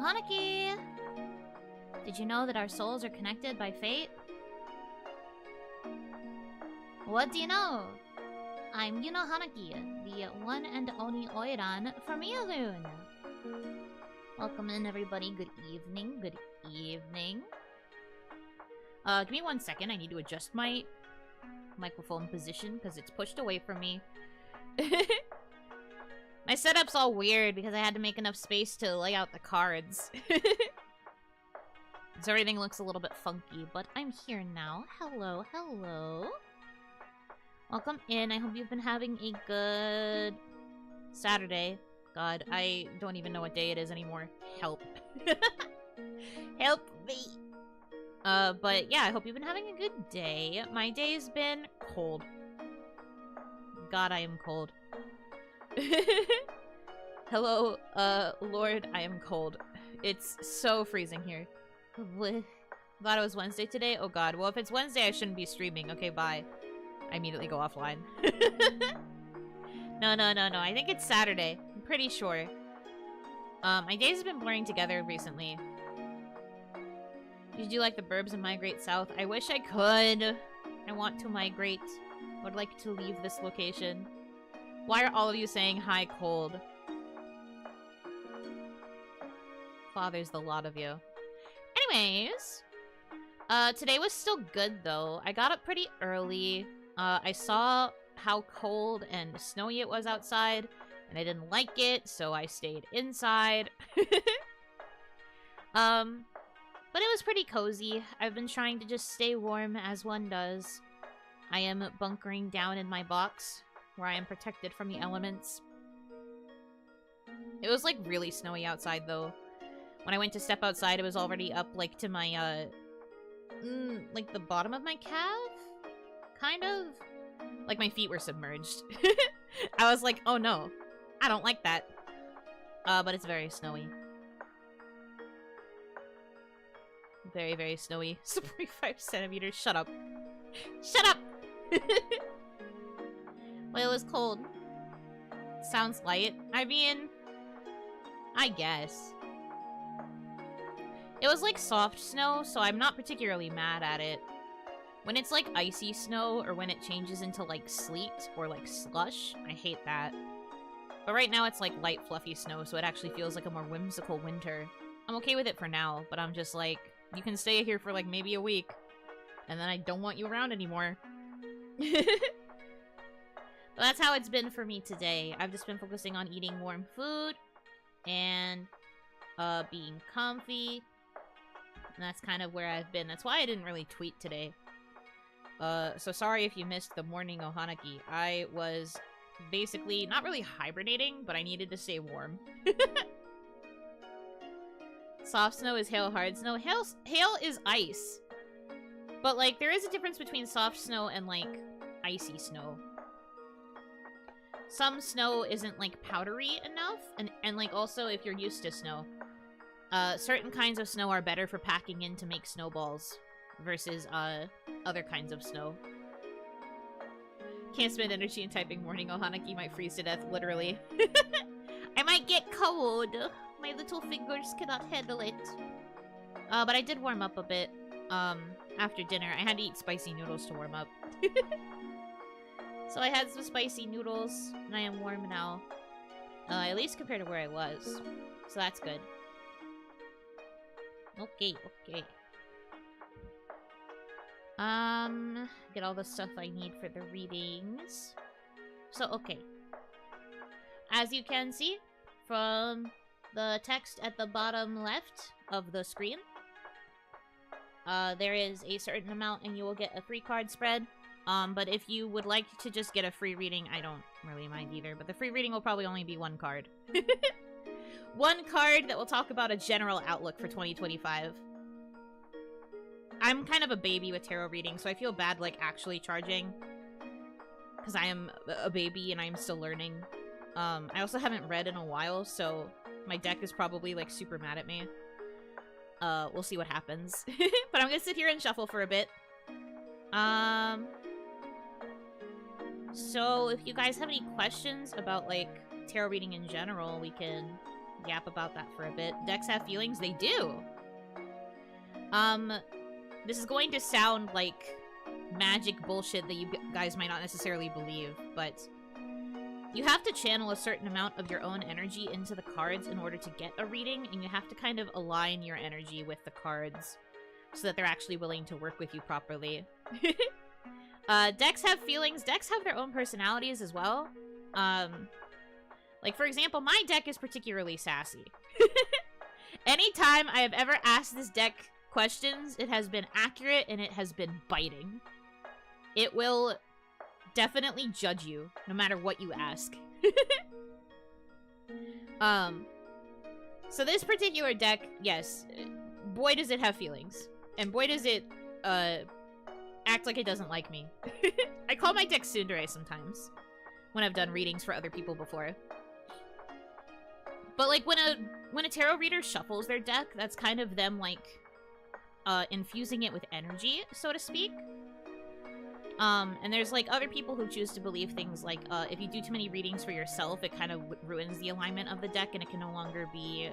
Hanaki! Did you know that our souls are connected by fate? What do you know? I'm Yuno Hanaki, the one and only Oiran from Iyalun. Welcome in, everybody. Good evening. Good evening. Give me 1 second. I need to adjust my microphone position because it's pushed away from me. My setup's all weird because I had to make enough space to lay out the cards. So everything looks a little bit funky, but I'm here now. Hello, hello. Welcome in. I hope you've been having a good Saturday. God, I don't even know what day it is anymore. Help. Help me. But yeah, I hope you've been having a good day. My day's been cold. God, I am cold. Hello, Lord, I am cold. It's so freezing here. Thought it was Wednesday today? Oh god, well if it's Wednesday I shouldn't be streaming. Okay, bye. I immediately go offline. No, I think it's Saturday. I'm pretty sure. My days have been blurring together recently. Did you like the burbs and migrate south? I wish I could. I want to migrate. I would like to leave this location. Why are all of you saying hi cold? There's the lot of you. Anyways, today was still good though. I got up pretty early. I saw how cold and snowy it was outside, and I didn't like it, so I stayed inside. But it was pretty cozy. I've been trying to just stay warm as one does. I am bunkering down in my box, where I am protected from the elements. It was like really snowy outside though. When I went to step outside, it was already up like to my, like the bottom of my calf? Kind of? Like my feet were submerged. I was like, oh no, I don't like that. But it's very snowy. Very, very snowy. 45 centimeters. Shut up. Shut up! Well, it was cold. Sounds light. I mean, I guess. It was like soft snow, so I'm not particularly mad at it. When it's like icy snow, or when it changes into like sleet or like slush, I hate that. But right now it's like light fluffy snow, so it actually feels like a more whimsical winter. I'm okay with it for now, but I'm just like, you can stay here for like maybe a week, and then I don't want you around anymore. But that's how it's been for me today. I've just been focusing on eating warm food, and being comfy. And that's kind of where I've been. That's why I didn't really tweet today. So sorry if you missed the morning Ohanaki. I was basically not really hibernating, but I needed to stay warm. Soft snow is hail, hard snow. Hail is ice. But, like, there is a difference between soft snow and, like, icy snow. Some snow isn't, like, powdery enough. And like, also, if you're used to snow. Certain kinds of snow are better for packing in to make snowballs versus, other kinds of snow. Can't spend energy in typing morning Ohanaki, might freeze to death, literally. I might get cold. My little fingers cannot handle it. But I did warm up a bit, after dinner. I had to eat spicy noodles to warm up. So I had some spicy noodles, and I am warm now. At least compared to where I was. So that's good. Okay. Get all the stuff I need for the readings. So, okay. As you can see from the text at the bottom left of the screen, there is a certain amount and you will get a free card spread. But if you would like to just get a free reading, I don't really mind either, but the free reading will probably only be one card. One card that will talk about a general outlook for 2025. I'm kind of a baby with tarot reading, so I feel bad, like, actually charging. Because I am a baby and I'm still learning. I also haven't read in a while, so my deck is probably, like, super mad at me. We'll see what happens. But I'm gonna sit here and shuffle for a bit. So if you guys have any questions about, like, tarot reading in general, we can yap about that for a bit. Decks have feelings? They do! This is going to sound like magic bullshit that you guys might not necessarily believe, but you have to channel a certain amount of your own energy into the cards in order to get a reading, and you have to kind of align your energy with the cards so that they're actually willing to work with you properly. Decks have feelings. Decks have their own personalities as well. Like, for example, my deck is particularly sassy. Anytime I have ever asked this deck questions, it has been accurate and it has been biting. It will definitely judge you, no matter what you ask. So this particular deck, yes, boy does it have feelings. And boy does it, act like it doesn't like me. I call my deck tsundere sometimes, when I've done readings for other people before. But, like, when a tarot reader shuffles their deck, that's kind of them, like, infusing it with energy, so to speak. And there's, like, other people who choose to believe things like, if you do too many readings for yourself, it kind of ruins the alignment of the deck, and it can no longer be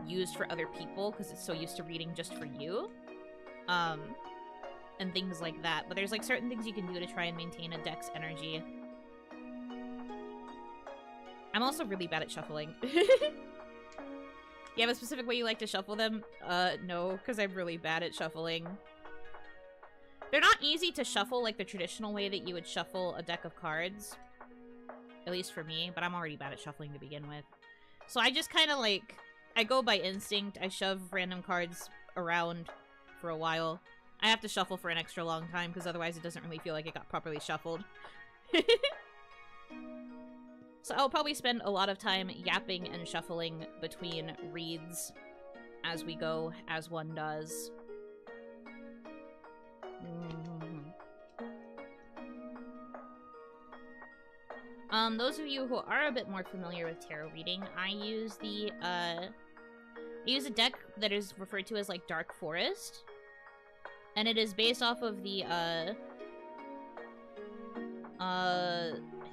used for other people, because it's so used to reading just for you. And things like that. But there's, like, certain things you can do to try and maintain a deck's energy. I'm also really bad at shuffling. You have a specific way you like to shuffle them? No, because I'm really bad at shuffling. They're not easy to shuffle like the traditional way that you would shuffle a deck of cards. At least for me, but I'm already bad at shuffling to begin with. So I just kind of, like, I go by instinct. I shove random cards around for a while. I have to shuffle for an extra long time, because otherwise it doesn't really feel like it got properly shuffled. So I'll probably spend a lot of time yapping and shuffling between reads as we go, as one does. Those of you who are a bit more familiar with tarot reading, I use a deck that is referred to as, like, Dark Forest. And it is based off of the, I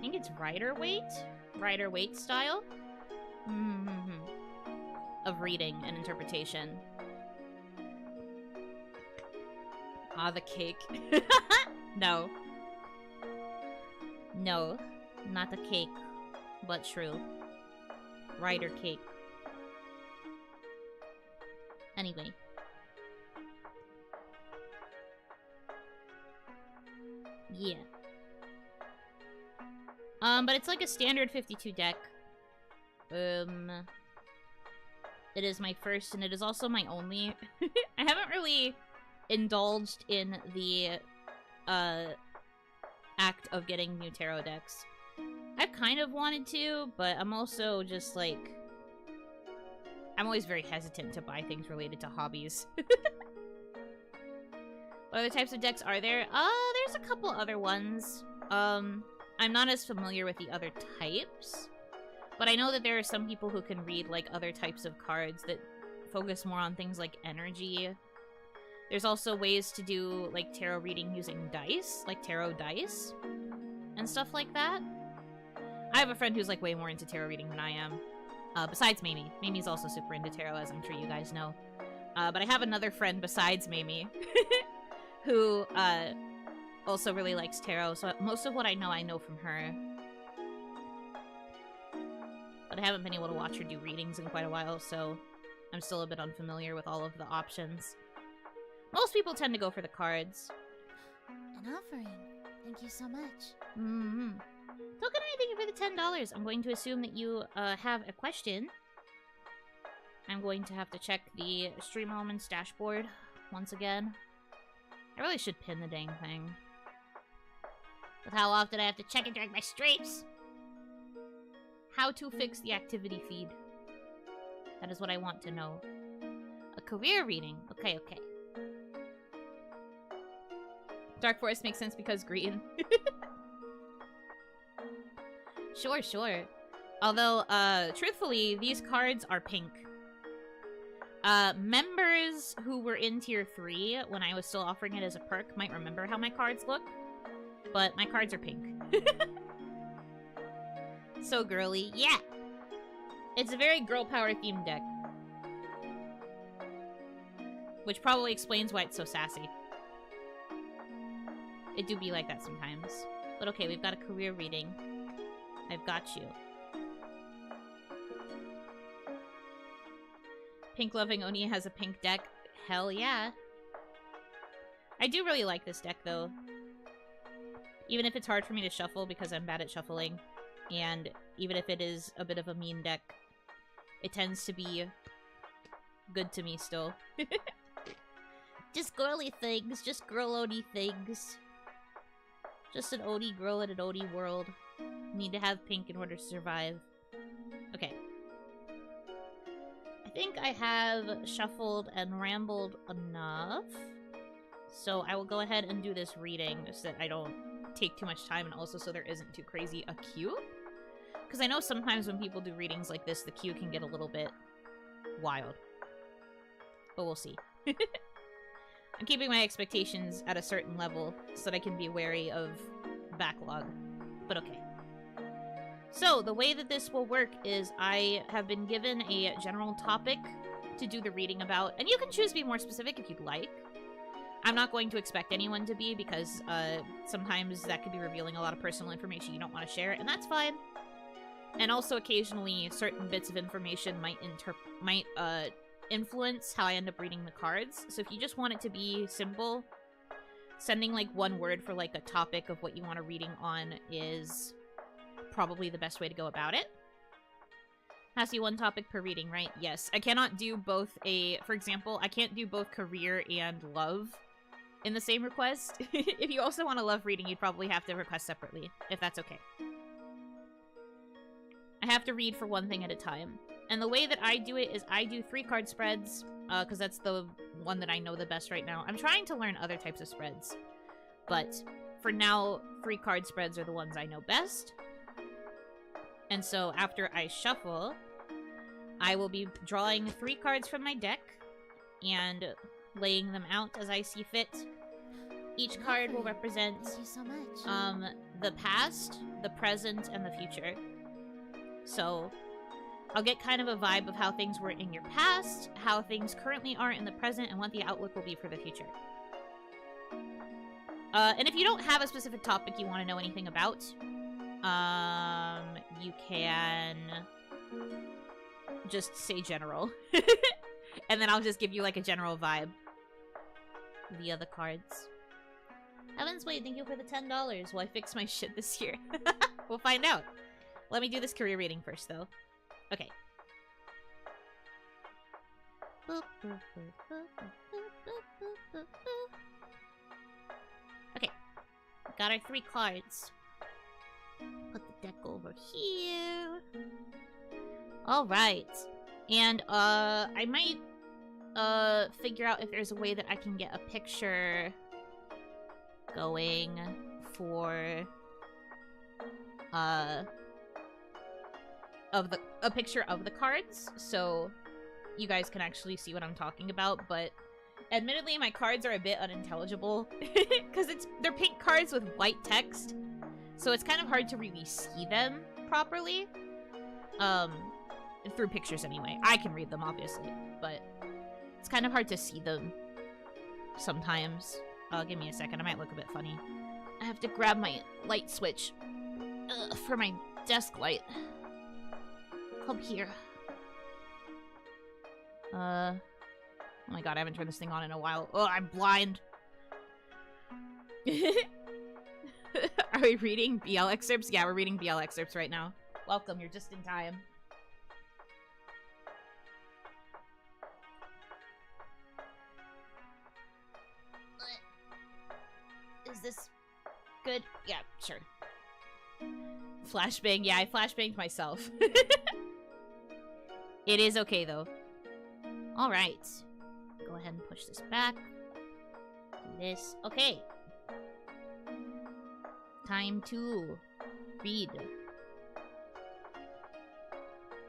think it's Rider-Waite style of reading and interpretation. Ah, the cake. No. No, not the cake, but true. Rider cake. Anyway. Yeah. But it's like a standard 52 deck. It is my first, and it is also my only. I haven't really indulged in the, act of getting new tarot decks. I've kind of wanted to, but I'm also just, like... I'm always very hesitant to buy things related to hobbies. What other types of decks are there? There's a couple other ones. I'm not as familiar with the other types, but I know that there are some people who can read, like, other types of cards that focus more on things like energy. There's also ways to do, like, tarot reading using dice, like tarot dice, and stuff like that. I have a friend who's, like, way more into tarot reading than I am, besides Mamie. Mamie's also super into tarot, as I'm sure you guys know. But I have another friend besides Mamie who, also really likes tarot, so most of what I know from her. But I haven't been able to watch her do readings in quite a while, so I'm still a bit unfamiliar with all of the options. Most people tend to go for the cards. An offering. Thank you so much. Token, thank you for the $10. I'm going to assume that you have a question. I'm going to have to check the Stream Elements dashboard once again. I really should pin the dang thing. With how often I have to check it during my streams. How to fix the activity feed. That is what I want to know. A career reading. Okay, okay. Dark Forest makes sense because green. Sure, sure. Although, truthfully, these cards are pink. Members who were in Tier 3 when I was still offering it as a perk might remember how my cards look. But my cards are pink. So girly, yeah. It's a very girl power themed deck. Which probably explains why it's so sassy. It do be like that sometimes. But okay, we've got a career reading. I've got you. Pink Loving Oni has a pink deck. Hell yeah. I do really like this deck, though. Even if it's hard for me to shuffle because I'm bad at shuffling. And even if it is a bit of a mean deck, it tends to be good to me still. Just girly things. Just girl Oni things. Just an Oni girl in an Oni world. Need to have pink in order to survive. Okay. I think I have shuffled and rambled enough. So I will go ahead and do this reading so that I don't take too much time and also so there isn't too crazy a queue. Because I know sometimes when people do readings like this, the queue can get a little bit wild. But we'll see. I'm keeping my expectations at a certain level so that I can be wary of backlog. But okay. So, the way that this will work is I have been given a general topic to do the reading about, and you can choose to be more specific if you'd like. I'm not going to expect anyone to be because sometimes that could be revealing a lot of personal information you don't want to share, and that's fine. And also occasionally certain bits of information might influence how I end up reading the cards. So if you just want it to be simple, sending like one word for like a topic of what you want a reading on is probably the best way to go about it. Has to be one topic per reading, right? Yes. I cannot do both for example, I can't do both career and love in the same request. If you also want a love reading, you'd probably have to request separately, if that's okay. I have to read for one thing at a time. And the way that I do it is I do 3 card spreads, because that's the one that I know the best right now. I'm trying to learn other types of spreads, but for now, 3 card spreads are the ones I know best. And so after I shuffle, I will be drawing 3 cards from my deck and laying them out as I see fit. Each card will represent Thank you so much. the past, the present, and the future. So I'll get kind of a vibe of how things were in your past, how things currently are in the present, and what the outlook will be for the future. And if you don't have a specific topic you want to know anything about, you can just say general. And then I'll just give you like a general vibe via the cards. Heavens Wait, thank you for the $10. Will I fix my shit this year? We'll find out. Let me do this career reading first, though. Okay. Okay. Got our 3 cards. Put the deck over here. Alright. And, I might, figure out if there's a way that I can get a picture going for, a picture of the cards, so you guys can actually see what I'm talking about, but admittedly my cards are a bit unintelligible because they're pink cards with white text, so it's kind of hard to really see them properly. Through pictures anyway. I can read them obviously, but it's kind of hard to see them sometimes. Give me a second, I might look a bit funny. I have to grab my light switch for my desk light. Up here. Oh my god, I haven't turned this thing on in a while. Oh, I'm blind. Are we reading BL excerpts? Yeah, we're reading BL excerpts right now. Welcome, you're just in time. Is this good? Yeah, sure. Flashbang. Yeah, I flashbanged myself. It is okay, though. Alright. Go ahead and push this back. Do this. Okay. Time to read.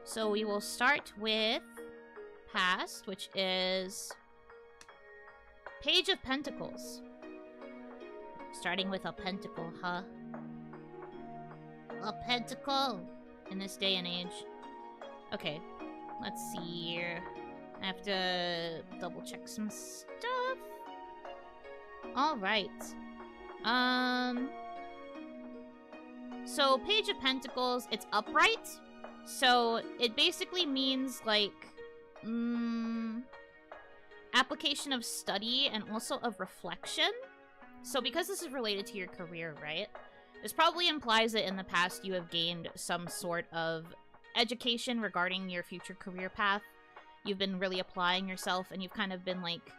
So we will start with past, which is Page of Pentacles. Starting with a pentacle, huh? A pentacle in this day and age. Okay, let's see here. I have to double check some stuff. All right. So Page of Pentacles, it's upright. So it basically means like, application of study and also of reflection. So because this is related to your career, right? This probably implies that in the past you have gained some sort of education regarding your future career path. You've been really applying yourself, and you've kind of been like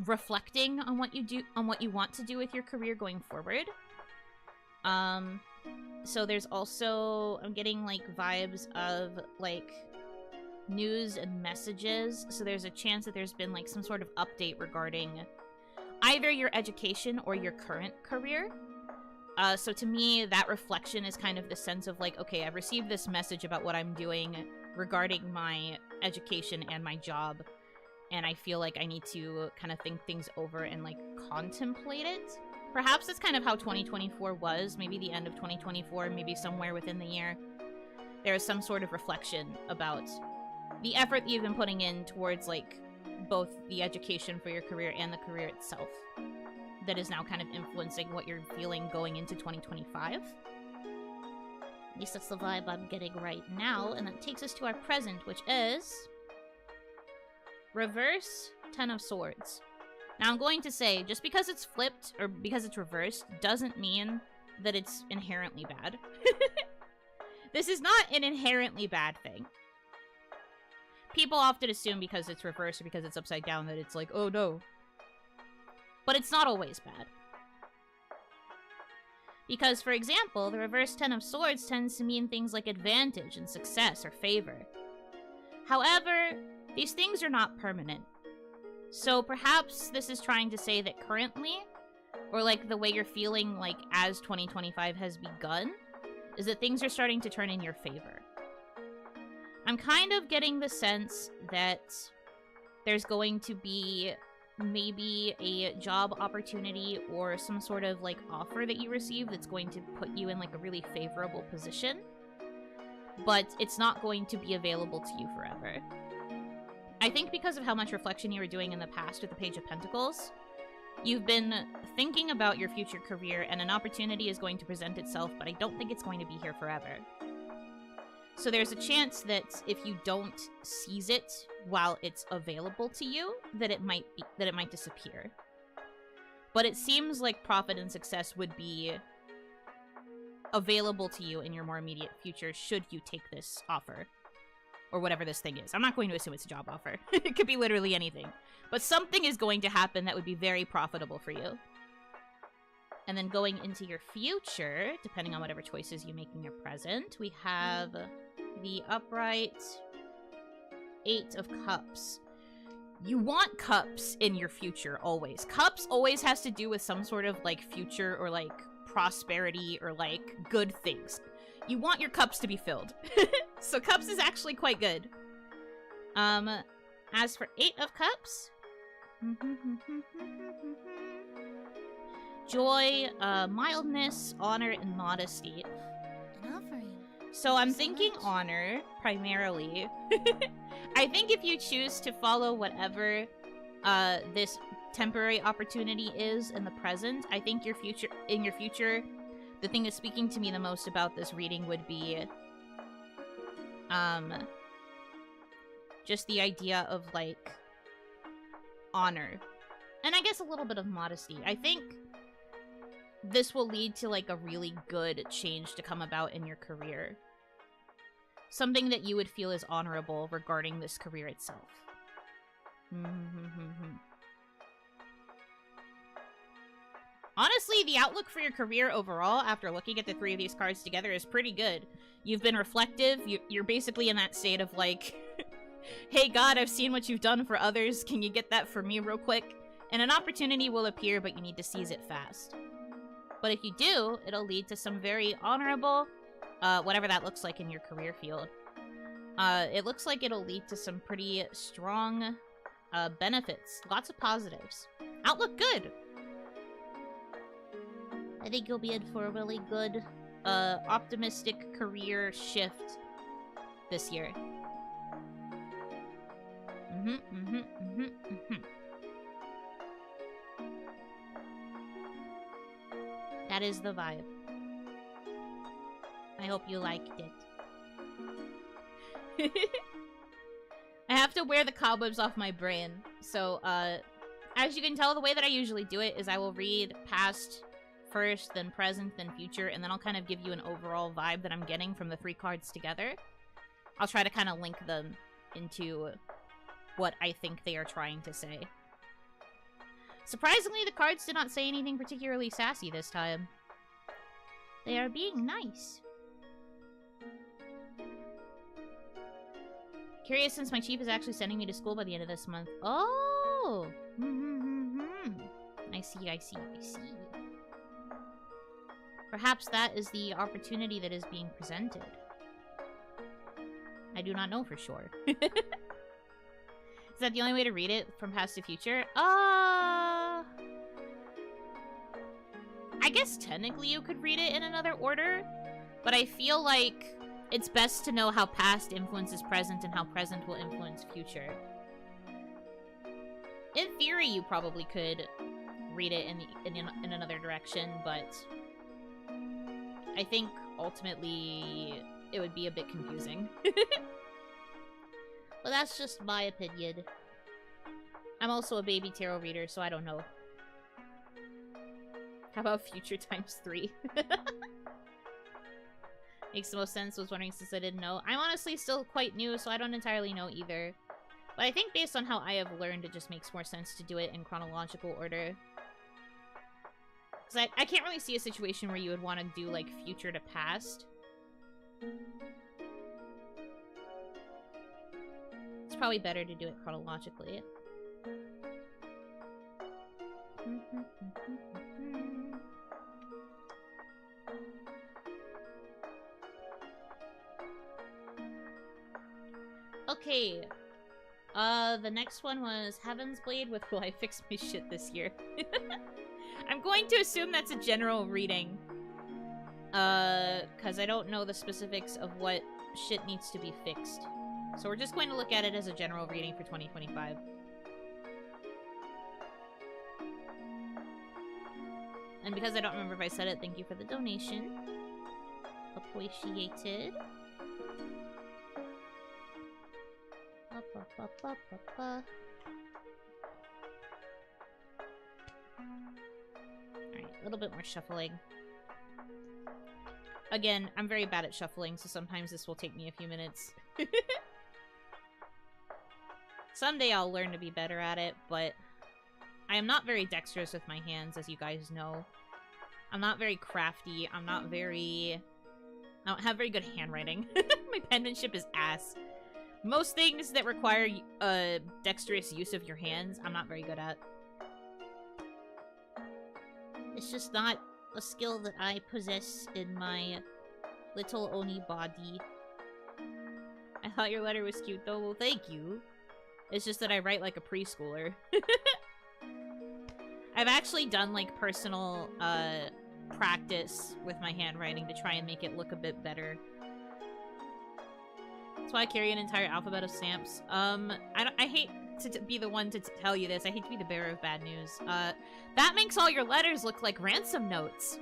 reflecting on what you do, on what you want to do with your career going forward. So there's also, I'm getting like vibes of like news and messages. So there's a chance that there's been like some sort of update regarding either your education or your current career. So to me, that reflection is kind of the sense of like, okay, I've received this message about what I'm doing regarding my education and my job, and I feel like I need to kind of think things over and like contemplate it. Perhaps that's kind of how 2024 was, maybe the end of 2024, maybe somewhere within the year. There is some sort of reflection about the effort that you've been putting in towards like both the education for your career and the career itself that is now kind of influencing what you're feeling going into 2025. At least that's the vibe I'm getting right now, and that takes us to our present, which is Reverse Ten of Swords. Now I'm going to say, just because it's flipped, or because it's reversed, doesn't mean that it's inherently bad. This is not an inherently bad thing. People often assume because it's reversed or because it's upside down that it's like, oh no. But it's not always bad. Because, for example, the reverse Ten of Swords tends to mean things like advantage and success or favor. However, these things are not permanent. So perhaps this is trying to say that currently, or like the way you're feeling like as 2025 has begun, is that things are starting to turn in your favor. I'm kind of getting the sense that there's going to be maybe a job opportunity or some sort of like offer that you receive that's going to put you in like a really favorable position, but it's not going to be available to you forever. I think because of how much reflection you were doing in the past with the Page of Pentacles, you've been thinking about your future career, and an opportunity is going to present itself, but I don't think it's going to be here forever. So there's a chance that if you don't seize it while it's available to you, that it might disappear. But it seems like profit and success would be available to you in your more immediate future should you take this offer. Or whatever this thing is. I'm not going to assume it's a job offer. It could be literally anything. But something is going to happen that would be very profitable for you. And then going into your future, depending on whatever choices you make in your present, we have the upright Eight of Cups. You want cups in your future, always. Cups always has to do with some sort of, like, future or, like, prosperity or, like, good things. You want your cups to be filled. So cups is actually quite good. As for Eight of Cups, joy, mildness, honor, and modesty. An offering. So I'm thinking honor, primarily. I think if you choose to follow whatever this temporary opportunity is in the present, I think in your future, the thing that's speaking to me the most about this reading would be just the idea of, like, honor. And I guess a little bit of modesty. I think this will lead to, like, a really good change to come about in your career. Something that you would feel is honorable regarding this career itself. Honestly, the outlook for your career overall, after looking at the three of these cards together, is pretty good. You've been reflective. You're basically in that state of, like, hey, God, I've seen what you've done for others. Can you get that for me real quick? And an opportunity will appear, but you need to seize it fast. But if you do, it'll lead to some very honorable, whatever that looks like in your career field. It looks like it'll lead to some pretty strong benefits. Lots of positives. Outlook good. I think you'll be in for a really good, optimistic career shift this year. That is the vibe. I hope you liked it. I have to wear the cobwebs off my brain. So, as you can tell, the way that I usually do it is I will read past first, then present, then future, and then I'll kind of give you an overall vibe that I'm getting from the 3 cards together. I'll try to kind of link them into what I think they are trying to say. Surprisingly, the cards did not say anything particularly sassy this time. They are being nice. Curious since my chief is actually sending me to school by the end of this month. Oh! I see, I see, I see. Perhaps that is the opportunity that is being presented. I do not know for sure. Is that the only way to read it from past to future? I guess technically you could read it in another order, but I feel like it's best to know how past influences present and how present will influence future. In theory, you probably could read it in another direction, but I think ultimately it would be a bit confusing. Well, that's just my opinion. I'm also a baby tarot reader, so I don't know. How about future times 3? Makes the most sense. Was wondering since I didn't know. I'm honestly still quite new, so I don't entirely know either. But I think based on how I have learned, it just makes more sense to do it in chronological order. Because I can't really see a situation where you would want to do, like, future to past. It's probably better to do it chronologically. Okay. The next one was Heaven's Blade with Will I Fix My Shit This Year? I'm going to assume that's a general reading. Because I don't know the specifics of what shit needs to be fixed. So we're just going to look at it as a general reading for 2025. And because I don't remember if I said it, thank you for the donation. Appreciated. Alright, a little bit more shuffling. Again, I'm very bad at shuffling, so sometimes this will take me a few minutes. Someday I'll learn to be better at it, but I am not very dexterous with my hands, as you guys know. I'm not very crafty. I don't have very good handwriting. My penmanship is ass. Most things that require dexterous use of your hands, I'm not very good at. It's just not a skill that I possess in my little Oni body. I thought your letter was cute though. Well, thank you. It's just that I write like a preschooler. I've actually done like personal practice with my handwriting to try and make it look a bit better. That's why I carry an entire alphabet of stamps. I hate to be the one to tell you this. I hate to be the bearer of bad news. That makes all your letters look like ransom notes.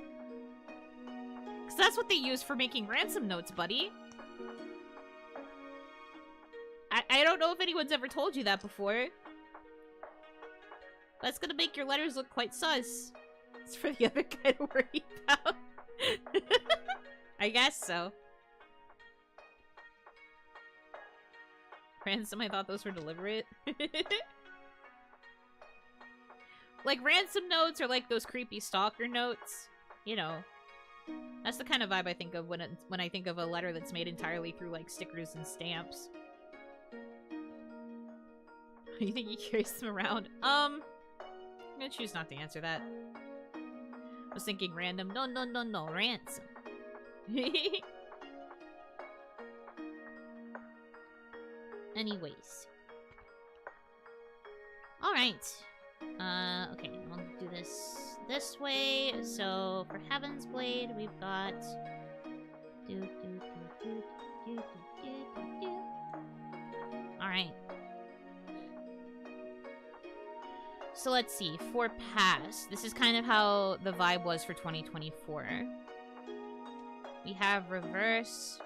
Because that's what they use for making ransom notes, buddy. I don't know if anyone's ever told you that before. That's gonna make your letters look quite sus. It's for the other guy to worry about. I guess so. Ransom, I thought those were deliberate. Like ransom notes or like those creepy stalker notes. You know. That's the kind of vibe I think of when I think of a letter that's made entirely through like stickers and stamps. You think he carries them around? I'm gonna choose not to answer that. I was thinking random. No, ransom. Anyways. Alright. Okay, I'll do this way. So, for Heaven's Blade, we've got... So let's see, for past, this is kind of how the vibe was for 2024. We have reverse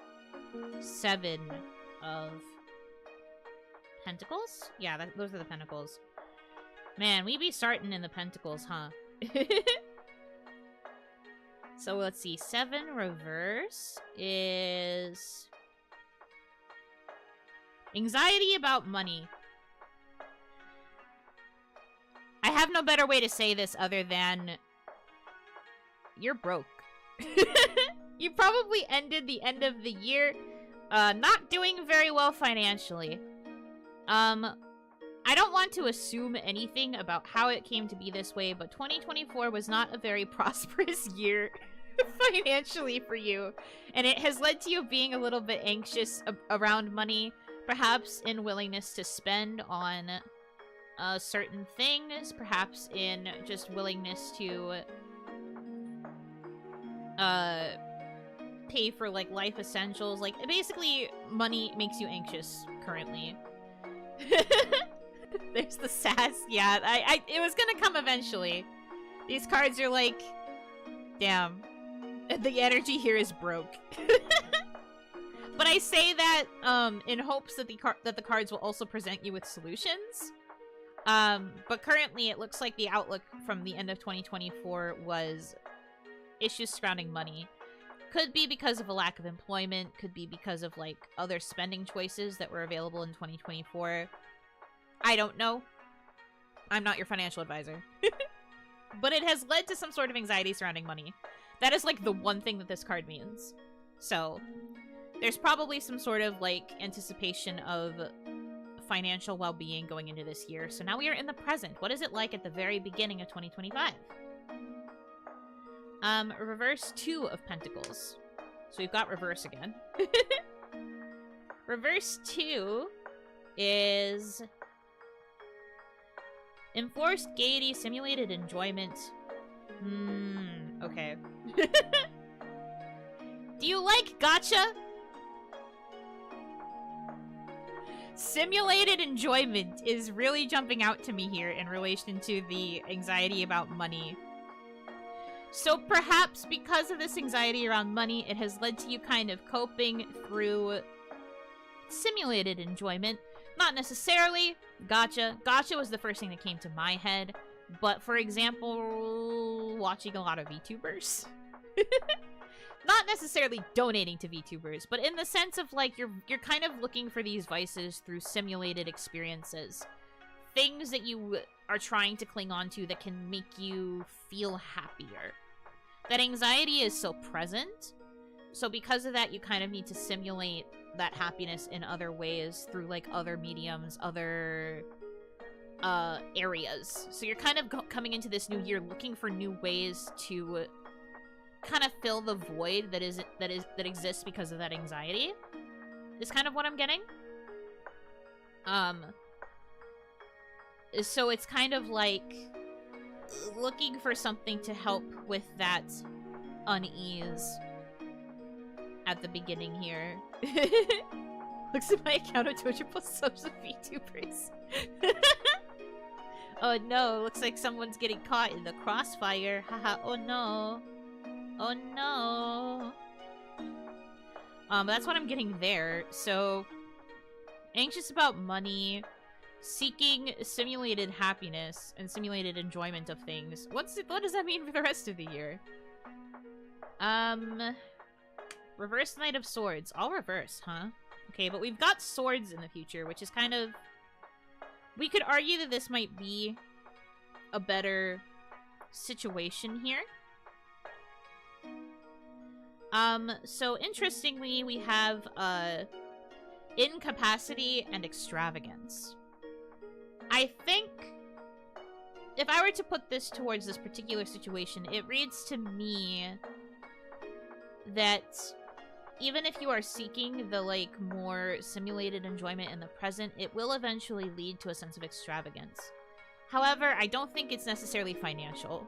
7 of pentacles? Yeah, those are the pentacles. Man, we be starting in the pentacles, huh? So let's see, 7 reverse is anxiety about money. I have no better way to say this other than you're broke. You probably ended the end of the year not doing very well financially. I don't want to assume anything about how it came to be this way, but 2024 was not a very prosperous year financially for you. And it has led to you being a little bit anxious around money, perhaps in willingness to spend on certain things, perhaps in just willingness to pay for like life essentials. Like basically money makes you anxious currently. There's the sass. Yeah, it was gonna come eventually. These cards are like, damn, the energy here is broke. But I say that in hopes that the cards will also present you with solutions. But currently it looks like the outlook from the end of 2024 was issues surrounding money. Could be because of a lack of employment, could be because of like other spending choices that were available in 2024. I don't know. I'm not your financial advisor. But it has led to some sort of anxiety surrounding money. That is like the one thing that this card means. So there's probably some sort of like anticipation of financial well-being going into this year. So now we are in the present. What is it like at the very beginning of 2025? Reverse 2 of pentacles. So we've got reverse again. Reverse 2 is enforced gaiety, simulated enjoyment. Okay. Do you like gacha? Simulated enjoyment is really jumping out to me here in relation to the anxiety about money. So perhaps because of this anxiety around money, it has led to you kind of coping through simulated enjoyment. Not necessarily gacha. Gacha was the first thing that came to my head. But for example, watching a lot of VTubers. Not necessarily donating to VTubers, but in the sense of like you're kind of looking for these vices through simulated experiences. Things that you are trying to cling on to that can make you feel happier. That anxiety is so present, so because of that you kind of need to simulate that happiness in other ways through like other mediums, other areas. So you're kind of coming into this new year looking for new ways to kind of fill the void that exists because of that anxiety. Is kind of what I'm getting. So it's kind of like looking for something to help with that unease at the beginning here. Looks at my account of Twitch plus subs of VTubers. Oh no, looks like someone's getting caught in the crossfire. Haha, oh no. Oh no. That's what I'm getting there. So, anxious about money, seeking simulated happiness and simulated enjoyment of things. What does that mean for the rest of the year? Reverse Knight of Swords. All reverse, huh? Okay, but we've got swords in the future, which is kind of... We could argue that this might be a better situation here. So interestingly, we have, incapacity and extravagance. I think if I were to put this towards this particular situation, it reads to me that even if you are seeking the, like, more simulated enjoyment in the present, it will eventually lead to a sense of extravagance. However, I don't think it's necessarily financial.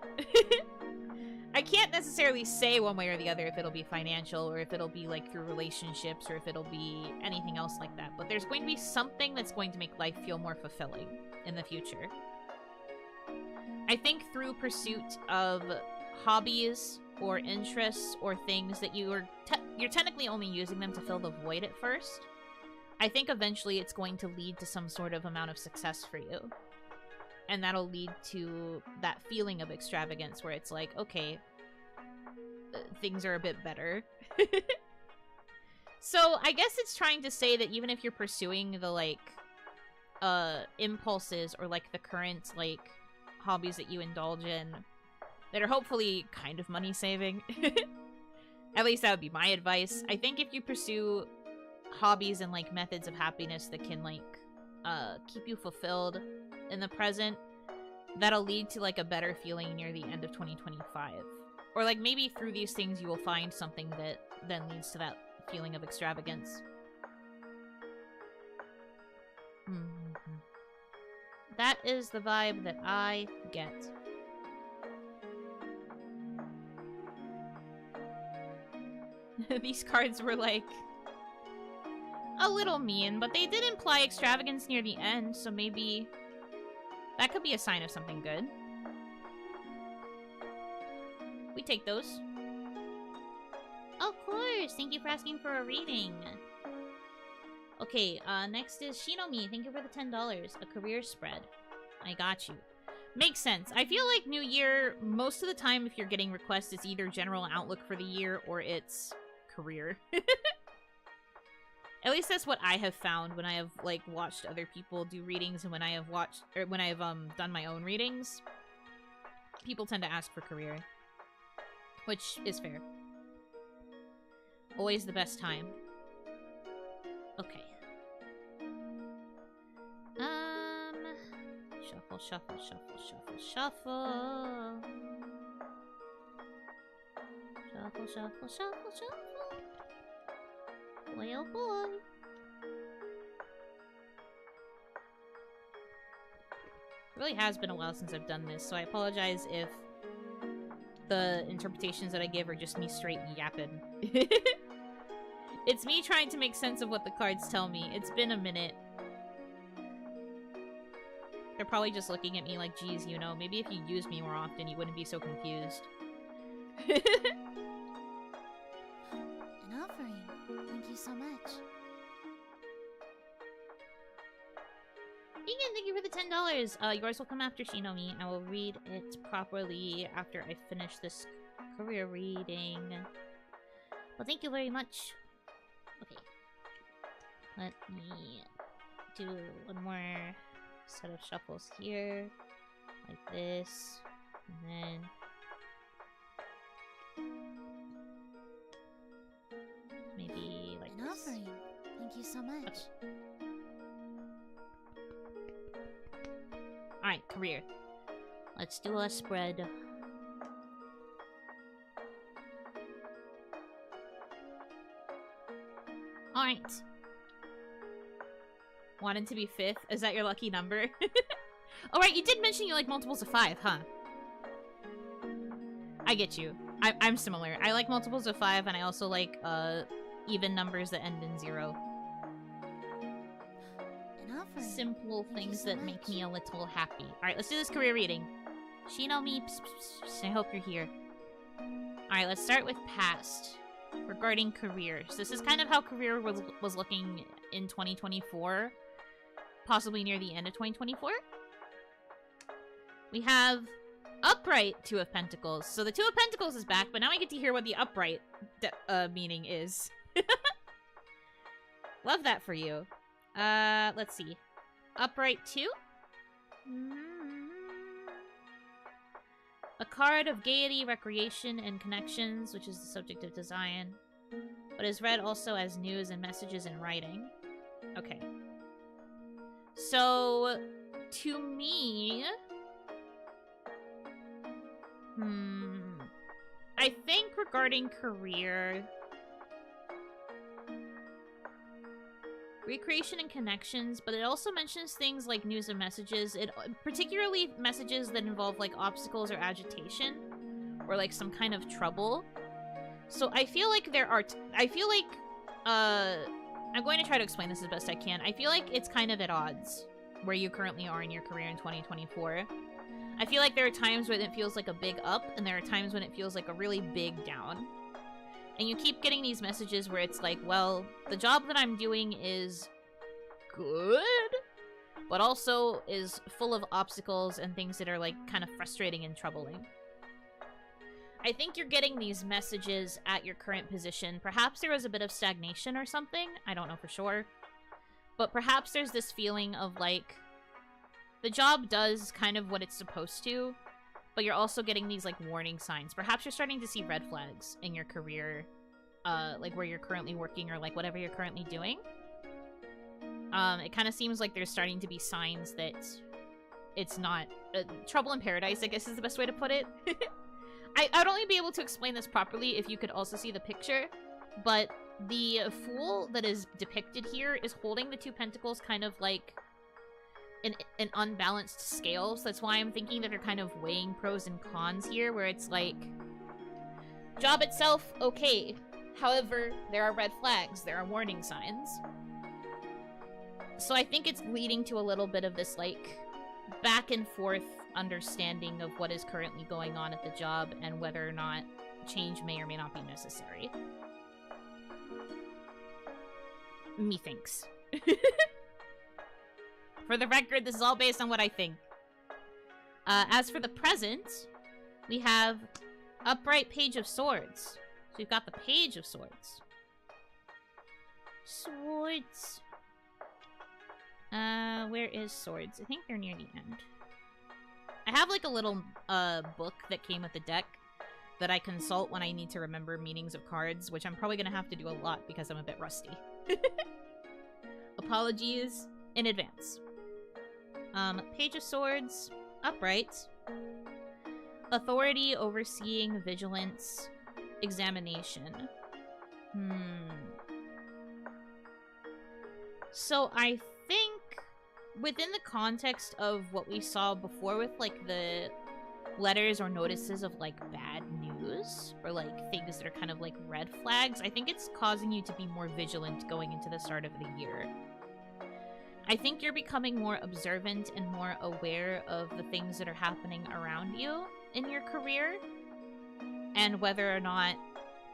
I can't necessarily say one way or the other if it'll be financial or if it'll be like through relationships or if it'll be anything else like that. But there's going to be something that's going to make life feel more fulfilling in the future. I think through pursuit of hobbies or interests or things that you're technically only using them to fill the void at first, I think eventually it's going to lead to some sort of amount of success for you. And that'll lead to that feeling of extravagance where it's like, okay, things are a bit better. So I guess it's trying to say that even if you're pursuing the, like, impulses or, like, the current, like, hobbies that you indulge in that are hopefully kind of money-saving, at least that would be my advice. I think if you pursue hobbies and, like, methods of happiness that can, like, keep you fulfilled in the present, that'll lead to, like, a better feeling near the end of 2025. Or, like, maybe through these things you will find something that then leads to that feeling of extravagance. That is the vibe that I get. These cards were, like, a little mean, but they did imply extravagance near the end, so maybe that could be a sign of something good. We take those. Of course! Thank you for asking for a reading. Okay, next is Shinomi. Thank you for the $10. A career spread. I got you. Makes sense. I feel like New Year, most of the time if you're getting requests, it's either general outlook for the year or it's career. At least that's what I have found when I have, like, watched other people do readings and when I have watched, or when I have, done my own readings. People tend to ask for career. Which is fair. Always the best time. Okay. Shuffle, shuffle, shuffle, shuffle, shuffle. Shuffle, shuffle, shuffle, shuffle. Boy, oh boy. It really has been a while since I've done this, so I apologize if the interpretations that I give are just me straight yapping. It's me trying to make sense of what the cards tell me. It's been a minute. They're probably just looking at me like, geez, you know, maybe if you used me more often, you wouldn't be so confused. An offering. Thank you so much. Vegan, thank you for the $10. Yours will come after Shinomi. I will read it properly after I finish this career reading. Well, thank you very much. Okay. Let me do one more set of shuffles here. Like this. And then maybe like An this. offering. Thank you so much. Okay. Alright, career. Let's do a spread. Alright. Wanted to be 5th? Is that your lucky number? Alright, you did mention you like multiples of 5, huh? I get you. I'm similar. I like multiples of 5, and I also like even numbers that end in 0. Simple things that make me a little happy. Alright, let's do this career reading. Shinomi, I hope you're here. Alright, let's start with past. Regarding careers. This is kind of how career was looking in 2024. Possibly near the end of 2024. We have upright Two of Pentacles. So the Two of Pentacles is back, but now I get to hear what the upright meaning is. Love that for you. Let's see. Upright 2? A card of gaiety, recreation, and connections, which is the subject of design, but is read also as news and messages in writing. Okay. So, to me... I think regarding career... recreation and connections, but it also mentions things like news and messages. It particularly messages that involve like obstacles or agitation, or like some kind of trouble. So I feel like there are. I'm going to try to explain this as best I can. I feel like it's kind of at odds where you currently are in your career in 2024. I feel like there are times when it feels like a big up, and there are times when it feels like a really big down. And you keep getting these messages where it's like, well, the job that I'm doing is good, but also is full of obstacles and things that are, like, kind of frustrating and troubling. I think you're getting these messages at your current position. Perhaps there was a bit of stagnation or something. I don't know for sure. But perhaps there's this feeling of, like, the job does kind of what it's supposed to, but you're also getting these, like, warning signs. Perhaps you're starting to see red flags in your career, like, where you're currently working or, like, whatever you're currently doing. It kind of seems like there's starting to be signs that it's not... trouble in paradise, I guess is the best way to put it. I'd only be able to explain this properly if you could also see the picture, but the fool that is depicted here is holding the two pentacles kind of like an unbalanced scale, so that's why I'm thinking that they're kind of weighing pros and cons here, where it's like, job itself, okay. However, there are red flags, there are warning signs. So I think it's leading to a little bit of this, like, back and forth understanding of what is currently going on at the job and whether or not change may or may not be necessary. Methinks. For the record, this is all based on what I think. As for the present, we have upright Page of Swords. So we've got the Page of Swords. Swords. Where is Swords? I think they're near the end. I have, like, a little, book that came with the deck that I consult when I need to remember meanings of cards, which I'm probably gonna have to do a lot because I'm a bit rusty. Apologies in advance. Page of Swords, upright. Authority, overseeing, vigilance, examination. So I think within the context of what we saw before with, like, the letters or notices of, like, bad news or, like, things that are kind of like red flags, I think it's causing you to be more vigilant going into the start of the year. I think you're becoming more observant and more aware of the things that are happening around you in your career and whether or not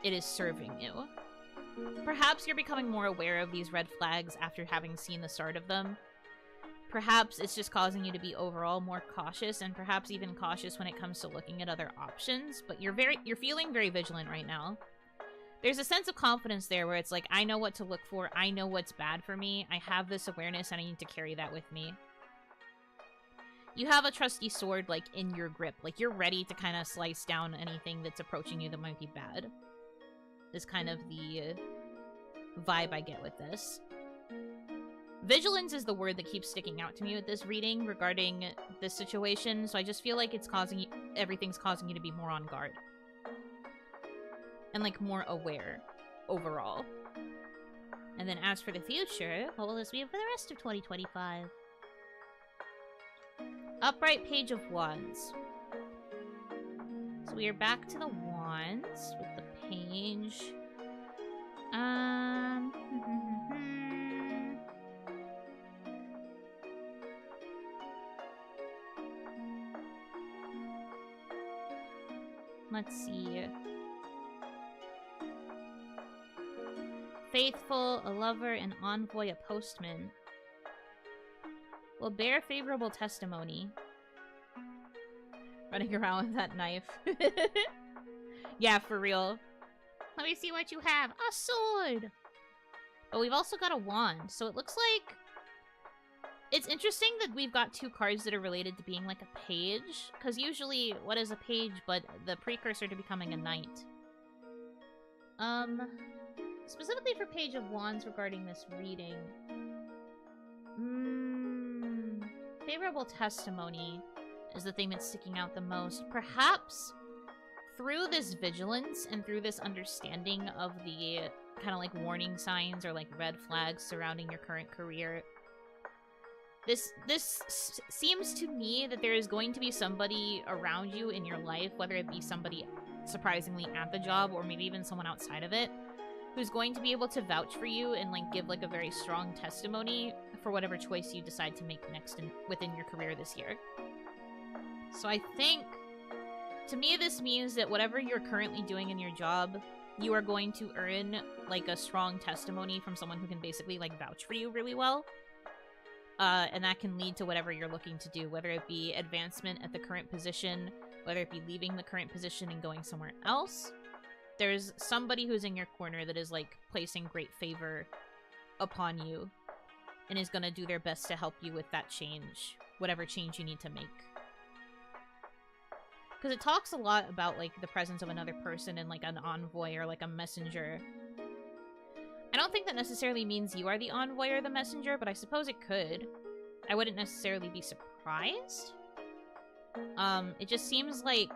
it is serving you. Perhaps you're becoming more aware of these red flags after having seen the start of them. Perhaps it's just causing you to be overall more cautious, and perhaps even cautious when it comes to looking at other options, but you're feeling very vigilant right now. There's a sense of confidence there where it's like, I know what to look for, I know what's bad for me, I have this awareness and I need to carry that with me. You have a trusty sword, like, in your grip. Like, you're ready to kind of slice down anything that's approaching you that might be bad. Is kind of the vibe I get with this. Vigilance is the word that keeps sticking out to me with this reading regarding this situation, so I just feel like it's causing everything's causing you to be more on guard. And, like, more aware overall. And then as for the future, what will this be for the rest of 2025? Upright Page of Wands. So we are back to the Wands with the Page. Let's see. Faithful, a lover, an envoy, a postman. Will bear favorable testimony. Running around with that knife. Yeah, for real. Let me see what you have. A sword! But we've also got a wand, so it looks like... It's interesting that we've got two cards that are related to being like a page, because usually, what is a page but the precursor to becoming a knight? Specifically for Page of Wands regarding this reading. Favorable testimony is the thing that's sticking out the most. Perhaps through this vigilance and through this understanding of the kind of like warning signs or like red flags surrounding your current career, this seems to me that there is going to be somebody around you in your life, whether it be somebody surprisingly at the job or maybe even someone outside of it, who's going to be able to vouch for you and like give like a very strong testimony for whatever choice you decide to make next within your career this year. So I think, to me, this means that whatever you're currently doing in your job, you are going to earn, like, a strong testimony from someone who can basically, like, vouch for you really well. And that can lead to whatever you're looking to do, whether it be advancement at the current position, whether it be leaving the current position and going somewhere else. There's somebody who's in your corner that is, like, placing great favor upon you and is going to do their best to help you with that change, whatever change you need to make. Because it talks a lot about, like, the presence of another person and, like, an envoy or, like, a messenger. I don't think that necessarily means you are the envoy or the messenger, but I suppose it could. I wouldn't necessarily be surprised. It just seems like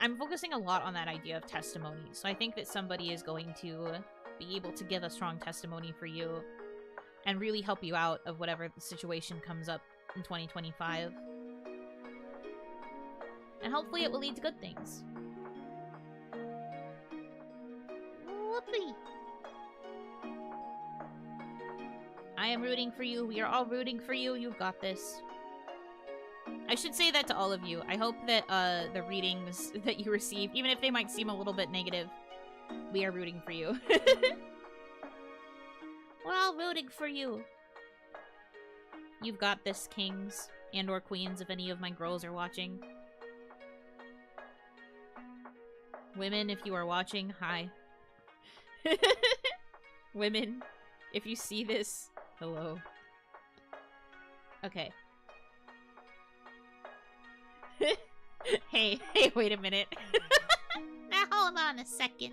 I'm focusing a lot on that idea of testimony. So I think that somebody is going to be able to give a strong testimony for you and really help you out of whatever the situation comes up in 2025. And hopefully it will lead to good things. Whoopee! I am rooting for you. We are all rooting for you. You've got this. I should say that to all of you. I hope that the readings that you receive, even if they might seem a little bit negative, we are rooting for you. We're all rooting for you. You've got this, kings and or queens, if any of my girls are watching. Women, if you are watching, hi. Women, if you see this, hello. Okay. Hey, wait a minute. Now hold on a second.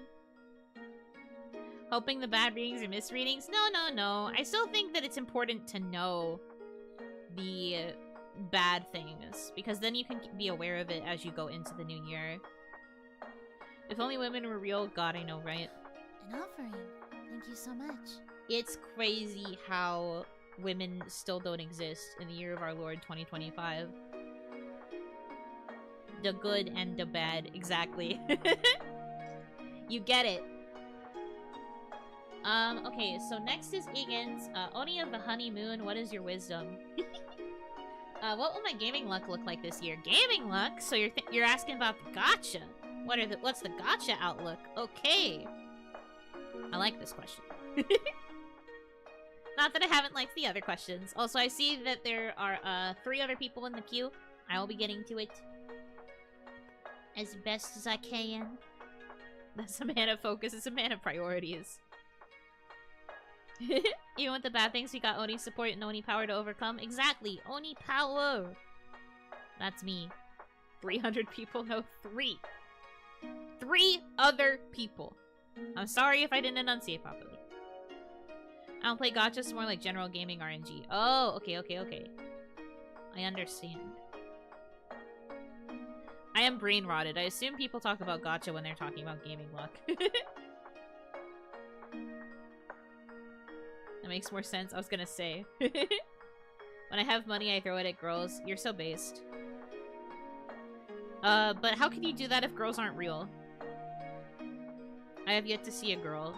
Hoping the bad readings are misreadings? No. I still think that it's important to know the bad things, because then you can be aware of it as you go into the new year. If only women were real, God, I know, right? An offering. Thank you so much. It's crazy how women still don't exist in the year of our Lord 2025. The good and the bad, exactly. You get it. Okay, so next is Egan's. Oni of the honeymoon, what is your wisdom? What will my gaming luck look like this year? Gaming luck? So you're asking about the gacha. What's the gacha outlook? Okay. I like this question. Not that I haven't liked the other questions. Also, I see that there are 3 other people in the queue. I will be getting to it as best as I can. That's a man of focus. It's a man of priorities. Even with the bad things, we got Oni support and Oni power to overcome. Exactly. Oni power. That's me. 300 people? No, 3. 3 other people. I'm sorry if I didn't enunciate properly. I don't play gachas, it's more like general gaming RNG. Oh, okay. I understand. I am brain rotted. I assume people talk about gacha when they're talking about gaming luck. That makes more sense. I was gonna say. When I have money, I throw it at girls. You're so based. But how can you do that if girls aren't real? I have yet to see a girl.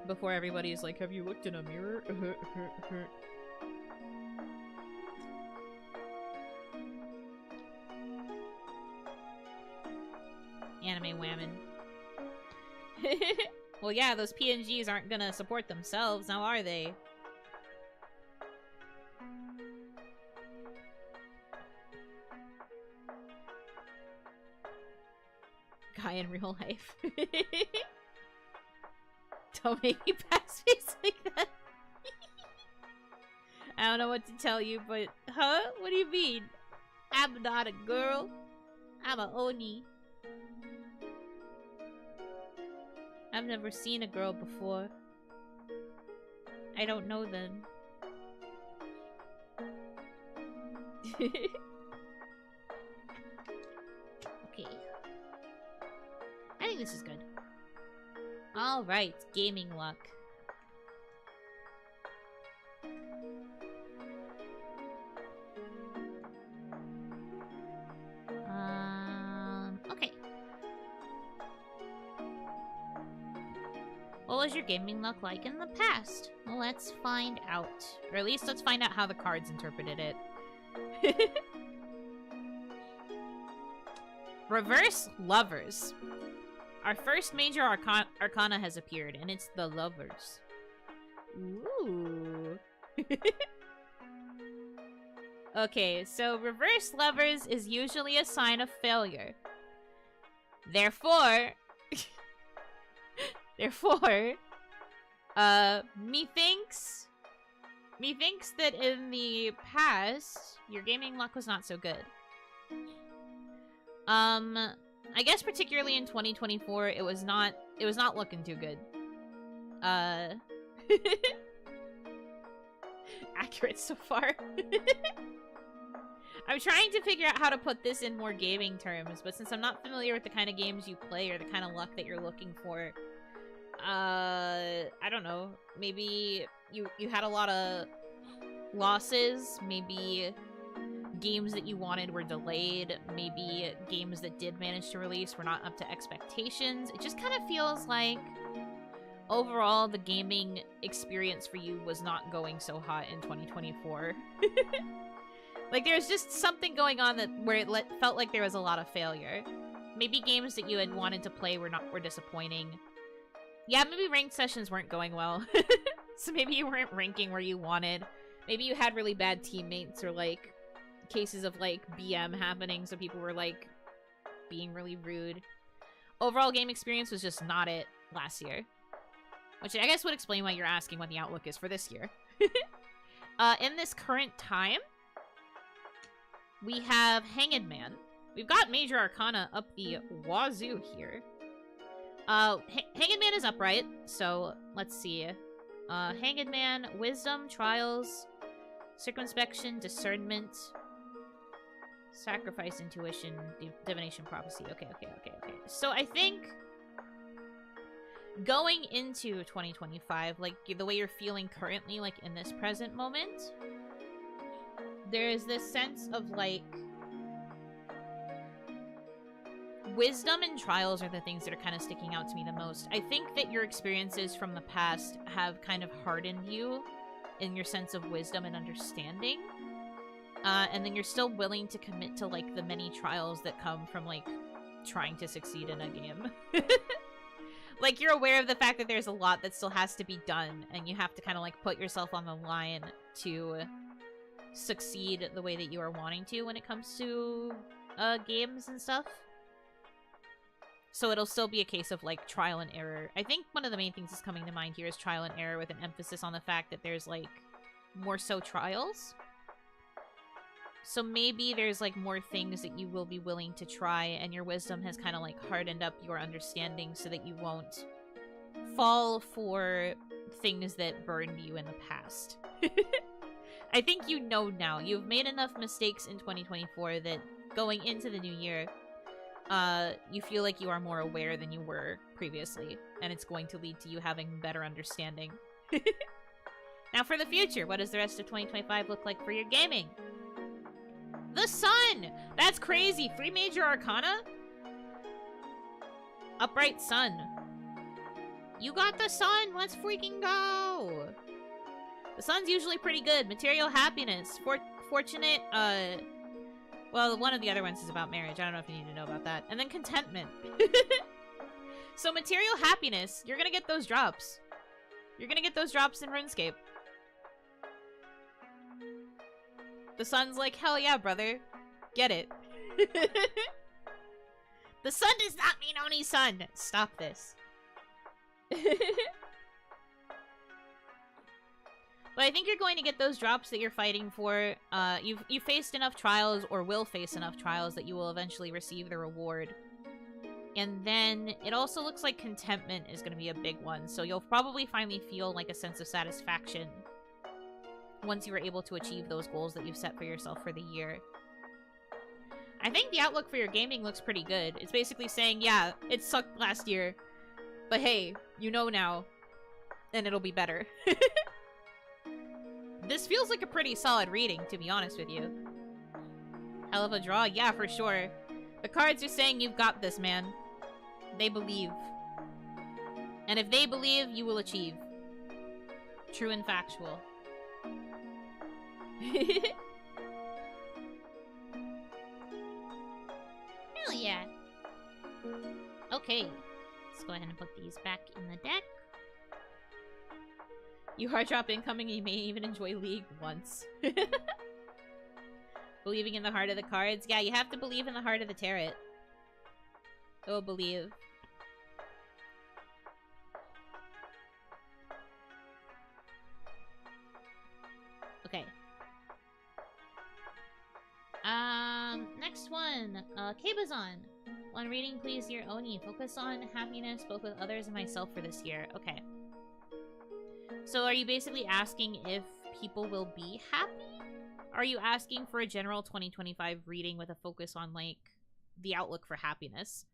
Before everybody's like, have you looked in a mirror? Anime whammon. Well, yeah, those PNGs aren't gonna support themselves, now are they? Guy in real life. Don't make me pass face like that. I don't know what to tell you, but... Huh? What do you mean? I'm not a girl. I'm a Oni. I've never seen a girl before. I don't know them. Okay. I think this is good. Alright, gaming luck. Okay. Well, was your gaming luck like in the past? Well, let's find out. Or at least let's find out how the cards interpreted it. Reverse Lovers. Our first major arcana has appeared, and it's the Lovers. Ooh. Okay, so Reverse Lovers is usually a sign of failure. Therefore... methinks that in the past, your gaming luck was not so good. I guess particularly in 2024, it was not looking too good. Accurate so far. I'm trying to figure out how to put this in more gaming terms, but since I'm not familiar with the kind of games you play or the kind of luck that you're looking for, I don't know. Maybe you had a lot of losses, maybe games that you wanted were delayed, maybe games that did manage to release were not up to expectations. It just kind of feels like overall the gaming experience for you was not going so hot in 2024. Like there's just something going on where it felt like there was a lot of failure. Maybe games that you had wanted to play were disappointing. Yeah, maybe ranked sessions weren't going well. So maybe you weren't ranking where you wanted. Maybe you had really bad teammates or like cases of like BM happening, so people were like being really rude. Overall game experience was just not it last year. Which I guess would explain why you're asking what the outlook is for this year. In this current time, we have Hanged Man. We've got Major Arcana up the wazoo here. Hanged Man is upright, so let's see. Hanged Man, Wisdom, Trials, Circumspection, Discernment, Sacrifice, Intuition, Divination, Prophecy. Okay. So I think going into 2025, like the way you're feeling currently, like in this present moment, there is this sense of like Wisdom and Trials are the things that are kind of sticking out to me the most. I think that your experiences from the past have kind of hardened you in your sense of wisdom and understanding. And then you're still willing to commit to like the many trials that come from like trying to succeed in a game. Like you're aware of the fact that there's a lot that still has to be done, and you have to kind of like put yourself on the line to succeed the way that you are wanting to when it comes to games and stuff. So it'll still be a case of like trial and error. I think one of the main things that's coming to mind here is trial and error, with an emphasis on the fact that there's like more so trials. So maybe there's like more things that you will be willing to try, and your wisdom has kind of like hardened up your understanding so that you won't fall for things that burned you in the past. I think you know now. You've made enough mistakes in 2024 that going into the new year, you feel like you are more aware than you were previously, and it's going to lead to you having better understanding. Now for the future, what does the rest of 2025 look like for your gaming? The Sun! That's crazy! 3 Major Arcana? Upright Sun. You got the Sun! Let's freaking go! The Sun's usually pretty good. Material Happiness. Fortunate, well, one of the other ones is about marriage. I don't know if you need to know about that. And then Contentment. So Material Happiness, you're gonna get those drops. You're gonna get those drops in RuneScape. The Sun's like, hell yeah, brother. Get it. The Sun does not mean Oni Sun. Stop this. But I think you're going to get those drops that you're fighting for. You've faced enough trials, or will face enough trials, that you will eventually receive the reward. And then it also looks like Contentment is going to be a big one. So you'll probably finally feel like a sense of satisfaction once you were able to achieve those goals that you've set for yourself for the year. I think the outlook for your gaming looks pretty good. It's basically saying, yeah, it sucked last year, but hey, you know now, and it'll be better. This feels like a pretty solid reading, to be honest with you. Hell of a draw? Yeah, for sure. The cards are saying you've got this, man. They believe. And if they believe, you will achieve. True and factual. Hell yeah. Okay. Let's go ahead and put these back in the deck. You hard drop incoming and you may even enjoy League once. Believing in the heart of the cards. Yeah, you have to believe in the heart of the tarot. Oh, believe. Okay. Next one. Kabazon. When reading, please, dear Oni. Focus on happiness, both with others and myself for this year. Okay. So are you basically asking if people will be happy? Are you asking for a general 2025 reading with a focus on, like, the outlook for happiness?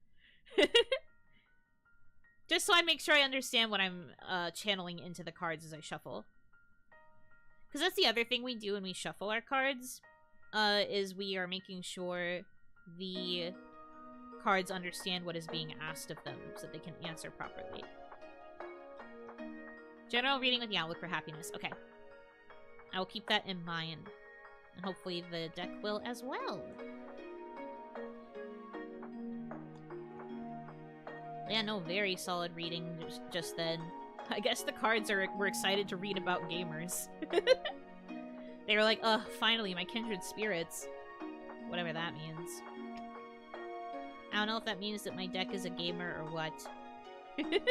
Just so I make sure I understand what I'm channeling into the cards as I shuffle. Because that's the other thing we do when we shuffle our cards, is we are making sure the cards understand what is being asked of them so that they can answer properly. General reading with the outlook for happiness. Okay. I will keep that in mind. And hopefully the deck will as well. Yeah, no, very solid reading just then. I guess the cards were excited to read about gamers. They were like, ugh, finally, my kindred spirits. Whatever that means. I don't know if that means that my deck is a gamer or what. Because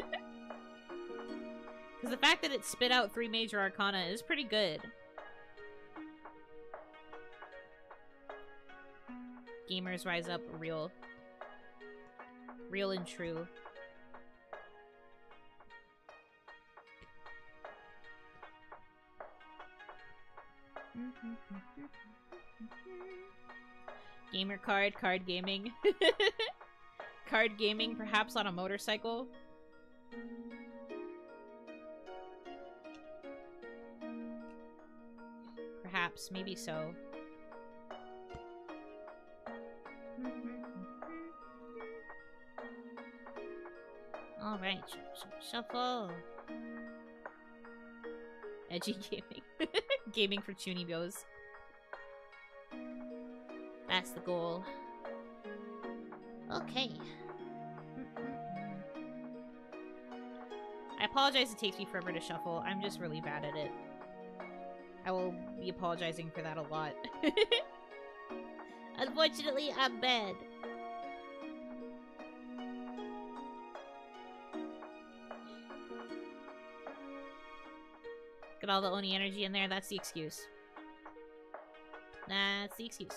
the fact that it spit out 3 major arcana is pretty good. Gamers rise up real. Real and true. Gamer card gaming. Card gaming, perhaps on a motorcycle. Perhaps, maybe so. Alright, shuffle. Edgy gaming. Gaming for Chunibos. That's the goal. Okay. I apologize it takes me forever to shuffle. I'm just really bad at it. I will be apologizing for that a lot. Unfortunately, I'm bad. Get all the Oni energy in there, that's the excuse. That's the excuse.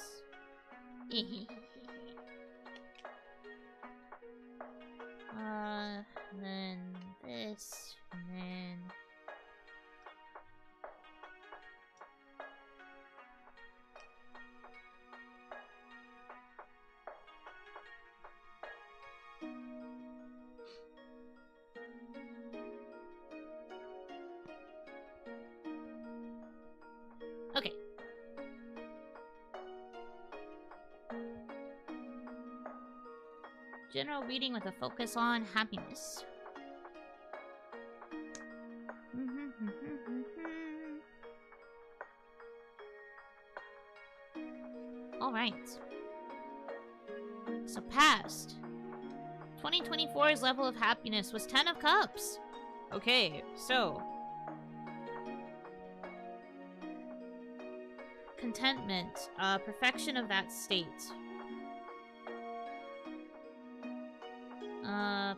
Then this, and then... Okay. General reading with a focus on happiness. Alright. So past. 2024's level of happiness was 10 of Cups. Okay, so... Contentment. Perfection of that state.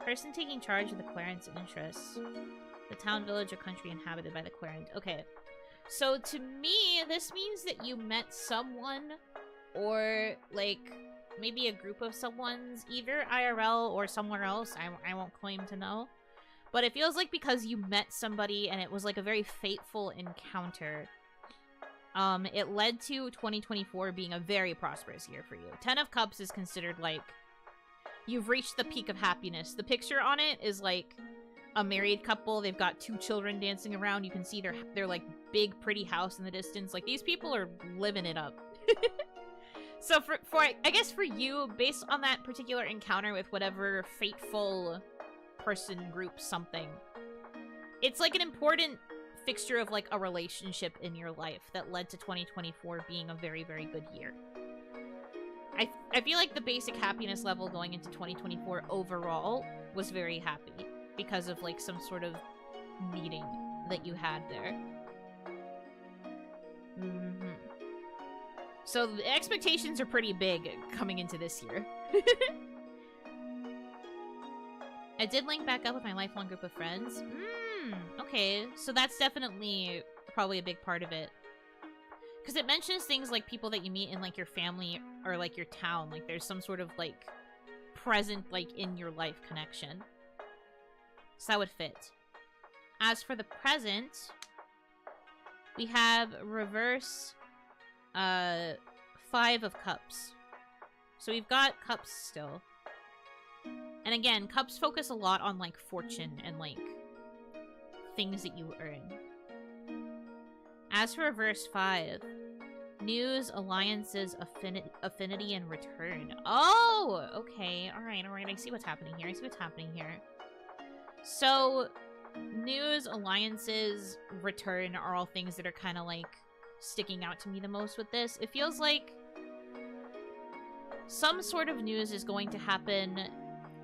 Person taking charge of the Querent's interests. The town, village, or country inhabited by the Querent. Okay. So to me, this means that you met someone, or, like, maybe a group of someone's, either IRL or somewhere else. I won't claim to know. But it feels like because you met somebody and it was, like, a very fateful encounter, it led to 2024 being a very prosperous year for you. 10 of Cups is considered, like, you've reached the peak of happiness. The picture on it is, like, a married couple. They've got 2 children dancing around. You can see their like, big, pretty house in the distance. Like, these people are living it up. So, I guess for you, based on that particular encounter with whatever fateful person, group, something. It's like an important fixture of like a relationship in your life that led to 2024 being a very, very good year. I feel like the basic happiness level going into 2024 overall was very happy because of like some sort of meeting that you had there. So the expectations are pretty big coming into this year. I did link back up with my lifelong group of friends. Okay, so that's definitely probably a big part of it. Because it mentions things like people that you meet in, like, your family or, like, your town. Like, there's some sort of, like, present, like, in your life connection. So that would fit. As for the present, we have reverse, 5 of cups. So we've got cups still. And again, cups focus a lot on, like, fortune and, like, things that you earn. As for reverse 5, news, alliances, affinity, and return. Oh! Okay, alright, I see what's happening here. So, news, alliances, return are all things that are kind of, like, sticking out to me the most with this. It feels like some sort of news is going to happen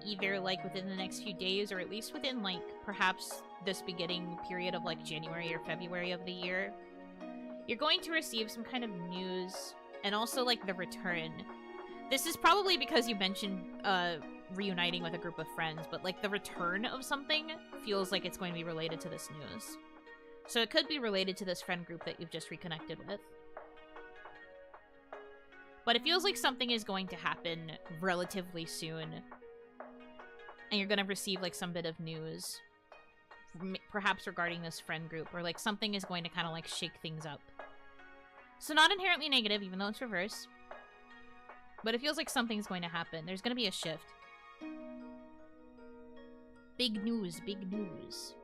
either, like, within the next few days, or at least within, like, perhaps this beginning period of, like, January or February of the year. You're going to receive some kind of news, and also, like, the return. This is probably because you mentioned, reuniting with a group of friends, but, like, the return of something feels like it's going to be related to this news. So it could be related to this friend group that you've just reconnected with. But it feels like something is going to happen relatively soon. And you're going to receive, like, some bit of news. Perhaps regarding this friend group. Or, like, something is going to kind of, like, shake things up. So not inherently negative, even though it's reverse. But it feels like something's going to happen. There's going to be a shift. Big news, big news.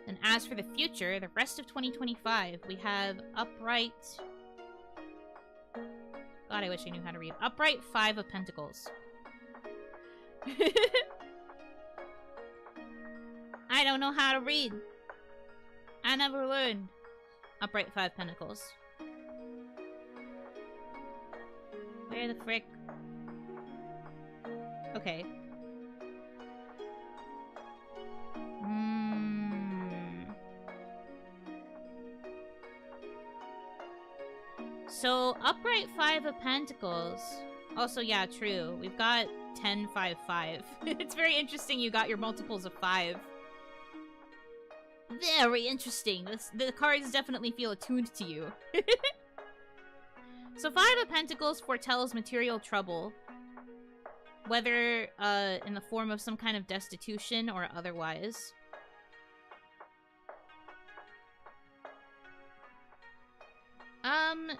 And as for the future, the rest of 2025, we have upright... God, I wish I knew how to read. Upright 5 of Pentacles. I don't know how to read. I never learned. Upright 5 Pentacles. Where the frick? Okay. So, upright 5 of Pentacles. Also, yeah, true. We've got 10, 5, 5. It's very interesting you got your multiples of 5. Very interesting. The cards definitely feel attuned to you. So 5 of Pentacles foretells material trouble. Whether in the form of some kind of destitution or otherwise.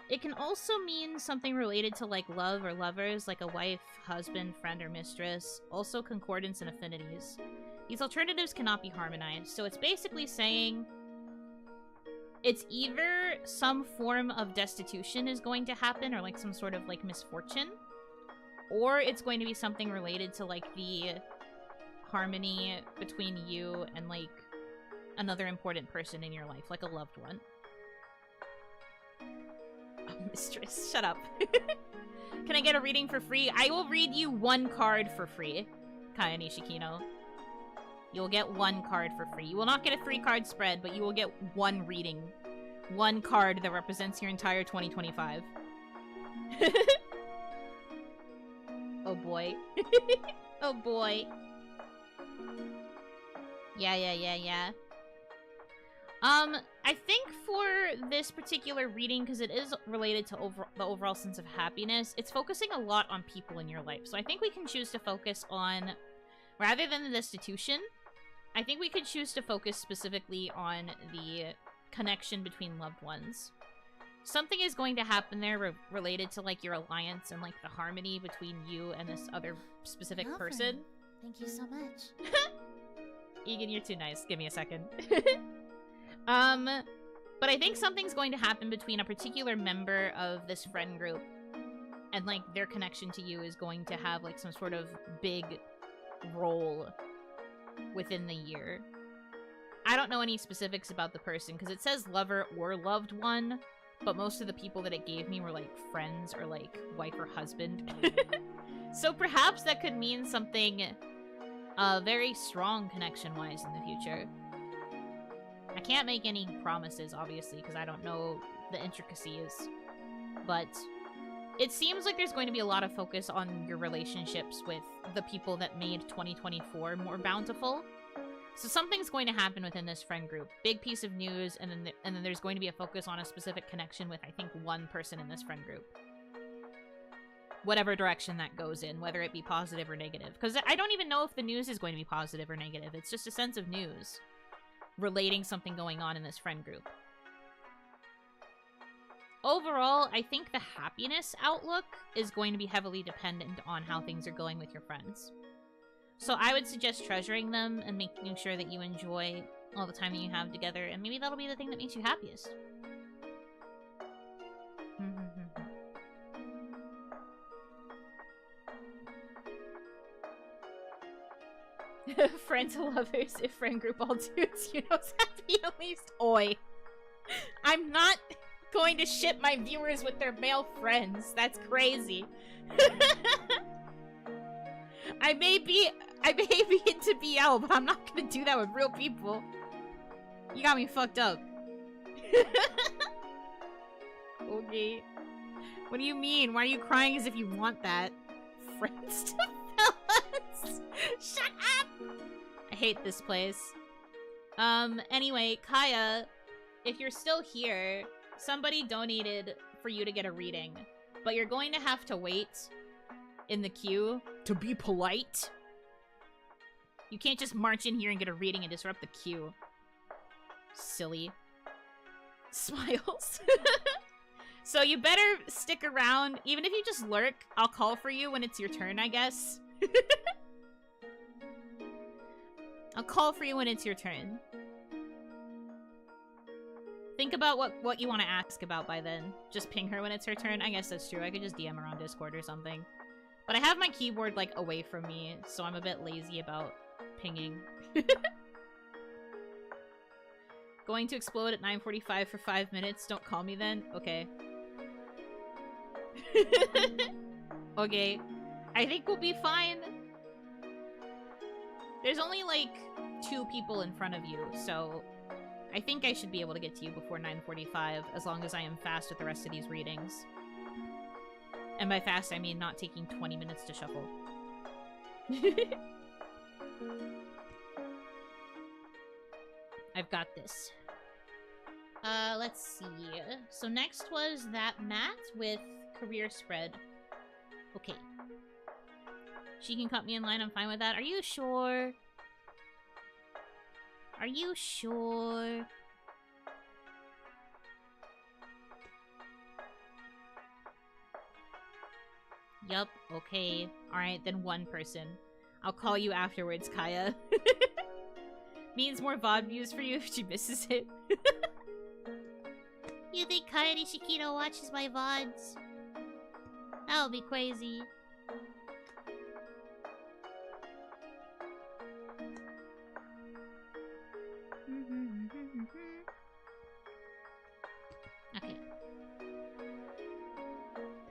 It can also mean something related to, like, love or lovers, like a wife, husband, friend, or mistress. Also concordance and affinities. These alternatives cannot be harmonized, so it's basically saying it's either some form of destitution is going to happen, or, like, some sort of, like, misfortune, or it's going to be something related to, like, the harmony between you and, like, another important person in your life, like a loved one. Oh, mistress, shut up. Can I get a reading for free? I will read you 1 card for free, Kaya Nishikino. You'll get 1 card for free. You will not get a 3-card spread, but you will get 1 reading. 1 card that represents your entire 2025. Oh boy. Oh boy. Yeah. I think for this particular reading, because it is related to the overall sense of happiness, it's focusing a lot on people in your life. So I think we can choose to focus on, rather than the destitution, I think we could choose to focus specifically on the connection between loved ones. Something is going to happen there related to, like, your alliance and, like, the harmony between you and this other specific person. Thank you so much. Egan, you're too nice. Give me a second. But I think something's going to happen between a particular member of this friend group and, like, their connection to you is going to have, like, some sort of big role within the year. I don't know any specifics about the person, because it says lover or loved one, but most of the people that it gave me were, like, friends or, like, wife or husband. So perhaps that could mean something very strong connection-wise in the future. I can't make any promises, obviously, because I don't know the intricacies, but it seems like there's going to be a lot of focus on your relationships with the people that made 2024 more bountiful. So something's going to happen within this friend group. Big piece of news, and then there's going to be a focus on a specific connection with, I think, one person in this friend group. Whatever direction that goes in, whether it be positive or negative. Because I don't even know if the news is going to be positive or negative. It's just a sense of news relating something going on in this friend group. Overall, I think the happiness outlook is going to be heavily dependent on how things are going with your friends. So I would suggest treasuring them and making sure that you enjoy all the time that you have together, and maybe that'll be the thing that makes you happiest. Friend to lovers, if friend group all dudes, you know's happy at least. Oi. I'm not going to ship my viewers with their male friends. That's crazy. I may be into BL, but I'm not gonna do that with real people. You got me fucked up. Okay. What do you mean? Why are you crying as if you want that? Friends to fellas. Shut up! I hate this place. Anyway, Kaya, if you're still here, somebody donated for you to get a reading, but you're going to have to wait in the queue to be polite. You can't just march in here and get a reading and disrupt the queue. Silly. Smiles. So you better stick around. Even if you just lurk, I'll call for you when it's your turn, I guess. I'll call for you when it's your turn. Think about what you want to ask about by then. Just ping her when it's her turn. I guess that's true. I could just DM her on Discord or something. But I have my keyboard, like, away from me, so I'm a bit lazy about pinging. Going to explode at 9:45 for 5 minutes. Don't call me then? Okay. Okay. I think we'll be fine. There's only, like, 2 people in front of you, so I think I should be able to get to you before 9:45, as long as I am fast with the rest of these readings. And by fast, I mean not taking 20 minutes to shuffle. I've got this. Let's see. So next was that mat with career spread. Okay. She can cut me in line, I'm fine with that. Are you sure? Are you sure? Yup, okay. Alright, then one person. I'll call you afterwards, Kaya. Means more VOD views for you if she misses it. You think Kaya Nishikino watches my VODs? That would be crazy. Okay.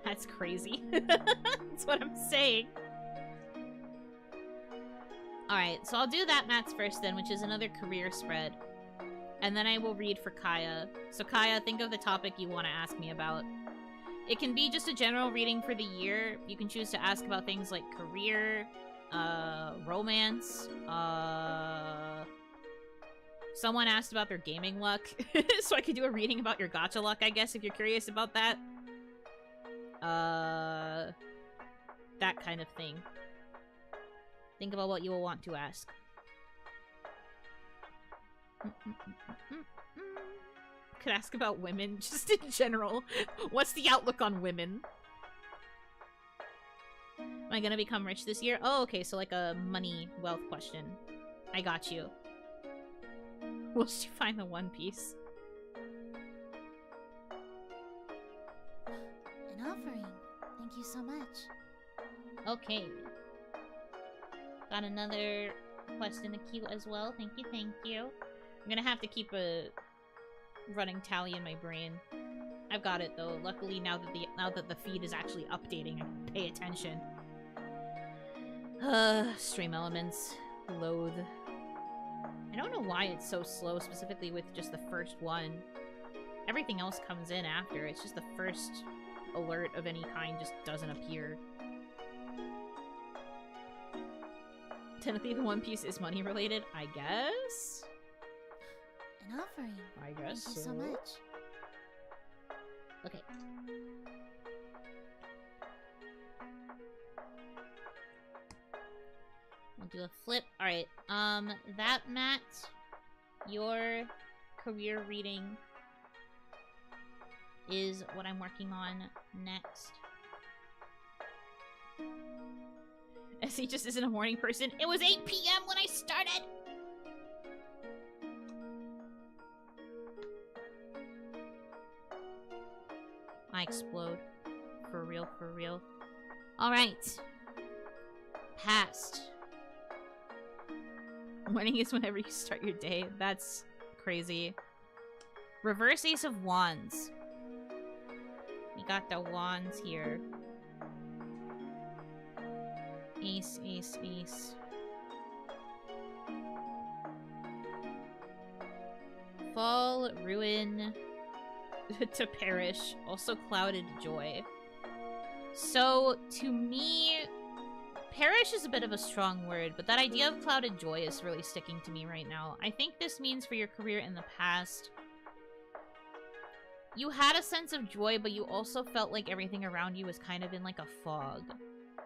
That's crazy. That's what I'm saying. Alright, so I'll do that Matt's first then, which is another career spread. And then I will read for Kaya. So Kaya, think of the topic you want to ask me about. It can be just a general reading for the year. You can choose to ask about things like career, romance, someone asked about their gaming luck, so I could do a reading about your gacha luck, I guess, if you're curious about that. That kind of thing. Think about what you will want to ask. Could ask about women, just in general. What's the outlook on women? Am I gonna become rich this year? Oh, okay, so like a money, wealth question. I got you. Will she find the One Piece? An offering. Thank you so much. Okay. Got another quest in the queue as well. Thank you, thank you. I'm gonna have to keep a running tally in my brain. I've got it though. Luckily, now that the feed is actually updating, I can pay attention. Stream elements. Loathe. I don't know why it's so slow, specifically with just the first one. Everything else comes in after. It's just the first alert of any kind just doesn't appear. Timothy, the One Piece is money related? I guess? An offering. I guess Thank you so much. Okay. We'll do a flip. Alright, that, Matt, your career reading is what I'm working on next. SE just isn't a morning person. It was 8 p.m. when I started! I explode. For real, for real. Alright. Past. Winning is whenever you start your day. That's crazy. Reverse Ace of Wands. We got the wands here. Ace, ace, ace. Fall, ruin, to perish. Also clouded joy. So, to me, perish is a bit of a strong word, but that idea of clouded joy is really sticking to me right now. I think this means for your career in the past, you had a sense of joy, but you also felt like everything around you was kind of in like a fog.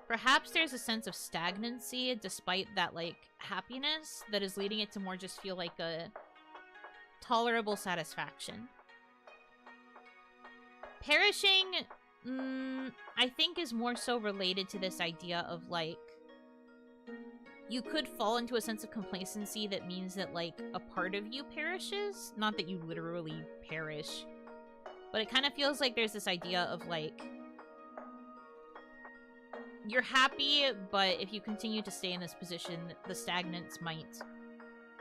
Perhaps there's a sense of stagnancy despite that like happiness that is leading it to more just feel like a tolerable satisfaction. Perishing, I think is more so related to this idea of like, you could fall into a sense of complacency that means that like a part of you perishes. Not that you literally perish. But it kind of feels like there's this idea of, like, you're happy, but if you continue to stay in this position, the stagnance might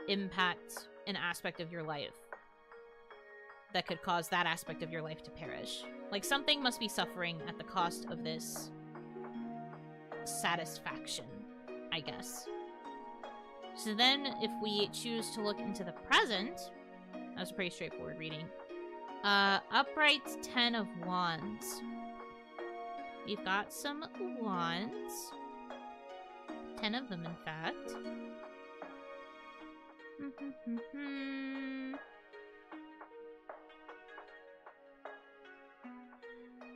impact an aspect of your life that could cause that aspect of your life to perish. Like, something must be suffering at the cost of this satisfaction, I guess. So then, if we choose to look into the present, that was a pretty straightforward reading. Upright 10 of Wands. We've got some wands. 10 of them, in fact.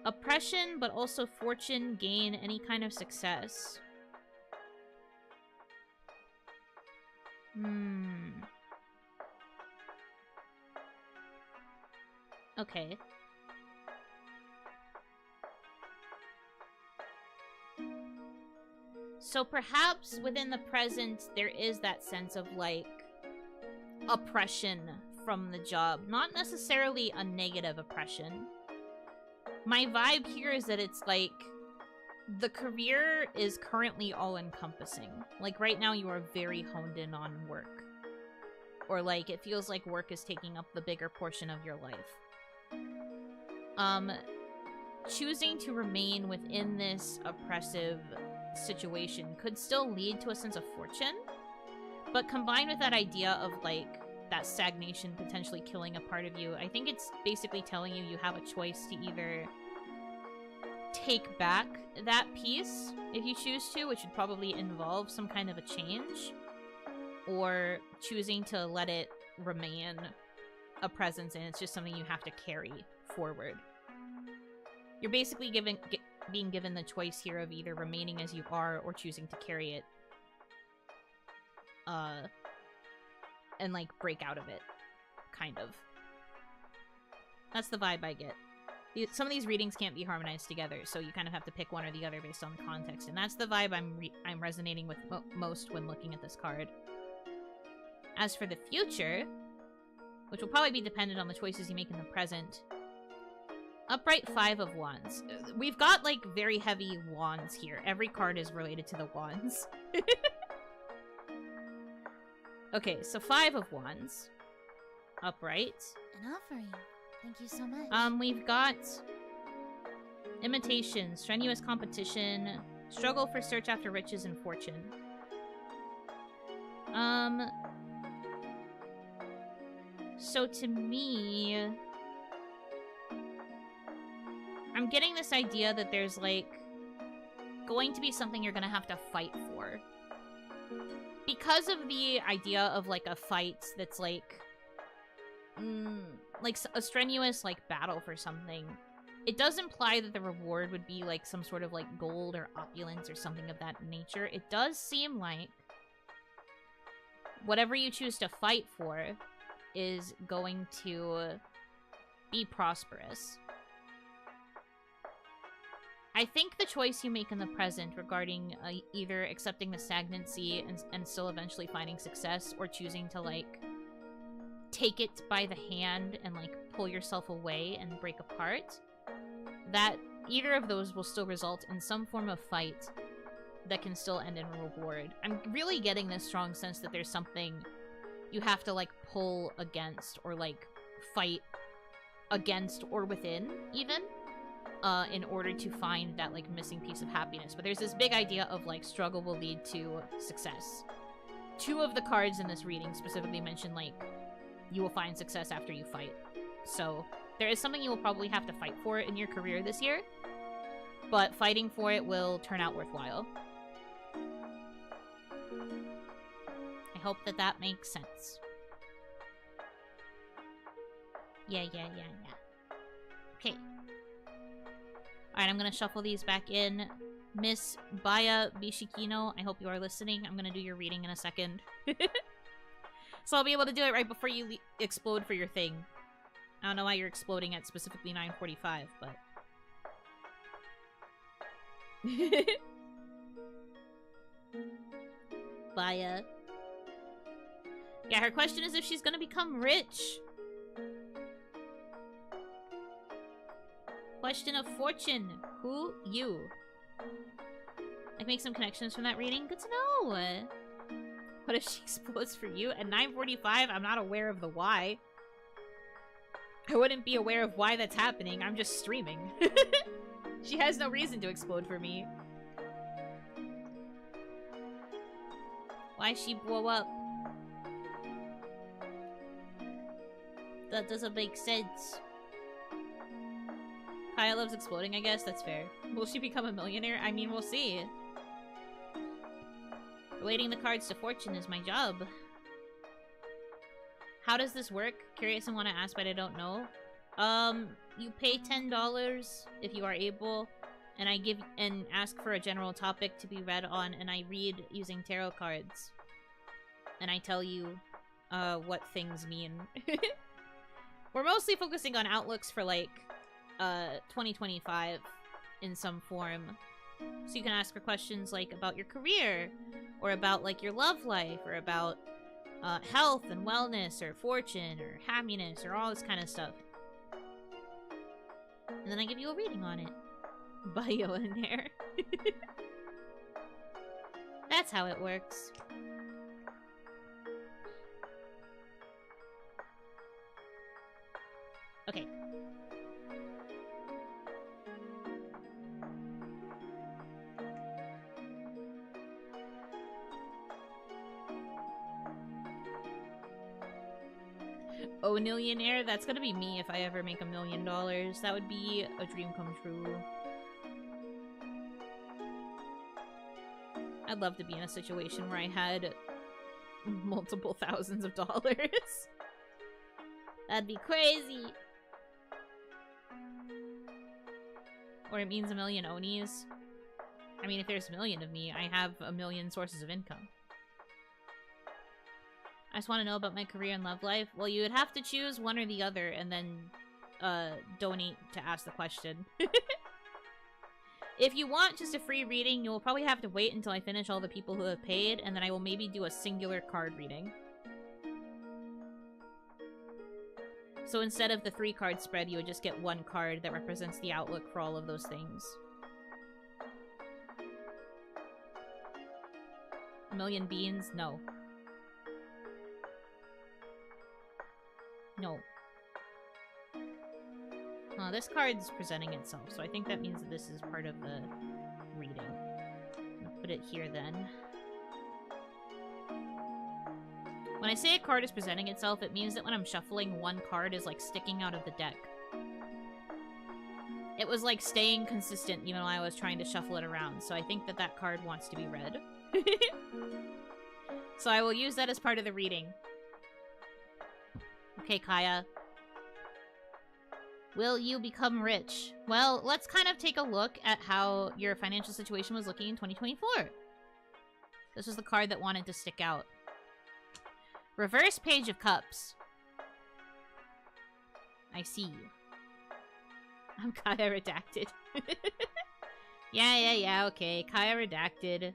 Oppression, but also fortune, gain, any kind of success. Okay. So perhaps within the present, there is that sense of, like, oppression from the job. Not necessarily a negative oppression. My vibe here is that it's, like, the career is currently all-encompassing. Like, right now you are very honed in on work. Or, like, it feels like work is taking up the bigger portion of your life. Choosing to remain within this oppressive situation could still lead to a sense of fortune, but combined with that idea of, like, that stagnation potentially killing a part of you, I think it's basically telling you have a choice to either take back that piece, if you choose to, which would probably involve some kind of a change, or choosing to let it remain a presence and it's just something you have to carry forward. You're basically being given the choice here of either remaining as you are or choosing to carry it. And, like, break out of it. Kind of. That's the vibe I get. Some of these readings can't be harmonized together, so you kind of have to pick one or the other based on the context, and that's the vibe I'm resonating with most when looking at this card. As for the future, which will probably be dependent on the choices you make in the present, Upright 5 of Wands. We've got, like, very heavy wands here. Every card is related to the wands. Okay, so 5 of Wands. Upright. An offering. Thank you so much. We've got imitation, strenuous competition, struggle for search after riches and fortune. So to me, I'm getting this idea that there's, like, going to be something you're gonna have to fight for. Because of the idea of, like, a fight that's, like a strenuous, like, battle for something, it does imply that the reward would be, like, some sort of, like, gold or opulence or something of that nature. It does seem like whatever you choose to fight for is going to be prosperous. I think the choice you make in the present regarding either accepting the stagnancy and still eventually finding success, or choosing to, like, take it by the hand and, like, pull yourself away and break apart, that either of those will still result in some form of fight that can still end in a reward. I'm really getting this strong sense that there's something you have to, like, pull against, or, like, fight against or within, even, in order to find that, like, missing piece of happiness. But there's this big idea of, like, struggle will lead to success. 2 of the cards in this reading specifically mention, like, you will find success after you fight. So there is something you will probably have to fight for in your career this year, but fighting for it will turn out worthwhile. I hope that that makes sense. Yeah. Okay. Alright, I'm gonna shuffle these back in. Miss Baya Nishikino, I hope you are listening. I'm gonna do your reading in a second. So I'll be able to do it right before you explode for your thing. I don't know why you're exploding at specifically 9:45, but... Baya. Yeah, her question is if she's gonna become rich. Question of fortune. Who? You. I can make some connections from that reading. Good to know. What if she explodes for you? At 9:45, I'm not aware of the why. I wouldn't be aware of why that's happening. I'm just streaming. She has no reason to explode for me. Why she blow up? That doesn't make sense. Kaya loves exploding, I guess. That's fair. Will she become a millionaire? I mean, we'll see. Relating the cards to fortune is my job. How does this work? Curious and want to ask, but I don't know. You pay $10 if you are able, and I give and ask for a general topic to be read on, and I read using tarot cards. And I tell you what things mean. We're mostly focusing on outlooks for, like, 2025 in some form. So you can ask her questions, like, about your career, or about, like, your love life, or about health and wellness, or fortune, or happiness, or all this kind of stuff. And then I give you a reading on it. Bio in there. That's how it works. Okay. Oh, millionaire? That's gonna be me if I ever make $1 million. That would be a dream come true. I'd love to be in a situation where I had multiple thousands of dollars. That'd be crazy. Or it means 1 million onis. I mean, if there's 1 million of me, I have 1 million sources of income. I just want to know about my career and love life. Well, you would have to choose one or the other and then donate to ask the question. If you want just a free reading, you will probably have to wait until I finish all the people who have paid, and then I will maybe do a singular card reading. So instead of the 3-card spread, you would just get 1 card that represents the outlook for all of those things. 1 million beans? No. No. This card's presenting itself, so I think that means that this is part of the reading. I'll put it here then. When I say a card is presenting itself, it means that when I'm shuffling, one card is, like, sticking out of the deck. It was, like, staying consistent even while I was trying to shuffle it around, so I think that that card wants to be read. So I will use that as part of the reading. Okay, Kaya. Will you become rich? Well, let's kind of take a look at how your financial situation was looking in 2024. This was the card that wanted to stick out. Reverse Page of Cups. I see. I'm Kaya redacted. Yeah, okay. Kaya redacted.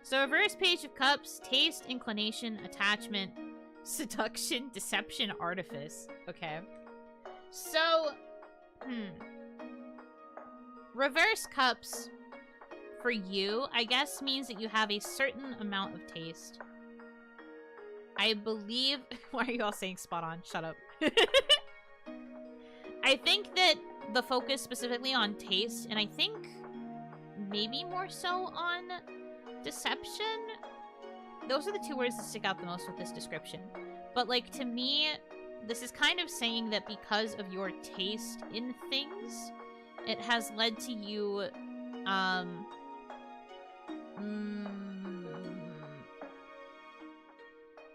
So reverse Page of Cups, taste, inclination, attachment, seduction, deception, artifice. Okay. So, reverse cups for you, I guess, means that you have a certain amount of taste. I believe... Why are you all saying spot on? Shut up. I think that the focus specifically on taste, and I think maybe more so on deception. Those are the two words that stick out the most with this description. But, like, to me, this is kind of saying that because of your taste in things, it has led to you,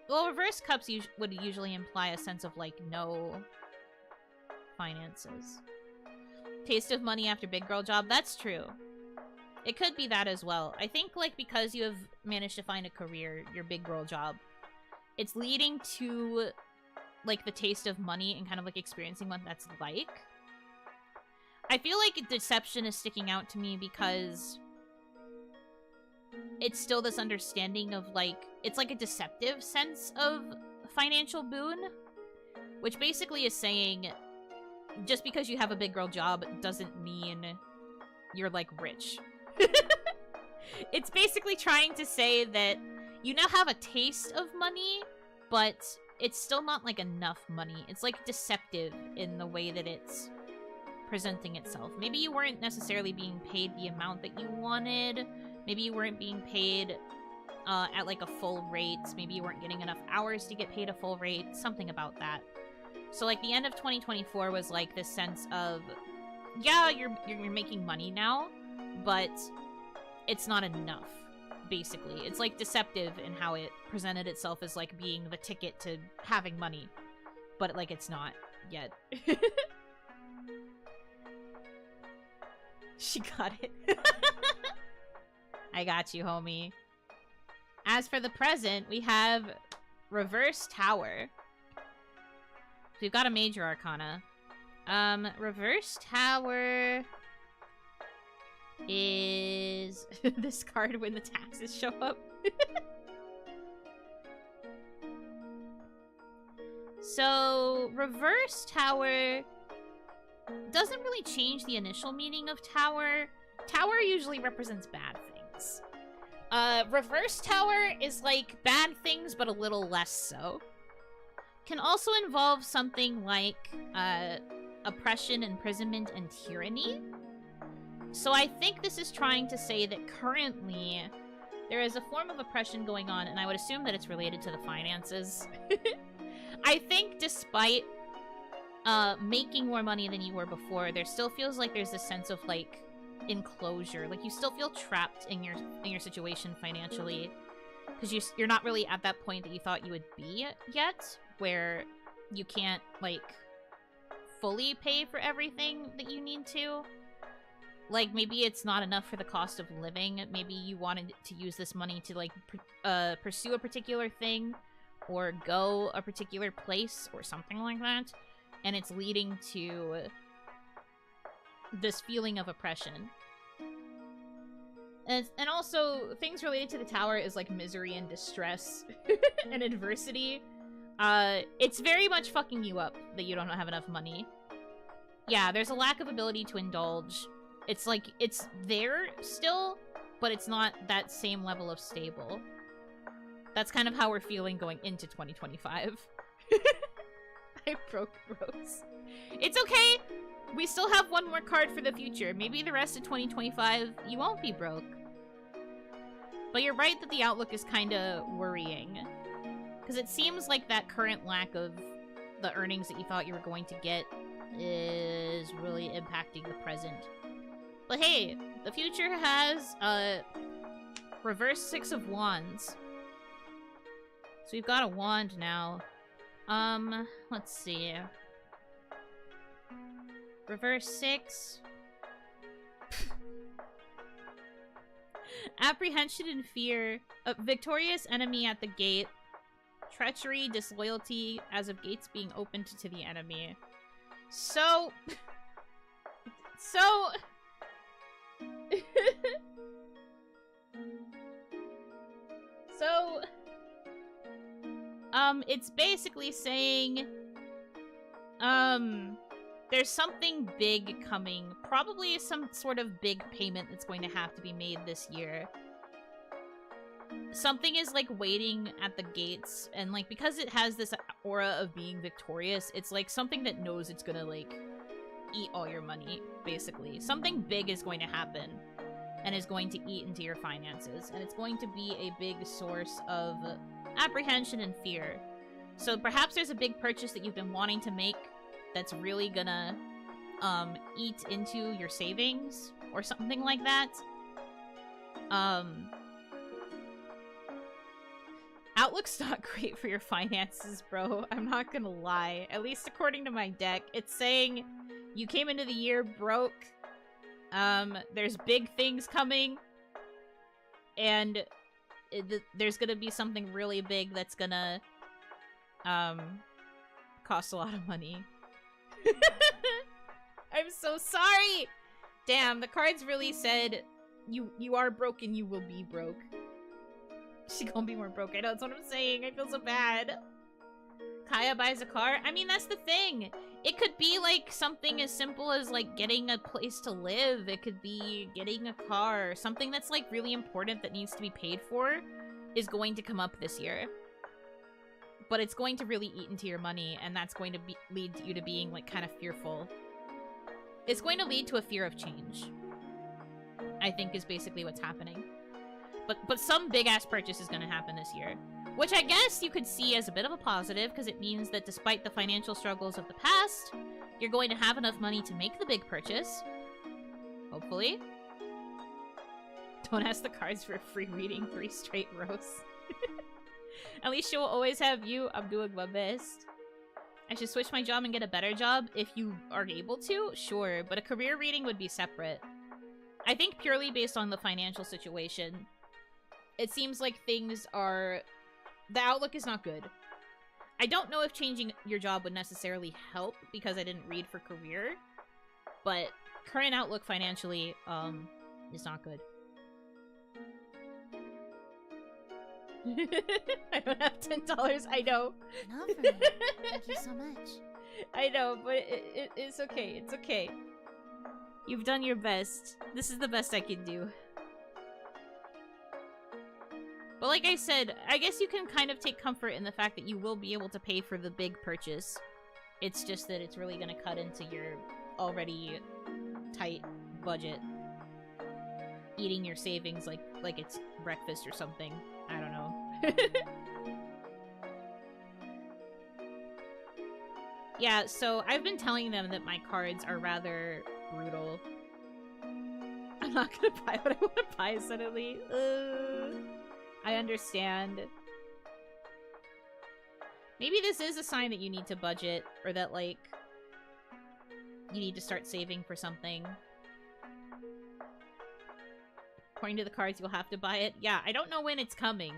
well, reverse cups would usually imply a sense of, like, no finances. Taste of money after big girl job, that's true. It could be that as well. I think, like, because you have managed to find a career, your big girl job, it's leading to, like, the taste of money and kind of, like, experiencing what that's like. I feel like deception is sticking out to me because it's still this understanding of, like, it's like a deceptive sense of financial boon, which basically is saying just because you have a big girl job doesn't mean you're, like, rich. It's basically trying to say that you now have a taste of money, but it's still not, like, enough money. It's, like, deceptive in the way that it's presenting itself. Maybe you weren't necessarily being paid the amount that you wanted. Maybe you weren't being paid at, like, a full rate. Maybe you weren't getting enough hours to get paid a full rate. Something about that. So, like, the end of 2024 was, like, this sense of, yeah, you're making money now, but it's not enough, basically. It's, like, deceptive in how it presented itself as, like, being the ticket to having money. But, like, it's not yet. She got it. I got you, homie. As for the present, we have Reverse Tower. We've got a major arcana. Reverse Tower is this card when the taxes show up. So, Reverse Tower doesn't really change the initial meaning of tower. Tower usually represents bad things. Reverse Tower is like bad things, but a little less so. Can also involve something like oppression, imprisonment, and tyranny. So I think this is trying to say that currently there is a form of oppression going on, and I would assume that it's related to the finances. I think despite making more money than you were before, there still feels like there's this sense of, like, enclosure. Like, you still feel trapped in your situation financially, because you're not really at that point that you thought you would be yet, where you can't, like, fully pay for everything that you need to. Like, maybe it's not enough for the cost of living. Maybe you wanted to use this money to, like, pursue a particular thing, or go a particular place, or something like that. And it's leading to this feeling of oppression. And also, things related to the tower is, like, misery and distress and adversity. It's very much fucking you up that you don't have enough money. Yeah, there's a lack of ability to indulge. It's like, it's there still, but it's not that same level of stable. That's kind of how we're feeling going into 2025. I broke Rose. It's okay. We still have one more card for the future. Maybe the rest of 2025, you won't be broke. But you're right that the outlook is kind of worrying. Because it seems like that current lack of the earnings that you thought you were going to get is really impacting the present. But hey, the future has a reverse 6 of wands. So we've got a wand now. Let's see. Reverse 6. Apprehension and fear. A victorious enemy at the gate. Treachery, disloyalty, as of gates being opened to the enemy. So... it's basically saying, there's something big coming. Probably some sort of big payment that's going to have to be made this year. Something is, like, waiting at the gates, and, like, because it has this aura of being victorious, it's, like, something that knows it's gonna, like, eat all your money, basically. Something big is going to happen, and is going to eat into your finances, and it's going to be a big source of apprehension and fear. So perhaps there's a big purchase that you've been wanting to make that's really gonna, eat into your savings, or something like that. Outlook's not great for your finances, bro. I'm not gonna lie. At least according to my deck, it's saying you came into the year broke. There's big things coming. And there's gonna be something really big that's gonna, cost a lot of money. I'm so sorry! Damn, the cards really said, you are broke and you will be broke. She gonna be more broke. I know, that's what I'm saying. I feel so bad. Kaya buys a car? I mean, that's the thing. It could be, like, something as simple as, like, getting a place to live. It could be getting a car. Something that's, like, really important that needs to be paid for is going to come up this year. But it's going to really eat into your money, and that's going to lead you to being, like, kind of fearful. It's going to lead to a fear of change, I think, is basically what's happening. But some big-ass purchase is going to happen this year. Which I guess you could see as a bit of a positive, because it means that despite the financial struggles of the past, you're going to have enough money to make the big purchase. Hopefully. Don't ask the cards for a free reading 3 straight rows. At least she will always have you. I'm doing my best. I should switch my job and get a better job if you are able to? Sure, but a career reading would be separate. I think purely based on the financial situation. It seems like things are... The outlook is not good. I don't know if changing your job would necessarily help because I didn't read for career, but current outlook financially, is not good. I don't have $10, I know. Thank you so much. I know, but it's okay, it's okay. You've done your best. This is the best I can do. But like I said, I guess you can kind of take comfort in the fact that you will be able to pay for the big purchase. It's just that it's really going to cut into your already tight budget. Eating your savings like it's breakfast or something. I don't know. Yeah, so I've been telling them that my cards are rather brutal. I'm not gonna buy what I want to buy suddenly. I understand. Maybe this is a sign that you need to budget, or that, like, you need to start saving for something. According to the cards, you'll have to buy it. Yeah, I don't know when it's coming.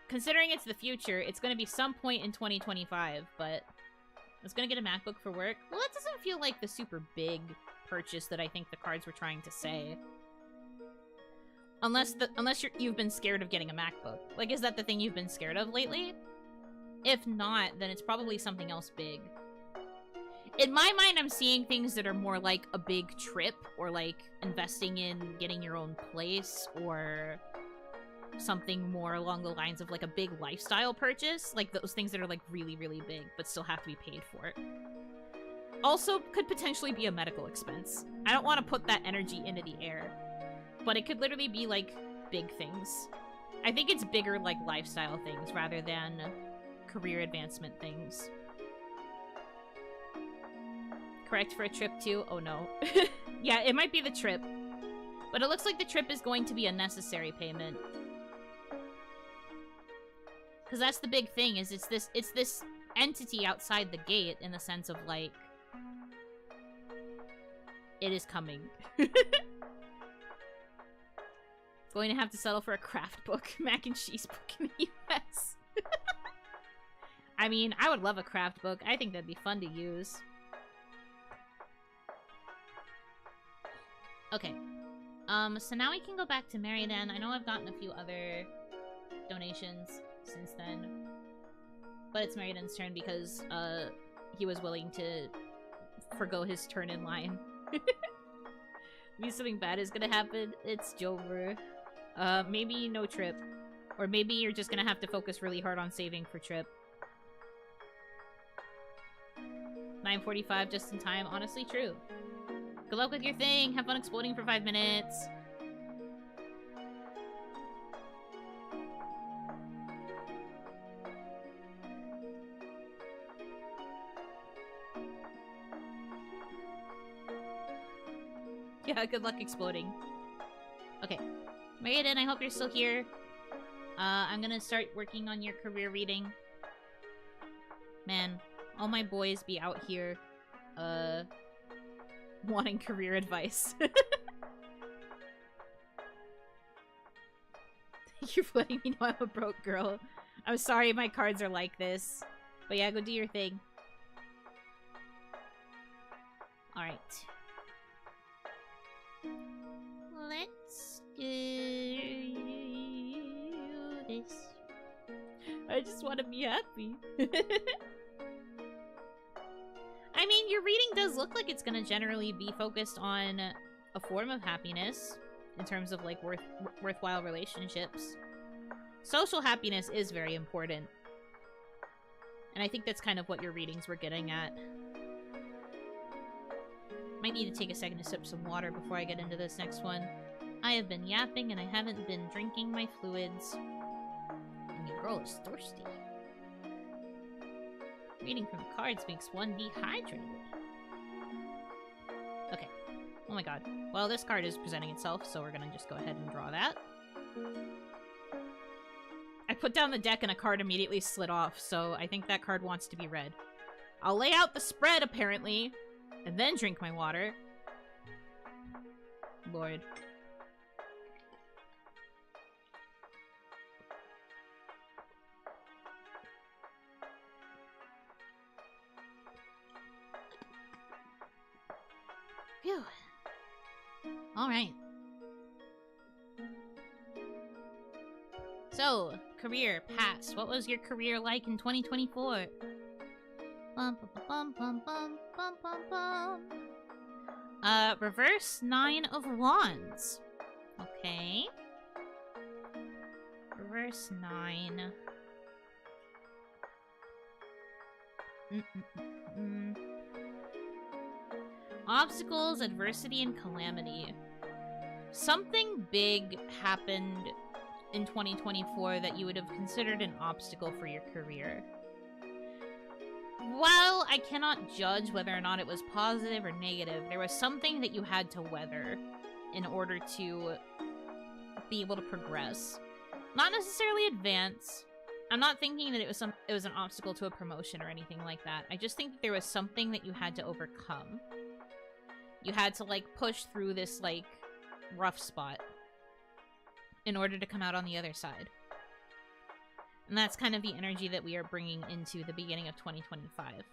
Considering it's the future, it's going to be some point in 2025, but I was going to get a MacBook for work. Well, that doesn't feel like the super big purchase that I think the cards were trying to say. Unless you've been scared of getting a MacBook. Like, is that the thing you've been scared of lately? If not, then it's probably something else big. In my mind, I'm seeing things that are more like a big trip, or like investing in getting your own place, or something more along the lines of like a big lifestyle purchase, like those things that are like really, really big but still have to be paid for. Also could potentially be a medical expense. I don't want to put that energy into the air, but it could literally be like big things. I think it's bigger like lifestyle things rather than career advancement things. Correct for a trip too? Oh no. Yeah, it might be the trip. But it looks like the trip is going to be a necessary payment. Because that's the big thing, is it's this entity outside the gate in the sense of like it is coming. Going to have to settle for a craft book, mac and cheese book in the US. I mean, I would love a craft book. I think that'd be fun to use. Okay. So now we can go back to Meriden. I know I've gotten a few other donations since then. But it's Meriden's turn because, he was willing to forgo his turn in line. Maybe something bad is gonna happen. It's Jover. Maybe no trip. Or maybe you're just gonna have to focus really hard on saving for trip. 9:45 just in time. Honestly, true. Good luck with your thing. Have fun exploding for 5 minutes. Yeah, good luck exploding. Okay. Meriden, I hope you're still here. I'm gonna start working on your career reading. Man, all my boys be out here, wanting career advice. Thank you for letting me know I'm a broke girl. I'm sorry my cards are like this. But yeah, go do your thing. Alright. Let's do this. I just want to be happy. I mean, your reading does look like it's gonna generally be focused on a form of happiness in terms of like worthwhile relationships. Social happiness is very important. And I think that's kind of what your readings were getting at. Might need to take a second to sip some water before I get into this next one. I have been yapping and I haven't been drinking my fluids. And your girl is thirsty. Reading from the cards makes one dehydrated. Okay. Oh my god. Well, this card is presenting itself, so we're gonna just go ahead and draw that. I put down the deck and a card immediately slid off, so I think that card wants to be read. I'll lay out the spread, apparently, and then drink my water. Lord. Phew. Alright. So, career, past. What was your career like in 2024? Bum, bum, bum, bum, bum, bum, bum. Reverse 9 of Wands. Okay. Reverse 9. Obstacles, adversity, and calamity. Something big happened in 2024 that you would have considered an obstacle for your career. While I cannot judge whether or not it was positive or negative, there was something that you had to weather in order to be able to progress. Not necessarily advance. I'm not thinking that it was an obstacle to a promotion or anything like that. I just think that there was something that you had to overcome. You had to, like, push through this, like, rough spot in order to come out on the other side. And that's kind of the energy that we are bringing into the beginning of 2025.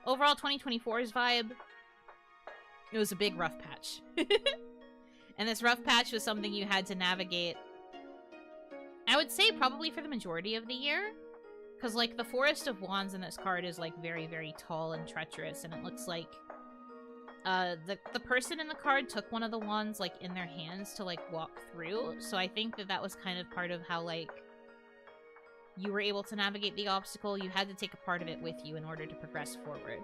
Overall, 2024's vibe, it was a big rough patch. And this rough patch was something you had to navigate, I would say probably for the majority of the year. Because, like, the Forest of Wands in this card is, like, very, very tall and treacherous, and it looks like the person in the card took one of the wands, like, in their hands to, like, walk through, so I think that was kind of part of how, like, you were able to navigate the obstacle. You had to take a part of it with you in order to progress forward.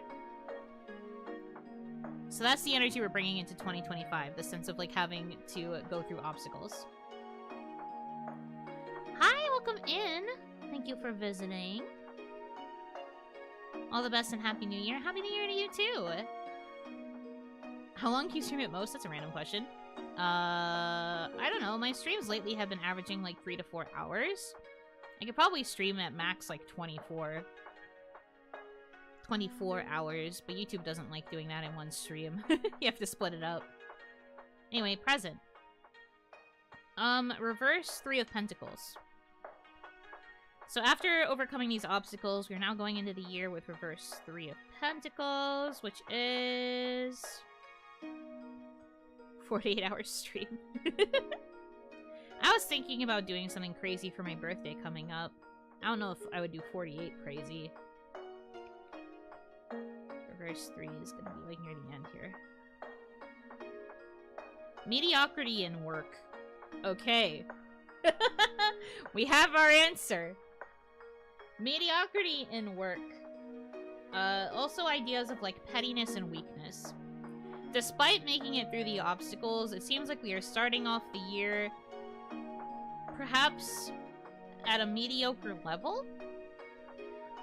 So that's the energy we're bringing into 2025, the sense of, like, having to go through obstacles. Hi, welcome in! Thank you for visiting. All the best and Happy New Year. Happy New Year to you, too! How long can you stream at most? That's a random question. I don't know. My streams lately have been averaging, like, 3 to 4 hours. I could probably stream at max, like, 24 hours, but YouTube doesn't like doing that in one stream. You have to split it up. Anyway, present. Reverse 3 of Pentacles. So after overcoming these obstacles, we're now going into the year with reverse 3 of Pentacles, which is 48-hour stream. I was thinking about doing something crazy for my birthday coming up. I don't know if I would do 48 crazy. Reverse 3 is gonna be like near the end here. Mediocrity in work. Okay. We have our answer. Mediocrity in work. Also ideas of, like, pettiness and weakness. Despite making it through the obstacles, it seems like we are starting off the year perhaps at a mediocre level.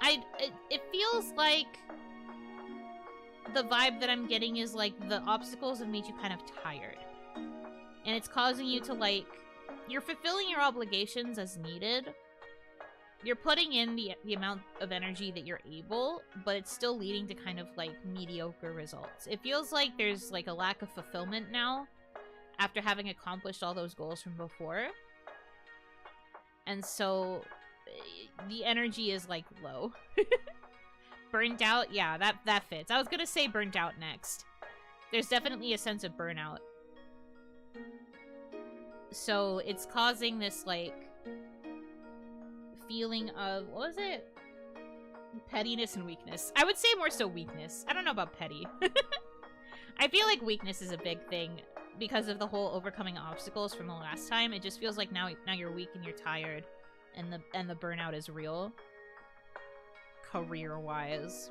It feels like the vibe that I'm getting is, like, the obstacles have made you kind of tired. And it's causing you to, like, you're fulfilling your obligations as needed. You're putting in the amount of energy that you're able, but it's still leading to kind of, like, mediocre results. It feels like there's, like, a lack of fulfillment now after having accomplished all those goals from before. And so the energy is, like, low. Burnt out? Yeah, that fits. I was gonna say burnt out next. There's definitely a sense of burnout. So it's causing this, like, feeling of, what was it? Pettiness and weakness. I would say more so weakness. I don't know about petty. I feel like weakness is a big thing because of the whole overcoming obstacles from the last time. It just feels like now you're weak and you're tired, and the burnout is real, career-wise.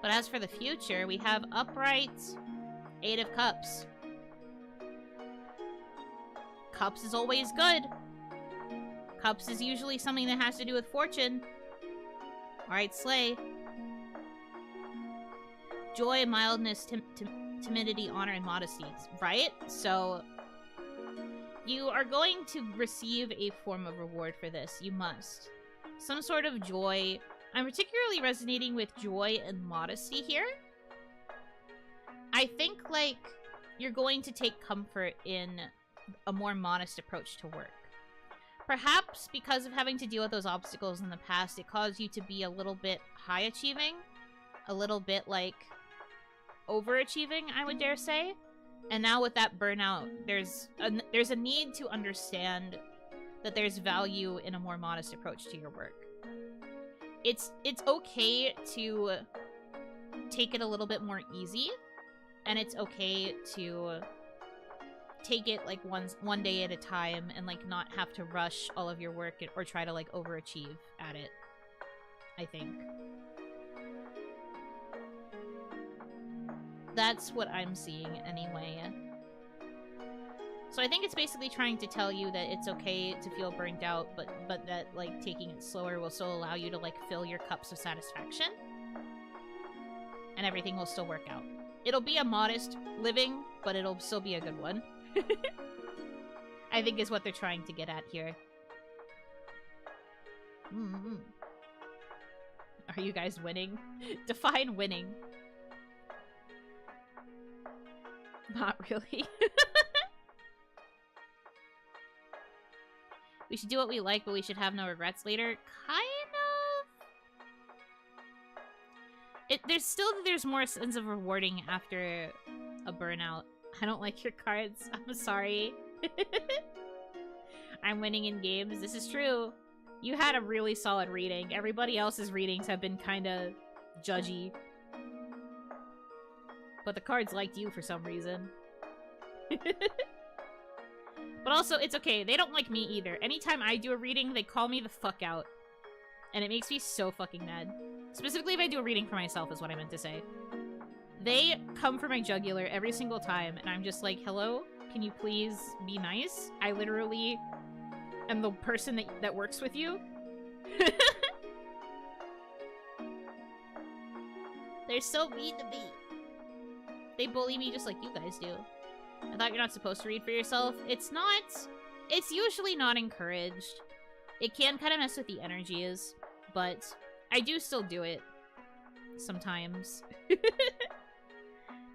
But as for the future, we have upright 8 of Cups. Cups is always good. Cups is usually something that has to do with fortune. Alright, Slay. Joy, mildness, timidity, honor, and modesty. Right? So, you are going to receive a form of reward for this. You must. Some sort of joy. I'm particularly resonating with joy and modesty here. I think, like, you're going to take comfort in a more modest approach to work. Perhaps because of having to deal with those obstacles in the past, it caused you to be a little bit high achieving, a little bit, like, overachieving, I would dare say. And now with that burnout, there's a need to understand that there's value in a more modest approach to your work. It's okay to take it a little bit more easy, and it's okay to take it, like, one day at a time and, like, not have to rush all of your work or try to, like, overachieve at it, I think. That's what I'm seeing anyway. So I think it's basically trying to tell you that it's okay to feel burnt out, but that, like, taking it slower will still allow you to, like, fill your cups of satisfaction. And everything will still work out. It'll be a modest living, but it'll still be a good one. I think is what they're trying to get at here. Are you guys winning? Define winning. Not really. We should do what we like, but we should have no regrets later. Kind of. There's more sense of rewarding after a burnout. I don't like your cards. I'm sorry. I'm winning in games. This is true. You had a really solid reading. Everybody else's readings have been kind of judgy. but the cards liked you for some reason. But also, it's okay. They don't like me either. Anytime I do a reading, they call me the fuck out. And it makes me so fucking mad. Specifically if I do a reading for myself is what I meant to say. They come for my jugular every single time, and I'm just like, hello? Can you please be nice? I literally am the person that works with you. They're so mean to me. They bully me just like you guys do. I thought you're not supposed to read for yourself. It's not. It's usually not encouraged. It can kind of mess with the energies, but I do still do it sometimes.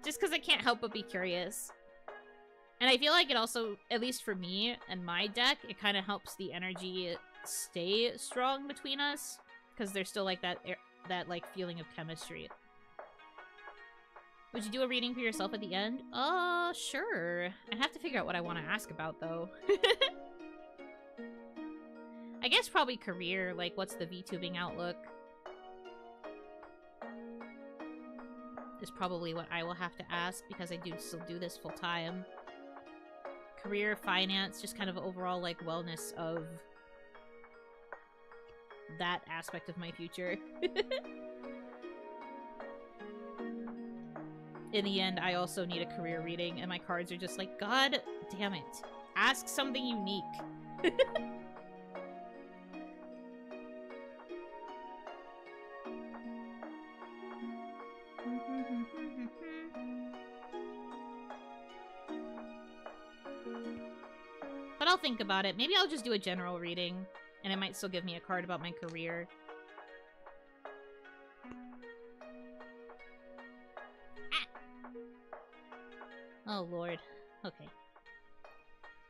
Just because I can't help but be curious. And I feel like it also, at least for me and my deck, it kind of helps the energy stay strong between us, because there's still like that like feeling of chemistry. Would you do a reading for yourself at the end? Sure. I'd have to figure out what I want to ask about, though. I guess probably career, like what's the VTubing outlook? Is probably what I will have to ask, because I do still do this full time. Career, finance, just kind of overall like wellness of that aspect of my future. In the end, I also need a career reading, and my cards are just like, God damn it. Ask something unique. But I'll think about it. Maybe I'll just do a general reading, and it might still give me a card about my career. Oh, Lord. Okay.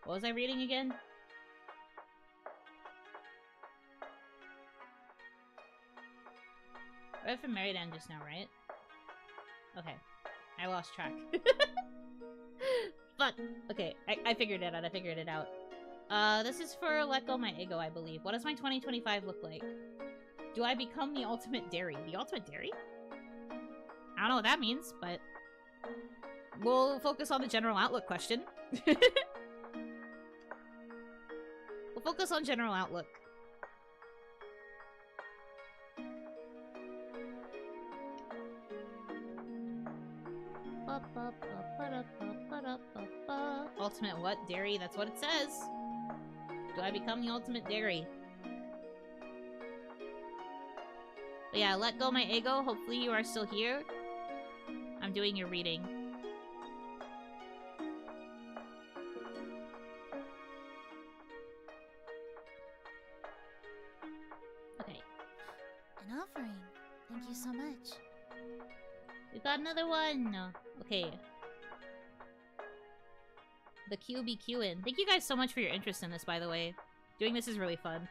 What was I reading again? I read from Married Anne just now, right? Okay. I lost track. Fuck! Okay, I figured it out. I figured it out. This is for Let Go My Ego, I believe. What does my 2025 look like? Do I become the ultimate dairy? The ultimate dairy? I don't know what that means, but... we'll focus on the general outlook question. We'll focus on general outlook. Ultimate what? Dairy? That's what it says. Do I become the ultimate dairy? But yeah, let go my ego. Hopefully you are still here. I'm doing your reading. Okay. An offering. Thank you so much. We got another one. Okay. The QBQin. Thank you guys so much for your interest in this, by the way. Doing this is really fun.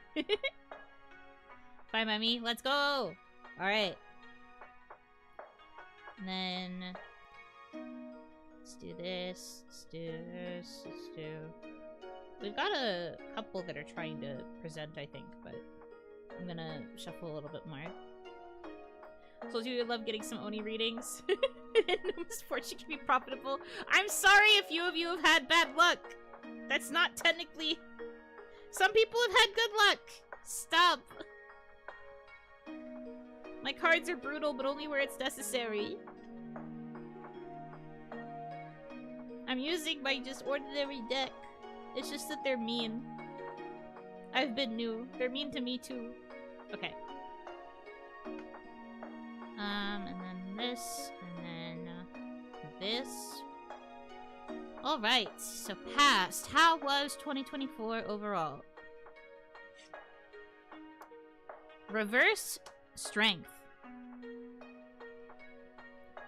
Bye, Mommy. Let's go! Alright. And then... let's do this. Let's do this. Let's do... we've got a couple that are trying to present, I think, but I'm gonna shuffle a little bit more. Told you I love getting some Oni readings. No misfortune can be profitable. I'm sorry if few of you have had bad luck. That's not technically... some people have had good luck. Stop. My cards are brutal, but only where it's necessary. I'm using my just ordinary deck. It's just that they're mean. I've been new. They're mean to me too. Okay. And then this, and then this. Alright, so past. How was 2024 overall? Reverse strength.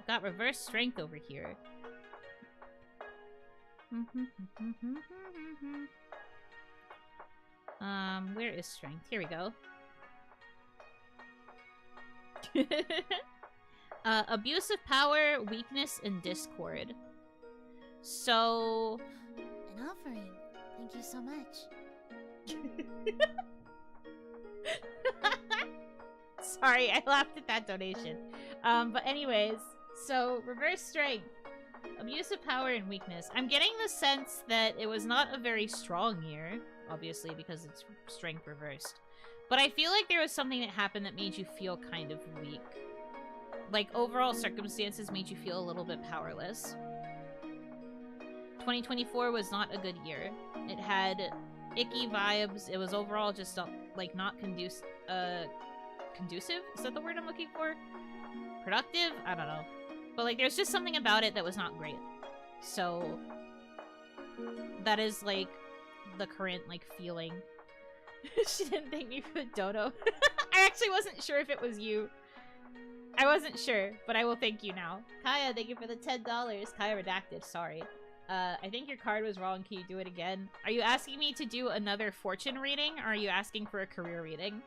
Got reverse strength over here. Where is strength? Here we go. Abuse of power, weakness, and discord. So... an offering. Thank you so much. Sorry, I laughed at that donation. But anyways, so reverse strength. Abuse of power and weakness. I'm getting the sense that it was not a very strong year, obviously, because it's strength reversed. But I feel like there was something that happened that made you feel kind of weak. Like, overall circumstances made you feel a little bit powerless. 2024 was not a good year. It had icky vibes. It was overall just, like, not conducive? Is that the word I'm looking for? Productive? I don't know. But, like, there's just something about it that was not great. So, that is, like, the current, like, feeling. She didn't thank me for the dodo. I actually wasn't sure if it was you. I wasn't sure, but I will thank you now. Kaya, thank you for the $10. Kaya redacted, sorry. I think your card was wrong. Can you do it again? Are you asking me to do another fortune reading, or are you asking for a career reading?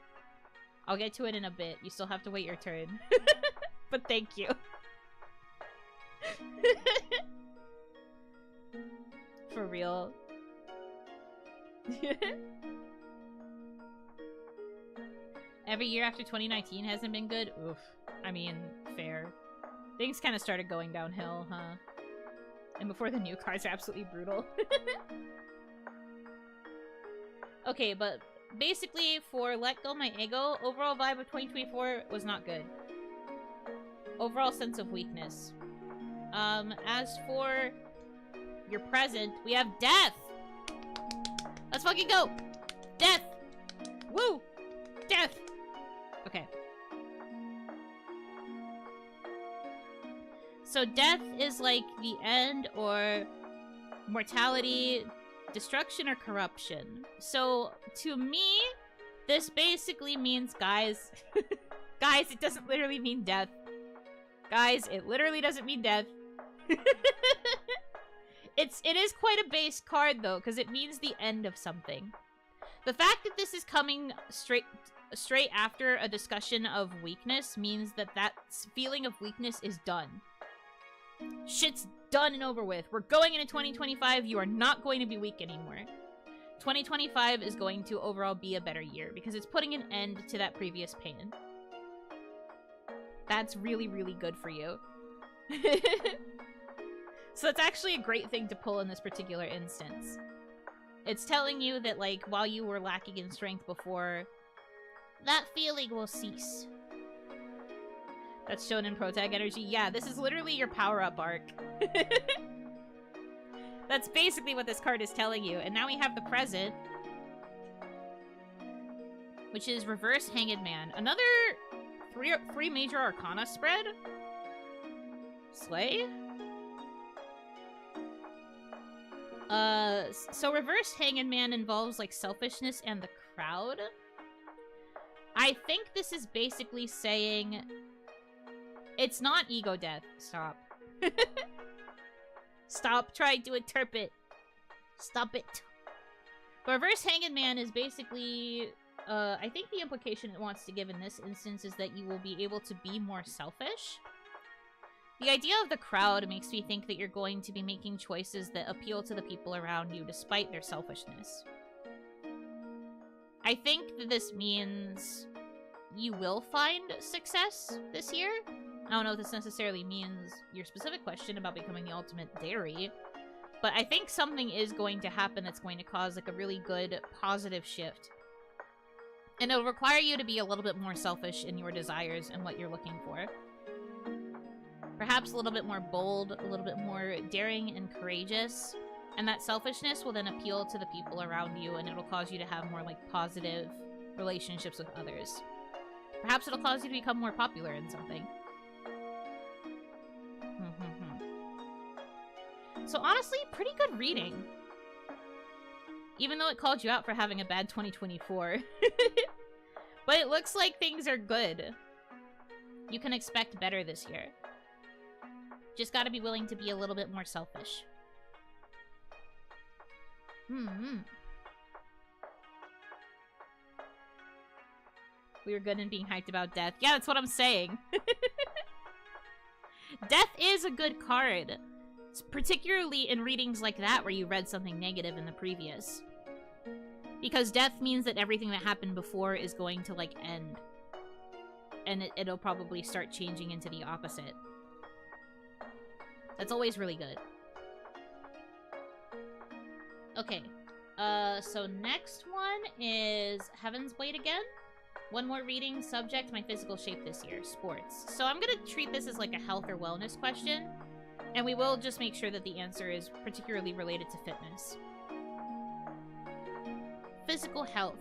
I'll get to it in a bit. You still have to wait your turn. But thank you. For real. Every year after 2019 hasn't been good? Oof. I mean, fair. Things kind of started going downhill, huh? And before the new cards are absolutely brutal. Okay, but basically for Let Go My Ego, overall vibe of 2024 was not good. Overall sense of weakness. As for your present, we have death! Let's fucking go! Death! Woo! Death! Okay. So death is like the end or mortality, destruction, or corruption. So to me, this basically means, guys, guys, it doesn't literally mean death. Guys, it literally doesn't mean death. It is quite a base card though, because it means the end of something. The fact that this is coming straight after a discussion of weakness means that that feeling of weakness is done. Shit's done and over with. We're going into 2025. You are not going to be weak anymore. 2025 is going to overall be a better year because it's putting an end to that previous pain. That's really, really good for you. So that's actually a great thing to pull in this particular instance. It's telling you that, like, while you were lacking in strength before, that feeling will cease. That's shown in Protag energy. Yeah, this is literally your power-up arc. That's basically what this card is telling you. And now we have the present, which is Reverse Hanged Man. Another three major arcana spread? Slay? So Reverse Hanged Man involves, like, selfishness and the crowd. I think this is basically saying it's not ego death. Stop. Stop trying to interpret. Stop it. But Reverse Hanged Man is basically, I think the implication it wants to give in this instance is that you will be able to be more selfish. The idea of the crowd makes me think that you're going to be making choices that appeal to the people around you despite their selfishness. I think that this means you will find success this year. I don't know if this necessarily means your specific question about becoming the ultimate dairy, but I think something is going to happen that's going to cause, like, a really good positive shift. And it'll require you to be a little bit more selfish in your desires and what you're looking for. Perhaps a little bit more bold, a little bit more daring and courageous. And that selfishness will then appeal to the people around you, and it'll cause you to have more, like, positive relationships with others. Perhaps it'll cause you to become more popular in something. So honestly, pretty good reading. Even though it called you out for having a bad 2024. But it looks like things are good. You can expect better this year. Just gotta be willing to be a little bit more selfish. We were good in being hyped about death. Yeah, that's what I'm saying. Death is a good card. Particularly in readings like that where you read something negative in the previous. Because death means that everything that happened before is going to, like, end. And it'll probably start changing into the opposite. That's always really good. Okay. So next one is Heaven's Blade again. One more reading, subject, my physical shape this year, sports. So I'm gonna treat this as like a health or wellness question, and we will just make sure that the answer is particularly related to fitness. Physical health.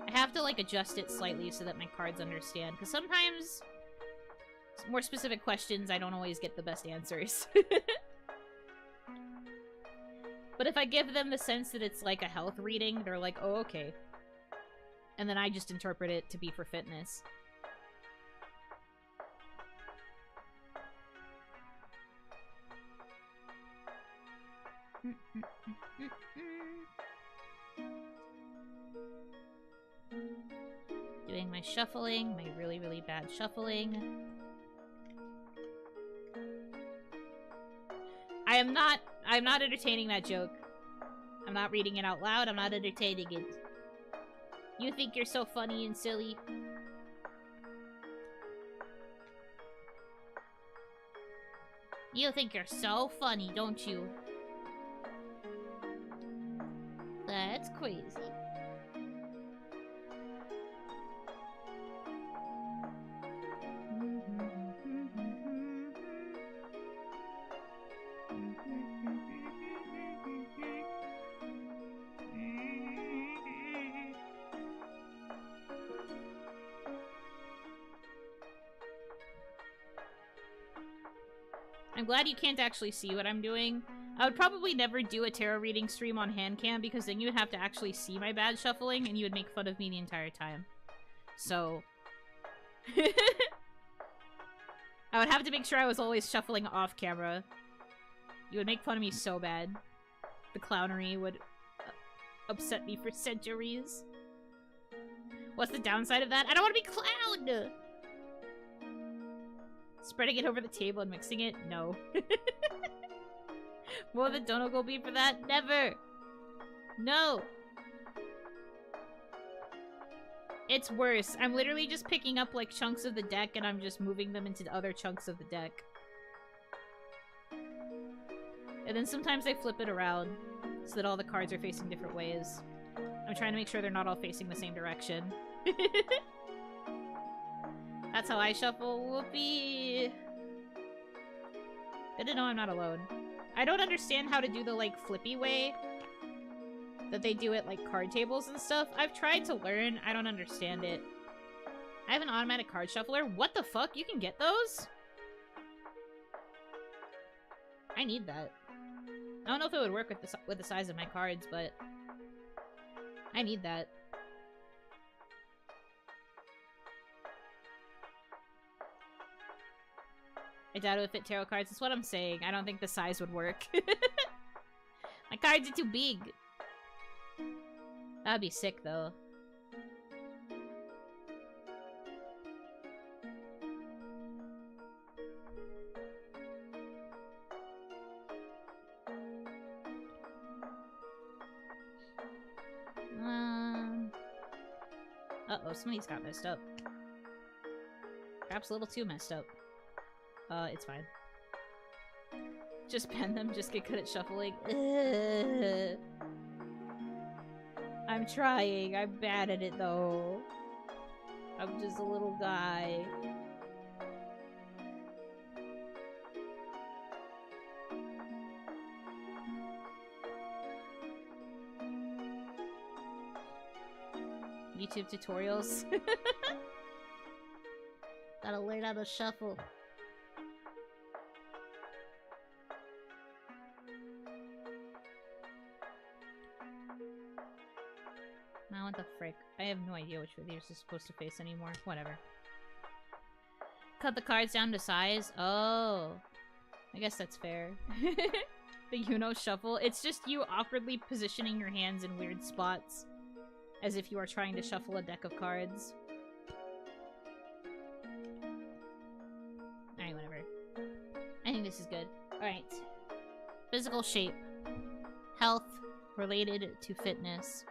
I have to like adjust it slightly so that my cards understand, because sometimes more specific questions I don't always get the best answers. But if I give them the sense that it's like a health reading, they're like, oh, okay. And then I just interpret it to be for fitness. Doing my shuffling, my really, really bad shuffling. I'm not entertaining that joke. I'm not reading it out loud, I'm not entertaining it. You think you're so funny and silly. You think you're so funny, don't you? That's crazy. I'm glad you can't actually see what I'm doing. I would probably never do a tarot reading stream on hand cam because then you would have to actually see my bad shuffling and you would make fun of me the entire time. So... I would have to make sure I was always shuffling off camera. You would make fun of me so bad. The clownery would upset me for centuries. What's the downside of that? I don't want to be clowned! Spreading it over the table and mixing it? No. Will the dono go be for that? Never! No! It's worse. I'm literally just picking up like chunks of the deck and I'm just moving them into other chunks of the deck. And then sometimes I flip it around so that all the cards are facing different ways. I'm trying to make sure they're not all facing the same direction. That's how I shuffle. Whoopee! Good to know I'm not alone. I don't understand how to do the, like, flippy way that they do at, like, card tables and stuff. I've tried to learn. I don't understand it. I have an automatic card shuffler. What the fuck? You can get those? I need that. I don't know if it would work with the size of my cards, but I need that. I doubt it would fit tarot cards. That's what I'm saying. I don't think the size would work. My cards are too big. That'd be sick, though. Uh-oh, somebody's got messed up. Perhaps a little too messed up. It's fine. Just pen them, just get good at shuffling. Ugh. I'm trying. I'm bad at it, though. I'm just a little guy. YouTube tutorials. Gotta learn how to shuffle. Now what the frick? I have no idea which way these are supposed to face anymore. Whatever. Cut the cards down to size? Oh. I guess that's fair. The Yuno shuffle. It's just you awkwardly positioning your hands in weird spots. As if you are trying to shuffle a deck of cards. Alright, whatever. I think this is good. Alright. Physical shape. Health related to fitness.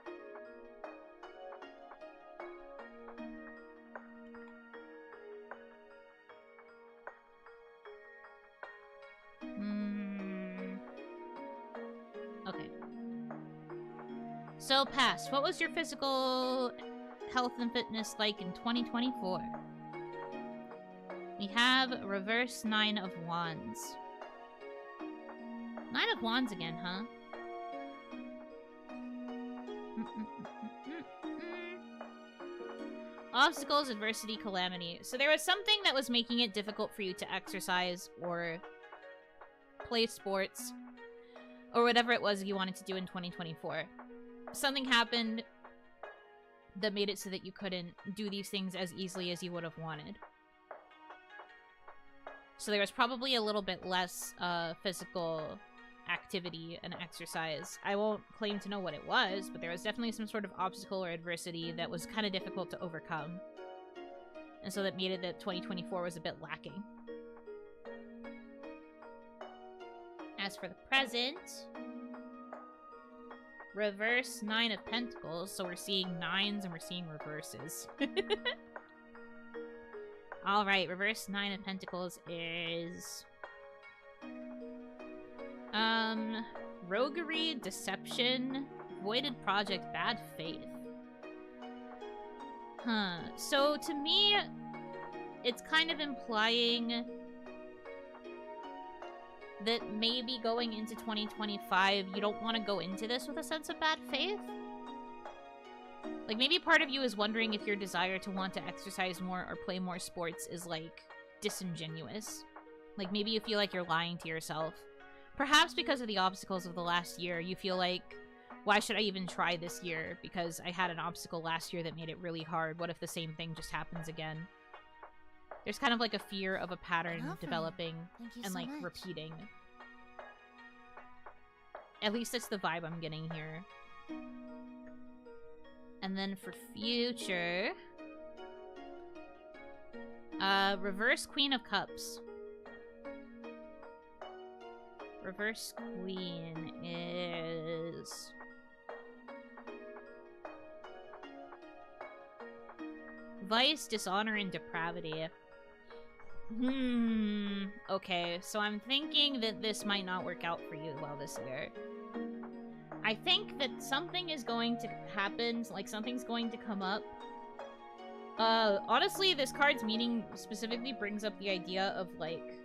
So, past, what was your physical health and fitness like in 2024? We have reverse 9 of wands. 9 of wands again, huh? Obstacles, adversity, calamity. So there was something that was making it difficult for you to exercise or play sports or whatever it was you wanted to do in 2024. Something happened that made it so that you couldn't do these things as easily as you would have wanted. So there was probably a little bit less physical activity and exercise. I won't claim to know what it was, but there was definitely some sort of obstacle or adversity that was kind of difficult to overcome. And so that made it that 2024 was a bit lacking. As for the present, reverse 9 of pentacles, so we're seeing 9s and we're seeing reverses. Alright, reverse 9 of pentacles is... roguery, deception, voided project, bad faith. Huh. So, to me, it's kind of implying that maybe going into 2025, you don't want to go into this with a sense of bad faith? Like, maybe part of you is wondering if your desire to want to exercise more or play more sports is, like, disingenuous. Like, maybe you feel like you're lying to yourself. Perhaps because of the obstacles of the last year, you feel like, why should I even try this year? Because I had an obstacle last year that made it really hard. What if the same thing just happens again? There's kind of like a fear of a pattern developing and, like, repeating. At least that's the vibe I'm getting here. And then for future... reverse Queen of Cups. Reverse Queen is... Vice, dishonor, and depravity. Okay, so I'm thinking that this might not work out for you well this year. I think that something is going to happen, like something's going to come up. Honestly, this card's meaning specifically brings up the idea of, like,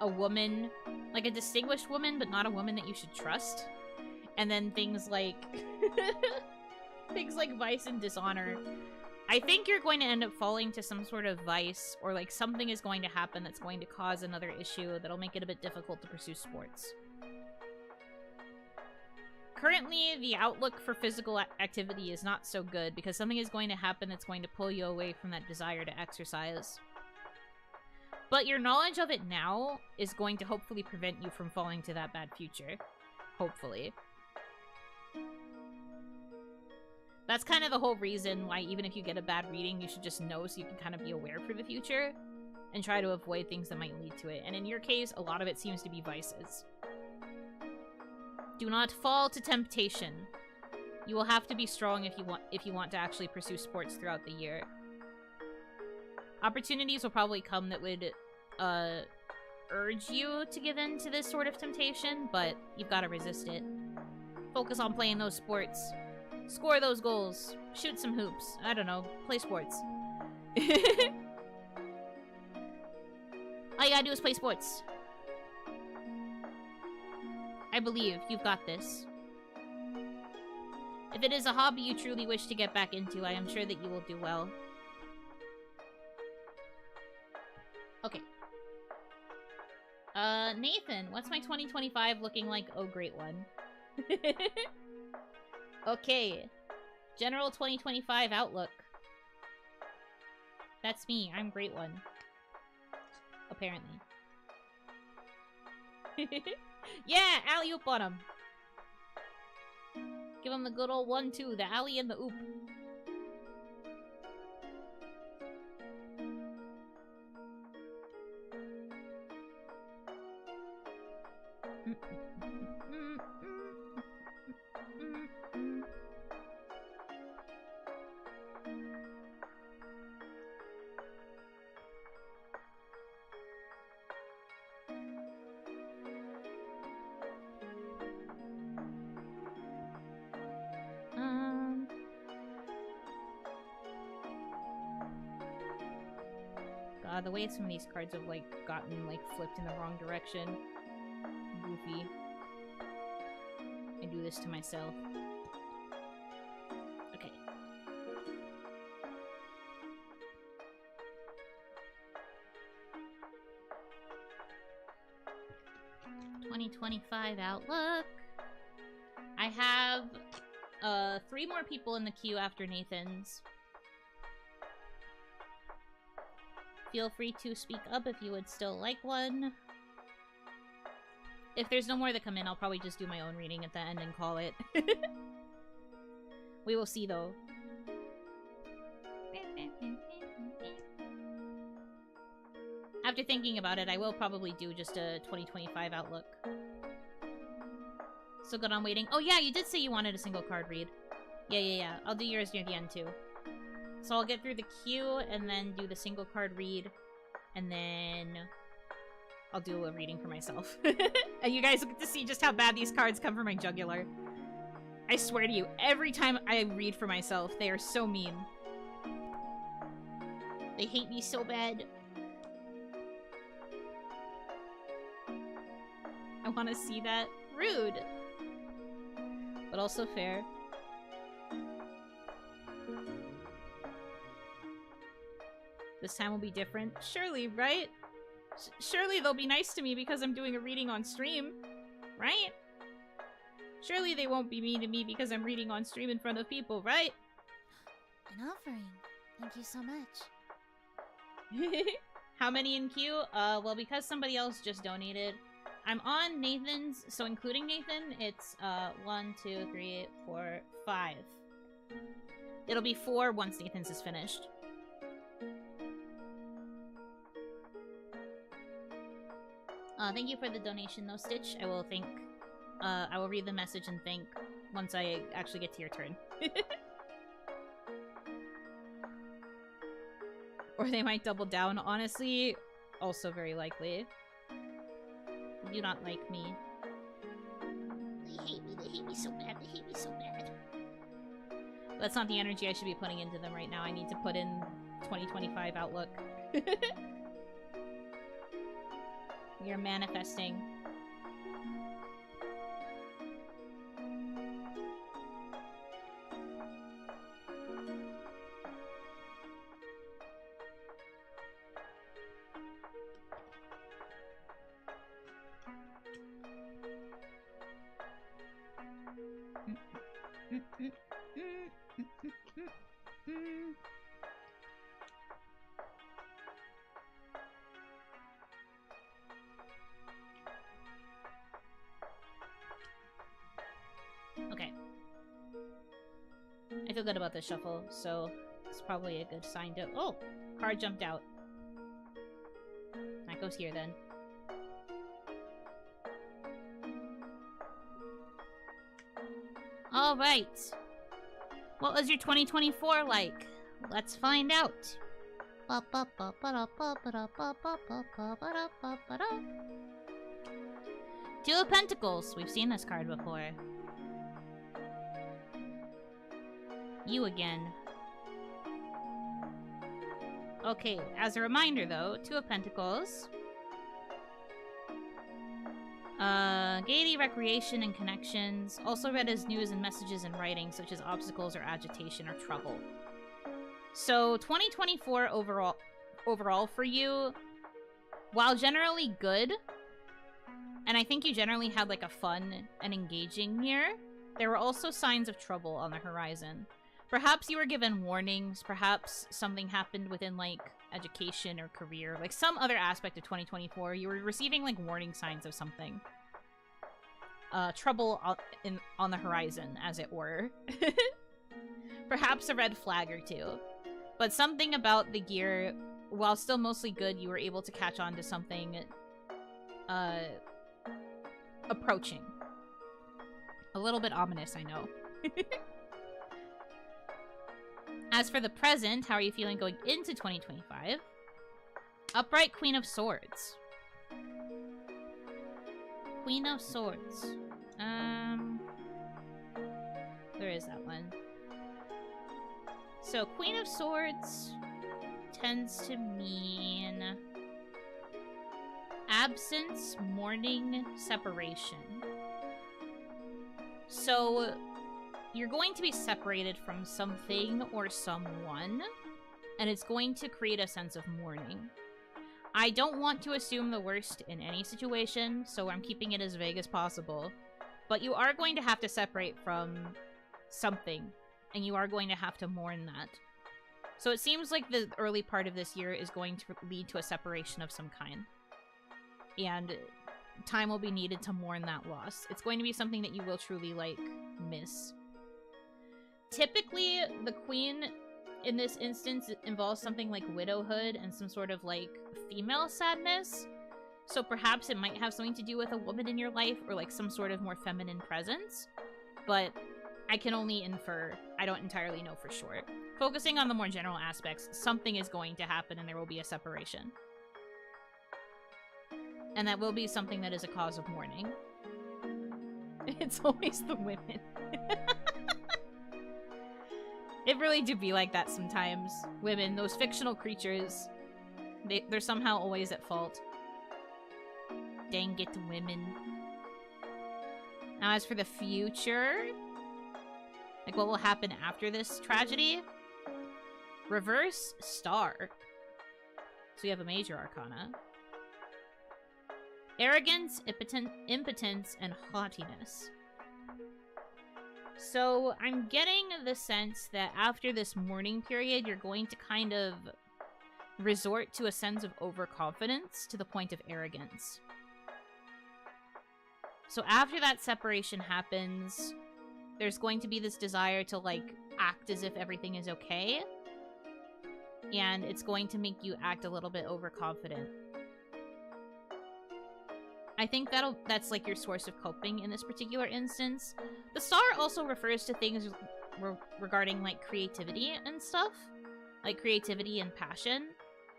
a woman, like a distinguished woman, but not a woman that you should trust. And then things like... things like vice and dishonor. I think you're going to end up falling to some sort of vice, or like something is going to happen that's going to cause another issue that'll make it a bit difficult to pursue sports. Currently, the outlook for physical activity is not so good because something is going to happen that's going to pull you away from that desire to exercise. But your knowledge of it now is going to hopefully prevent you from falling to that bad future. Hopefully. That's kind of the whole reason why even if you get a bad reading, you should just know so you can kind of be aware for the future and try to avoid things that might lead to it. And in your case, a lot of it seems to be vices. Do not fall to temptation. You will have to be strong if you want to actually pursue sports throughout the year. Opportunities will probably come that would urge you to give in to this sort of temptation, but you've got to resist it. Focus on playing those sports. Score those goals. Shoot some hoops. I don't know. Play sports. All you gotta do is play sports. I believe you've got this. If it is a hobby you truly wish to get back into, I am sure that you will do well. Okay. Nathan, what's my 2025 looking like? Oh, great one. Okay. General 2025 outlook. That's me. I'm great one. Apparently. Yeah! Alley-oop on him! Give him the good old 1-2. The alley and the oop. The way some of these cards have, like, gotten, like, flipped in the wrong direction. Goofy. I do this to myself. Okay. $2025 Outlook. I have 3 more people in the queue after Nathan's. Feel free to speak up if you would still like one. If there's no more that come in, I'll probably just do my own reading at the end and call it. We will see, though. After thinking about it, I will probably do just a 2025 Outlook. So good on waiting. Oh yeah, you did say you wanted a single card read. Yeah. I'll do yours near the end, too. So I'll get through the queue, and then do the single card read, and then I'll do a reading for myself. And you guys get to see just how bad these cards come from my jugular. I swear to you, every time I read for myself, they are so mean. They hate me so bad. I want to see that. Rude. But also fair. This time will be different. Surely, right? Surely they'll be nice to me because I'm doing a reading on stream. Right? Surely they won't be mean to me because I'm reading on stream in front of people, right? An offering. Thank you so much. How many in queue? Well, because somebody else just donated. I'm on Nathan's, so including Nathan, it's 1, 2, 3, 4, 5. It'll be 4 once Nathan's is finished. Thank you for the donation, though, Stitch. I will think. I will read the message and thank once I actually get to your turn. Or they might double down. Honestly, also very likely. They do not like me. They hate me. They hate me so bad. They hate me so bad. That's not the energy I should be putting into them right now. I need to put in 2025 Outlook. We are manifesting. Okay. I feel good about this shuffle, so it's probably a good sign to— oh! Card jumped out. That goes here, then. Alright. What was your 2024 like? Let's find out. Two of Pentacles. We've seen this card before. You again. Okay, as a reminder though, Two of Pentacles. Gaiety, recreation, and connections. Also read as news and messages in writing, such as obstacles or agitation or trouble. So, 2024 overall for you, while generally good, and I think you generally had like a fun and engaging year, there were also signs of trouble on the horizon. Perhaps you were given warnings, perhaps something happened within like education or career, like some other aspect of 2024, you were receiving like warning signs of something. Trouble on the horizon, as it were. Perhaps a red flag or two. But something about the gear, while still mostly good, you were able to catch on to something approaching. A little bit ominous, I know. As for the present, how are you feeling going into 2025? Upright Queen of Swords. Queen of Swords. Where is that one? So, Queen of Swords. tends to mean absence, mourning, separation. So, you're going to be separated from something or someone, and it's going to create a sense of mourning. I don't want to assume the worst in any situation, so I'm keeping it as vague as possible. But you are going to have to separate from something, and you are going to have to mourn that. So it seems like the early part of this year is going to lead to a separation of some kind. And time will be needed to mourn that loss. It's going to be something that you will truly, like, miss. Typically, the queen in this instance involves something like widowhood and some sort of, like, female sadness. So perhaps it might have something to do with a woman in your life or, like, some sort of more feminine presence. But I can only infer. I don't entirely know for sure. Focusing on the more general aspects, something is going to happen and there will be a separation. And that will be something that is a cause of mourning. It's always the women. It really do be like that sometimes. Women, those fictional creatures, they're somehow always at fault. Dang it, women. Now, as for the future, like what will happen after this tragedy? Reverse star. So we have a major arcana. Arrogance, impotence, and haughtiness. So I'm getting the sense that after this mourning period, you're going to kind of resort to a sense of overconfidence to the point of arrogance. So after that separation happens, there's going to be this desire to, like, act as if everything is okay. And it's going to make you act a little bit overconfident. I think that's, like, your source of coping in this particular instance. The star also refers to things regarding, like, creativity and stuff. Like, creativity and passion.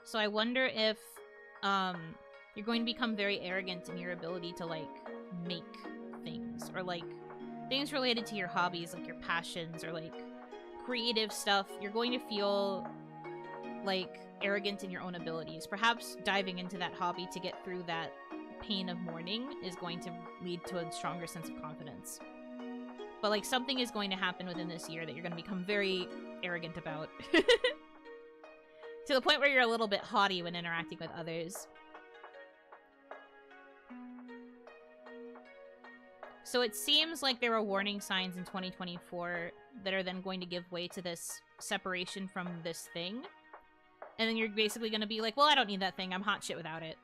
So I wonder if, you're going to become very arrogant in your ability to, like, make things. Or, like, things related to your hobbies, like your passions, or, like, creative stuff. You're going to feel, like, arrogant in your own abilities. Perhaps diving into that hobby to get through that pain of mourning is going to lead to a stronger sense of confidence. But, like, something is going to happen within this year that you're going to become very arrogant about. To the point where you're a little bit haughty when interacting with others. So it seems like there were warning signs in 2024 that are then going to give way to this separation from this thing. And then you're basically going to be like, well, I don't need that thing. I'm hot shit without it.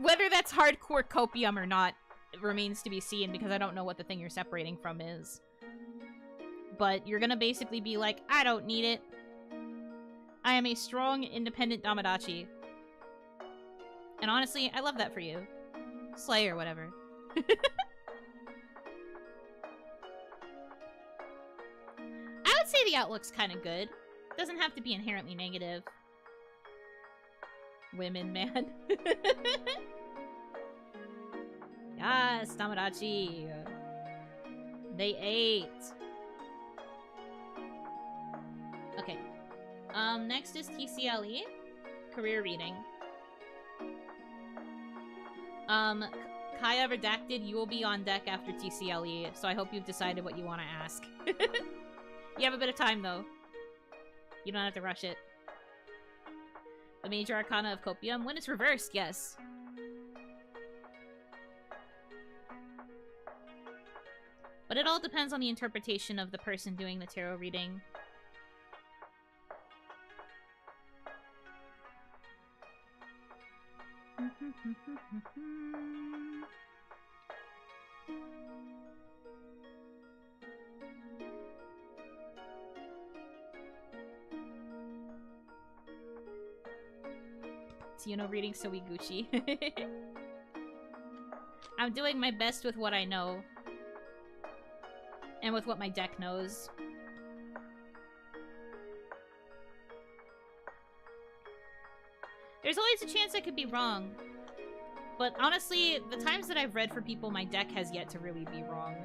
Whether that's hardcore copium or not remains to be seen, because I don't know what the thing you're separating from is. But you're gonna basically be like, I don't need it. I am a strong, independent Damadachi. And honestly, I love that for you. Slay or whatever. I would say the outlook's kind of good. Doesn't have to be inherently negative. Women, man. Yes, Tamadachi. They ate. Okay. Next is TCLE. Career reading. Kaya redacted, you will be on deck after TCLE, so I hope you've decided what you want to ask. You have a bit of time, though. You don't have to rush it. The major arcana of copium. When it's reversed, yes. But it all depends on the interpretation of the person doing the tarot reading. Yuno reading Gucci. I'm doing my best with what I know. And with what my deck knows. There's always a chance I could be wrong. But honestly, the times that I've read for people, my deck has yet to really be wrong.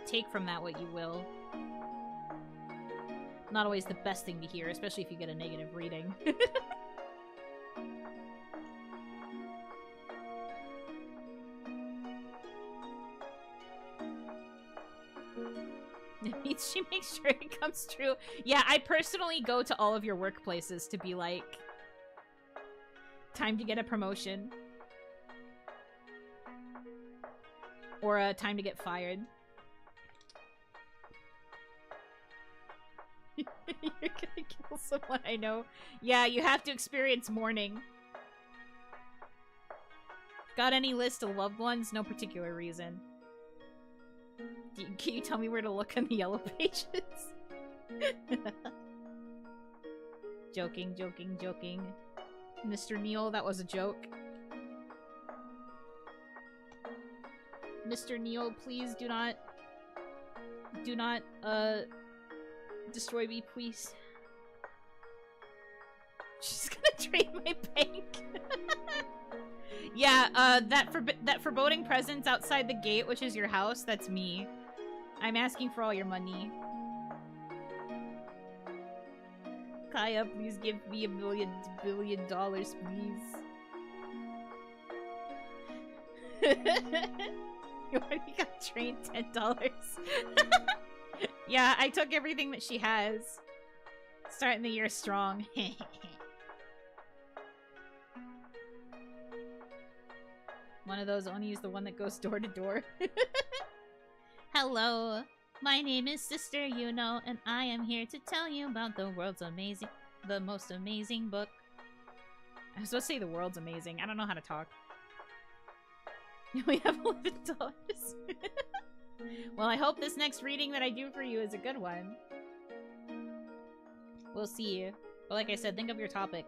Take from that what you will. not always the best thing to hear, especially if you get a negative reading. It means she makes sure it comes true. Yeah, I personally go to all of your workplaces to be like, time to get a promotion. Or time to get fired. You're gonna kill someone I know. Yeah, you have to experience mourning. Got any list of loved ones? No particular reason. Can you tell me where to look on the yellow pages? Joking, joking, joking. Mr. Neil, that was a joke. Mr. Neil, please do not destroy me, please. She's gonna drain my bank. Yeah, that foreboding presence outside the gate, which is your house, that's me. I'm asking for all your money. Kaya, please give me $1 billion, please. You already got trained $10. Yeah, I took everything that she has. Starting the year strong. One of those Oni's the one that goes door to door. Hello, my name is Sister Yuno, and I am here to tell you about the most amazing book. I was supposed to say the world's amazing. I don't know how to talk. We have $11. Well, I hope this next reading that I do for you is a good one. We'll see. But like I said, think of your topic.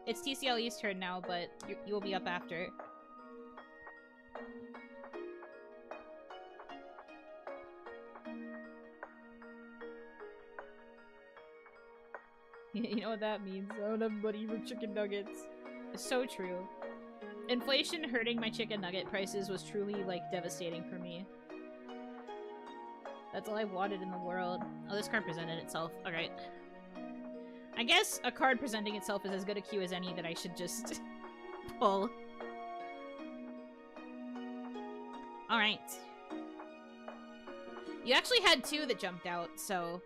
It's TCLE's turn now, but you will be up after. You know what that means. I don't have money for chicken nuggets. It's so true. Inflation hurting my chicken nugget prices was truly, like, devastating for me. That's all I wanted in the world. Oh, this card presented itself. Alright. I guess a card presenting itself is as good a cue as any that I should just pull. Alright. You actually had two that jumped out, so...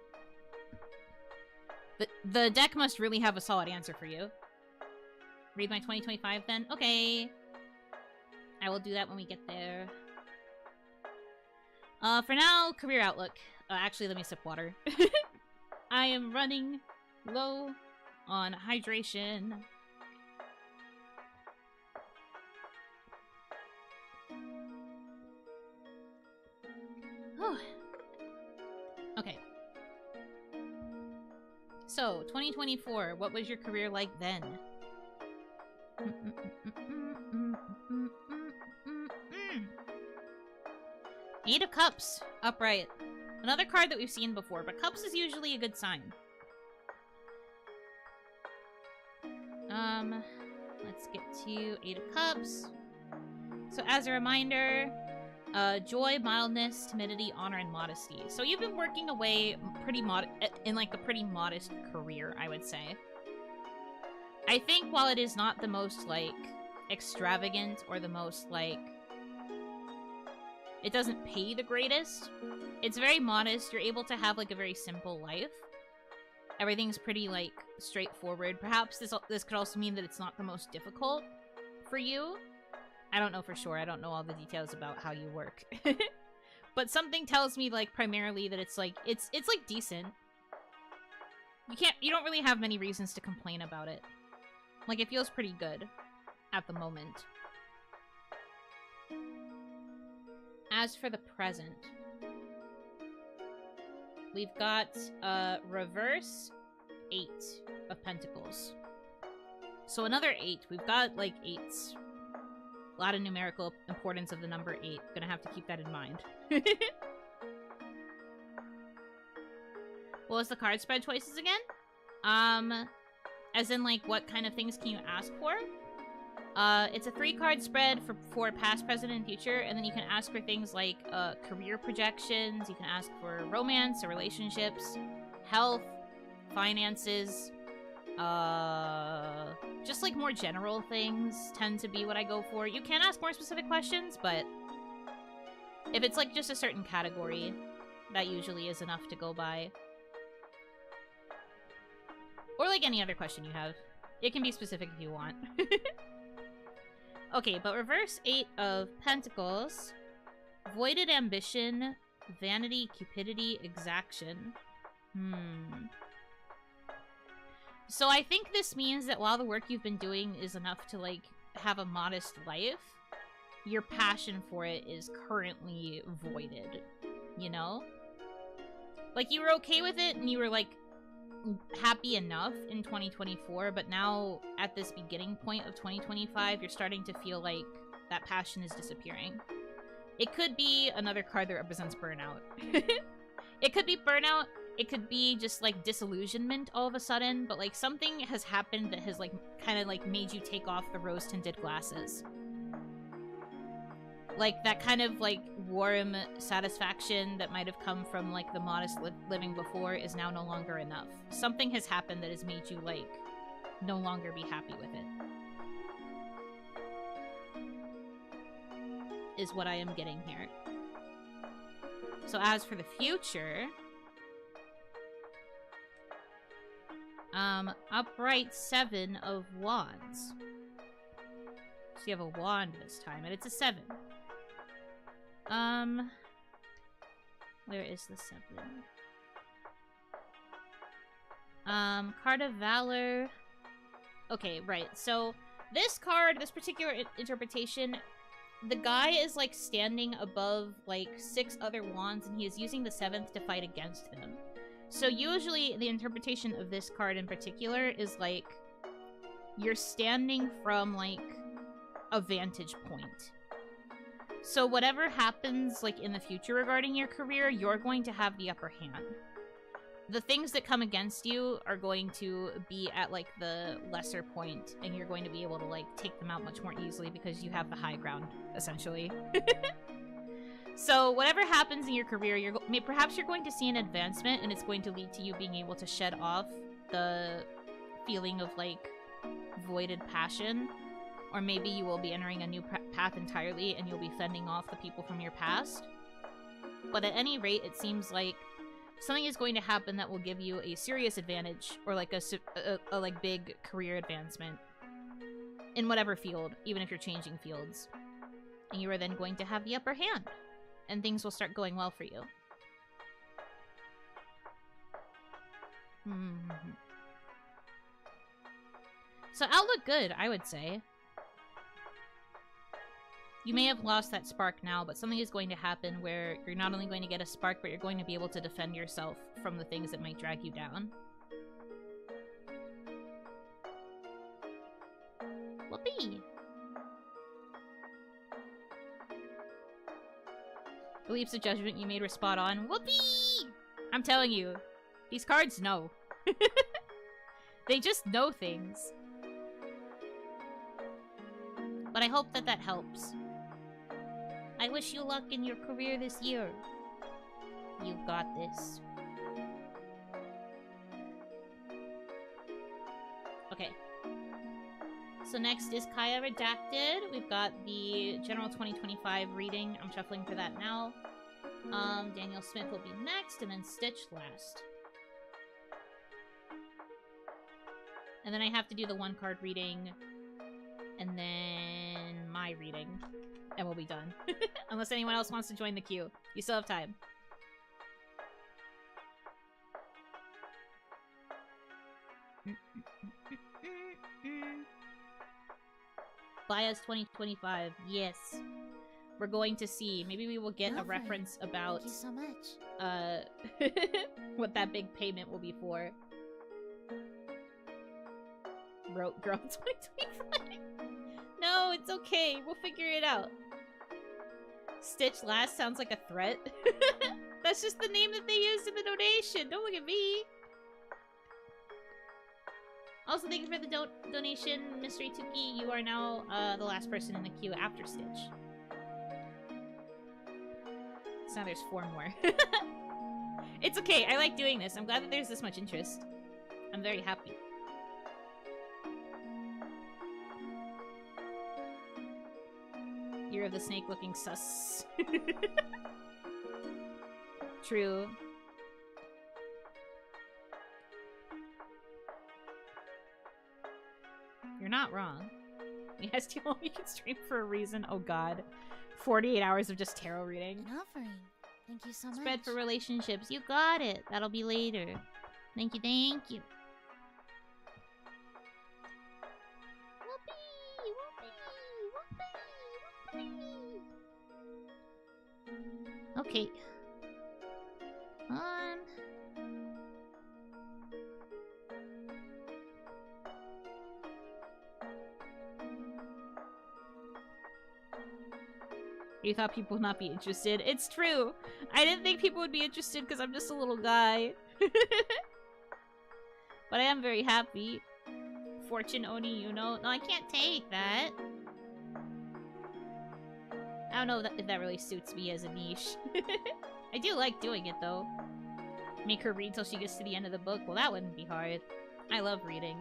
The deck must really have a solid answer for you. Read my 2025 then? Okay. I will do that when we get there. For now, career outlook. Actually, let me sip water. I am running low on hydration. Okay. So, 2024, what was your career like then? Eight of Cups, upright. Another card that we've seen before, but Cups is usually a good sign. Let's get to Eight of Cups. So as a reminder, joy, mildness, timidity, honor, and modesty. So you've been working away in like a pretty modest career, I would say. I think while it is not the most, like, extravagant or the most, like, it doesn't pay the greatest, it's very modest. You're able to have, like, a very simple life. Everything's pretty, like, straightforward. Perhaps this could also mean that it's not the most difficult for you. I don't know for sure. I don't know all the details about how you work. But something tells me, like, primarily that it's, like, it's like, decent. You don't really have many reasons to complain about it. Like, it feels pretty good at the moment. As for the present, we've got reverse 8 of Pentacles. So another 8. We've got, like, 8s. A lot of numerical importance of the number 8. Gonna have to keep that in mind. What was the card spread choices again? As in, like, what kind of things can you ask for? It's a 3-card spread for past, present, and future, and then you can ask for things like career projections, you can ask for romance or relationships, health, finances, just like more general things tend to be what I go for. You can ask more specific questions, but if it's like just a certain category, that usually is enough to go by. Or like any other question you have. It can be specific if you want. Okay, but reverse 8 of Pentacles. Voided ambition, vanity, cupidity, exaction. So I think this means that while the work you've been doing is enough to, like, have a modest life, your passion for it is currently voided. You know? Like, you were okay with it, and you were, like, happy enough in 2024, but now, at this beginning point of 2025, you're starting to feel like that passion is disappearing. It could be another card that represents burnout. It could be burnout, it could be just, like, disillusionment all of a sudden, but, like, something has happened that has, like, kind of, like, made you take off the rose-tinted glasses. Like, that kind of, like, warm satisfaction that might have come from, like, the modest living before is now no longer enough. Something has happened that has made you, like, no longer be happy with it. Is what I am getting here. So as for the future... upright 7 of Wands. So you have a wand this time, and it's a 7. Where is the 7? Card of Valor. Okay, right. So, this card, this particular interpretation, the guy is, like, standing above, like, 6 other wands, and he is using the 7th to fight against them. So, usually, the interpretation of this card in particular is, like, you're standing from, like, a vantage point. So whatever happens, like, in the future regarding your career, you're going to have the upper hand. The things that come against you are going to be at, like, the lesser point, and you're going to be able to, like, take them out much more easily because you have the high ground, essentially. So whatever happens in your career, perhaps you're going to see an advancement, and it's going to lead to you being able to shed off the feeling of, like, voided passion. Or maybe you will be entering a new path entirely, and you'll be fending off the people from your past. But at any rate, it seems like something is going to happen that will give you a serious advantage, or like a like big career advancement in whatever field, even if you're changing fields. And you are then going to have the upper hand, and things will start going well for you. So outlook good, I would say. You may have lost that spark now, but something is going to happen where you're not only going to get a spark, but you're going to be able to defend yourself from the things that might drag you down. Whoopee! The leaps of judgment you made were spot on. Whoopee! I'm telling you, these cards know. They just know things. But I hope that that helps. I wish you luck in your career this year. You've got this. Okay. So next is Kaya Redacted. We've got the general 2025 reading. I'm shuffling for that now. Daniel Smith will be next, and then Stitch last. And then I have to do the 1-card reading, and then my reading. And we'll be done. Unless anyone else wants to join the queue. You still have time. Bias 2025. Yes. We're going to see. Maybe we will get a reference about... Thank you so much. What that big payment will be for. Wrote Girl 2025. No, it's okay. We'll figure it out. Stitch last sounds like a threat. That's just the name that they used in the donation. Don't look at me. Also, thank you for the donation, Mystery Tuki. You are now the last person in the queue after Stitch. So now there's 4 more. It's okay. I like doing this. I'm glad that there's this much interest. I'm very happy. Year of the Snake looking sus. True. You're not wrong. Yes, you only can stream for a reason. Oh god. 48 hours of just tarot reading. An offering. Thank you so much. Spread for relationships. You got it. That'll be later. Thank you, thank you. Whoopee! Whoopee! Whoopee! Okay. You thought people would not be interested. It's true. I didn't think people would be interested because I'm just a little guy. But I am very happy. Fortune Oni Yuno. No, I can't take that. I don't know if that really suits me as a niche. I do like doing it though. Make her read till she gets to the end of the book. Well, that wouldn't be hard. I love reading.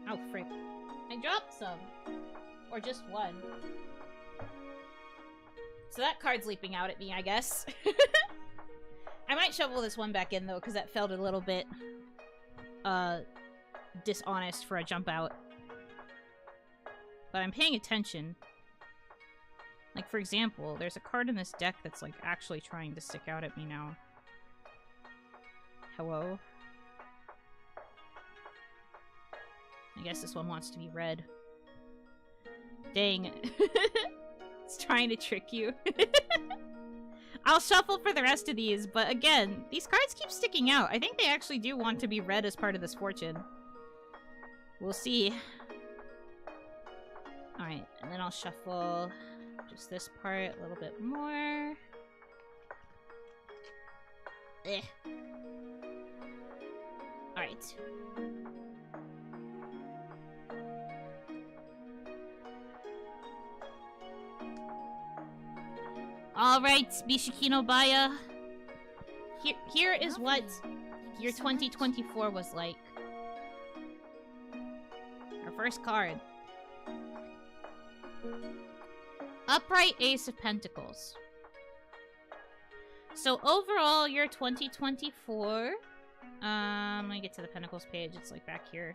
Oh, frick. I dropped some. Or just one. So that card's leaping out at me, I guess. I might shovel this one back in, though, because that felt a little bit, dishonest for a jump out. But I'm paying attention. Like, for example, there's a card in this deck that's, like, actually trying to stick out at me now. Hello? I guess this one wants to be red. Dang. It's trying to trick you. I'll shuffle for the rest of these, but again, these cards keep sticking out. I think they actually do want to be red as part of this fortune. We'll see. Alright, and then I'll shuffle just this part a little bit more. Alright. Alright, Nishikino Baya. Here is what your 2024 was like. Our first card. Upright Ace of Pentacles. So overall, your 2024... let me get to the Pentacles page. It's like back here.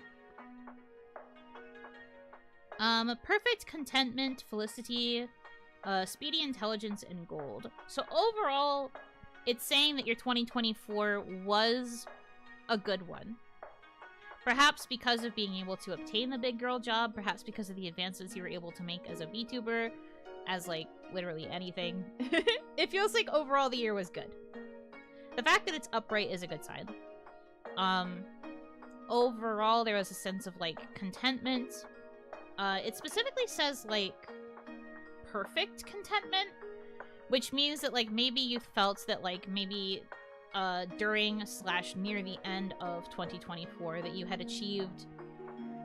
Perfect contentment, felicity... speedy intelligence and gold. So overall, it's saying that your 2024 was a good one. Perhaps because of being able to obtain the big girl job, perhaps because of the advances you were able to make as a VTuber, as like literally anything. It feels like overall the year was good. The fact that it's upright is a good sign. Overall there was a sense of like contentment. It specifically says like perfect contentment, which means that like maybe you felt that like maybe during / near the end of 2024 that you had achieved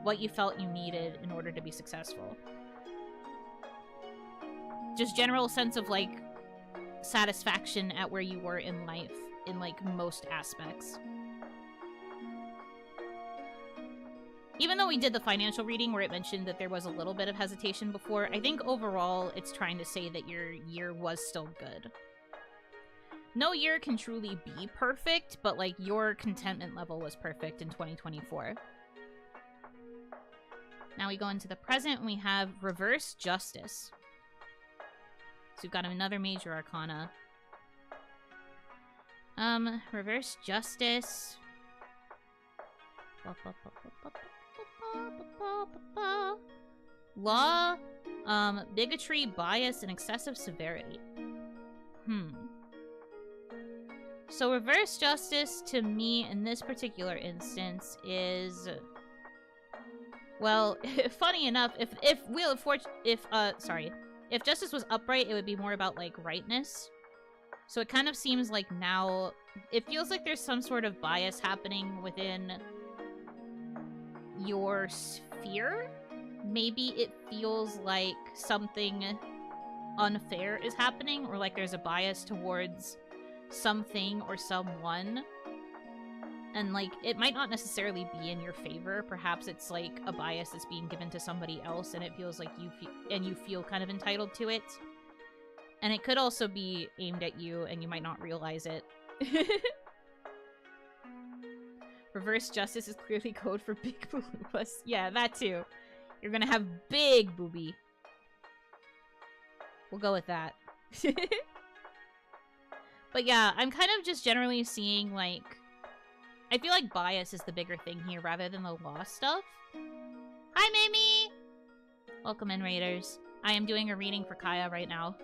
what you felt you needed in order to be successful. Just general sense of like satisfaction at where you were in life in like most aspects. Even though we did the financial reading where it mentioned that there was a little bit of hesitation before, I think overall it's trying to say that your year was still good. No year can truly be perfect, but like your contentment level was perfect in 2024. Now we go into the present and we have Reverse Justice. So we've got another major arcana. Reverse Justice. Law, bigotry, bias, and excessive severity. So reverse justice to me in this particular instance is, well, funny enough, if justice was upright, it would be more about like rightness. So it kind of seems like now it feels like there's some sort of bias happening within your sphere. Maybe it feels like something unfair is happening, or like there's a bias towards something or someone, and like it might not necessarily be in your favor. Perhaps it's like a bias that's being given to somebody else, and it feels like you feel kind of entitled to it. And it could also be aimed at you, and you might not realize it. Reverse justice is clearly code for big boobas. Yeah, that too. You're gonna have big boobie. We'll go with that. But yeah, I'm kind of just generally seeing, like... I feel like bias is the bigger thing here rather than the law stuff. Hi, Mimi! Welcome in, Raiders. I am doing a reading for Kaya right now.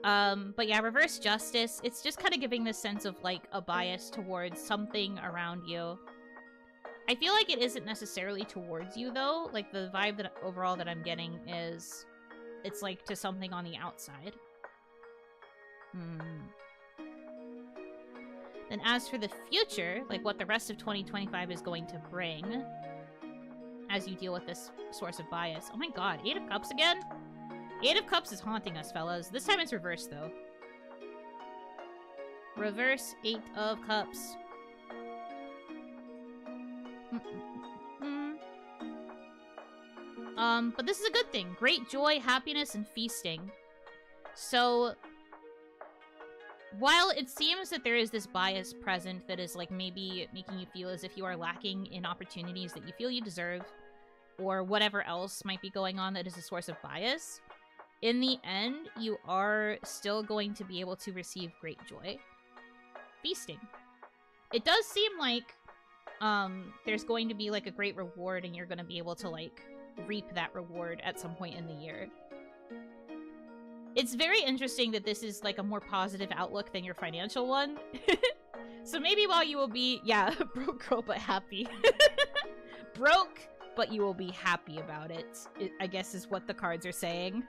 But yeah, reverse justice, it's just kind of giving this sense of, like, a bias towards something around you. I feel like it isn't necessarily towards you, though. Like, the vibe that overall that I'm getting is... It's, like, to something on the outside. Then as for the future, like, what the rest of 2025 is going to bring... as you deal with this source of bias. Oh my god, 8 of Cups again? 8 of Cups is haunting us, fellas. This time it's reversed, though. Reverse 8 of Cups. But this is a good thing. Great joy, happiness, and feasting. So, while it seems that there is this bias present that is, like, maybe making you feel as if you are lacking in opportunities that you feel you deserve, or whatever else might be going on that is a source of bias, in the end, you are still going to be able to receive great joy. Feasting. It does seem like there's going to be, like, a great reward, and you're going to be able to, like, reap that reward at some point in the year. It's very interesting that this is, like, a more positive outlook than your financial one. So maybe while you will be, yeah, broke girl but happy. Broke, but you will be happy about it, I guess is what the cards are saying.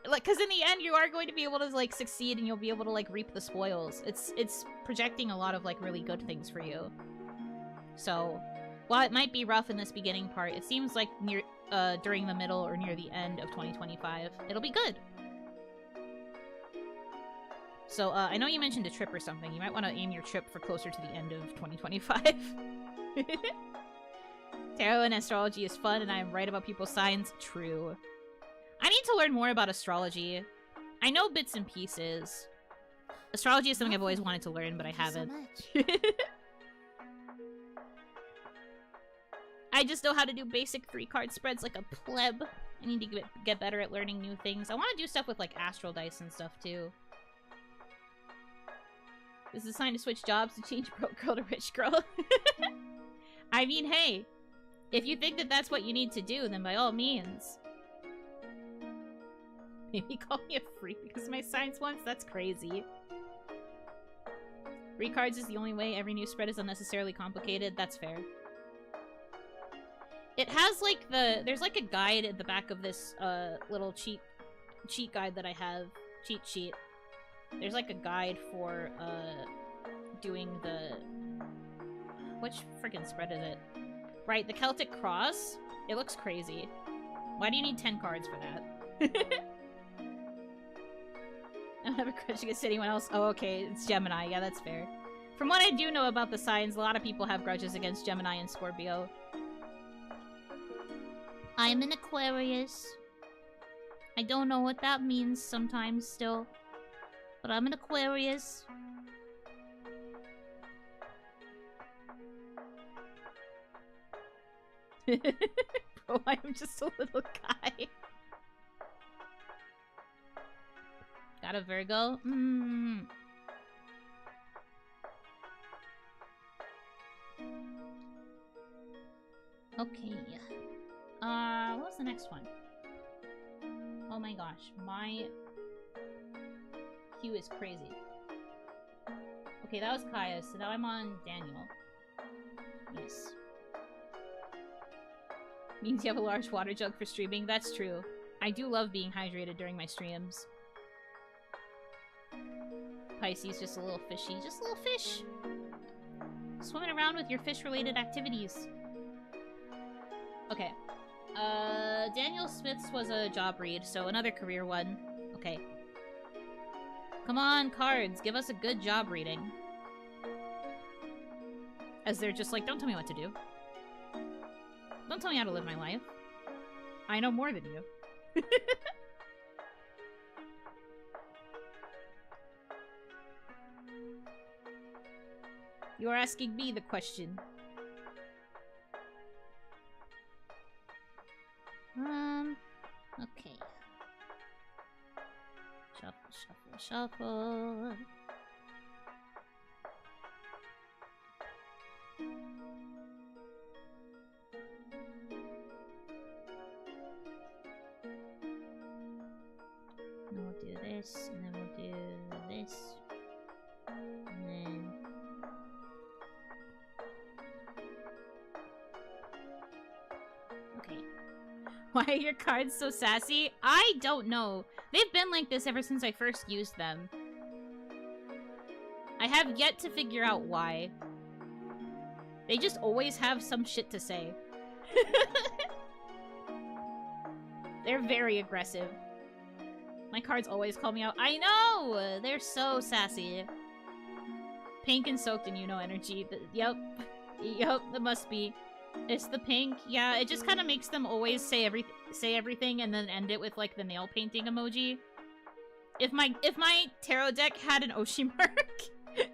Like, because in the end, you are going to be able to, like, succeed and you'll be able to, like, reap the spoils. It's projecting a lot of, like, really good things for you. So, while it might be rough in this beginning part, it seems like near during the middle or near the end of 2025, it'll be good. So, I know you mentioned a trip or something. You might want to aim your trip for closer to the end of 2025. Tarot and astrology is fun, and I am right about people's signs. True. I need to learn more about astrology. I know bits and pieces. Astrology is something I've always wanted to learn, but I haven't. I just know how to do basic 3-card spreads like a pleb. I need to get better at learning new things. I want to do stuff with, like, astral dice and stuff, too. This is a sign to switch jobs to change broke girl to rich girl. I mean, hey, if you think that that's what you need to do, then by all means. Maybe call me a freak because of my science once? That's crazy. 3 cards is the only way. Every new spread is unnecessarily complicated. That's fair. It has, like, there's, like, a guide at the back of this, little cheat guide that I have. Cheat sheet. There's, like, a guide for, doing the... Which freaking spread is it? Right, the Celtic Cross. It looks crazy. Why do you need 10 cards for that? I don't have a grudge against anyone else. Oh, okay, it's Gemini. Yeah, that's fair. From what I do know about the signs, a lot of people have grudges against Gemini and Scorpio. I'm an Aquarius. I don't know what that means sometimes still. But I'm an Aquarius. Bro, I am just a little guy. Got a Virgo? Okay. What was the next one? Oh my gosh, my queue is crazy. Okay, that was Kaya, so now I'm on Daniel. Yes. Means you have a large water jug for streaming. That's true. I do love being hydrated during my streams. Pisces, just a little fishy. Just a little fish. Swimming around with your fish-related activities. Okay. Daniel Smith's was a job read, so another career one. Okay. Come on, cards, give us a good job reading. As they're just like, don't tell me what to do. Don't tell me how to live my life. I know more than you. You're asking me the question. Okay. Shuffle, shuffle, shuffle. And then we'll do this, and then we'll do this. And then... Okay. Why are your cards so sassy? I don't know. They've been like this ever since I first used them. I have yet to figure out why. They just always have some shit to say. They're very aggressive. My cards always call me out. I know! They're so sassy. Pink and soaked in Yuno energy. Yep. Yep, it must be. It's the pink. Yeah, it just kind of makes them always say everything and then end it with like the nail painting emoji. If my tarot deck had an Oshi mark,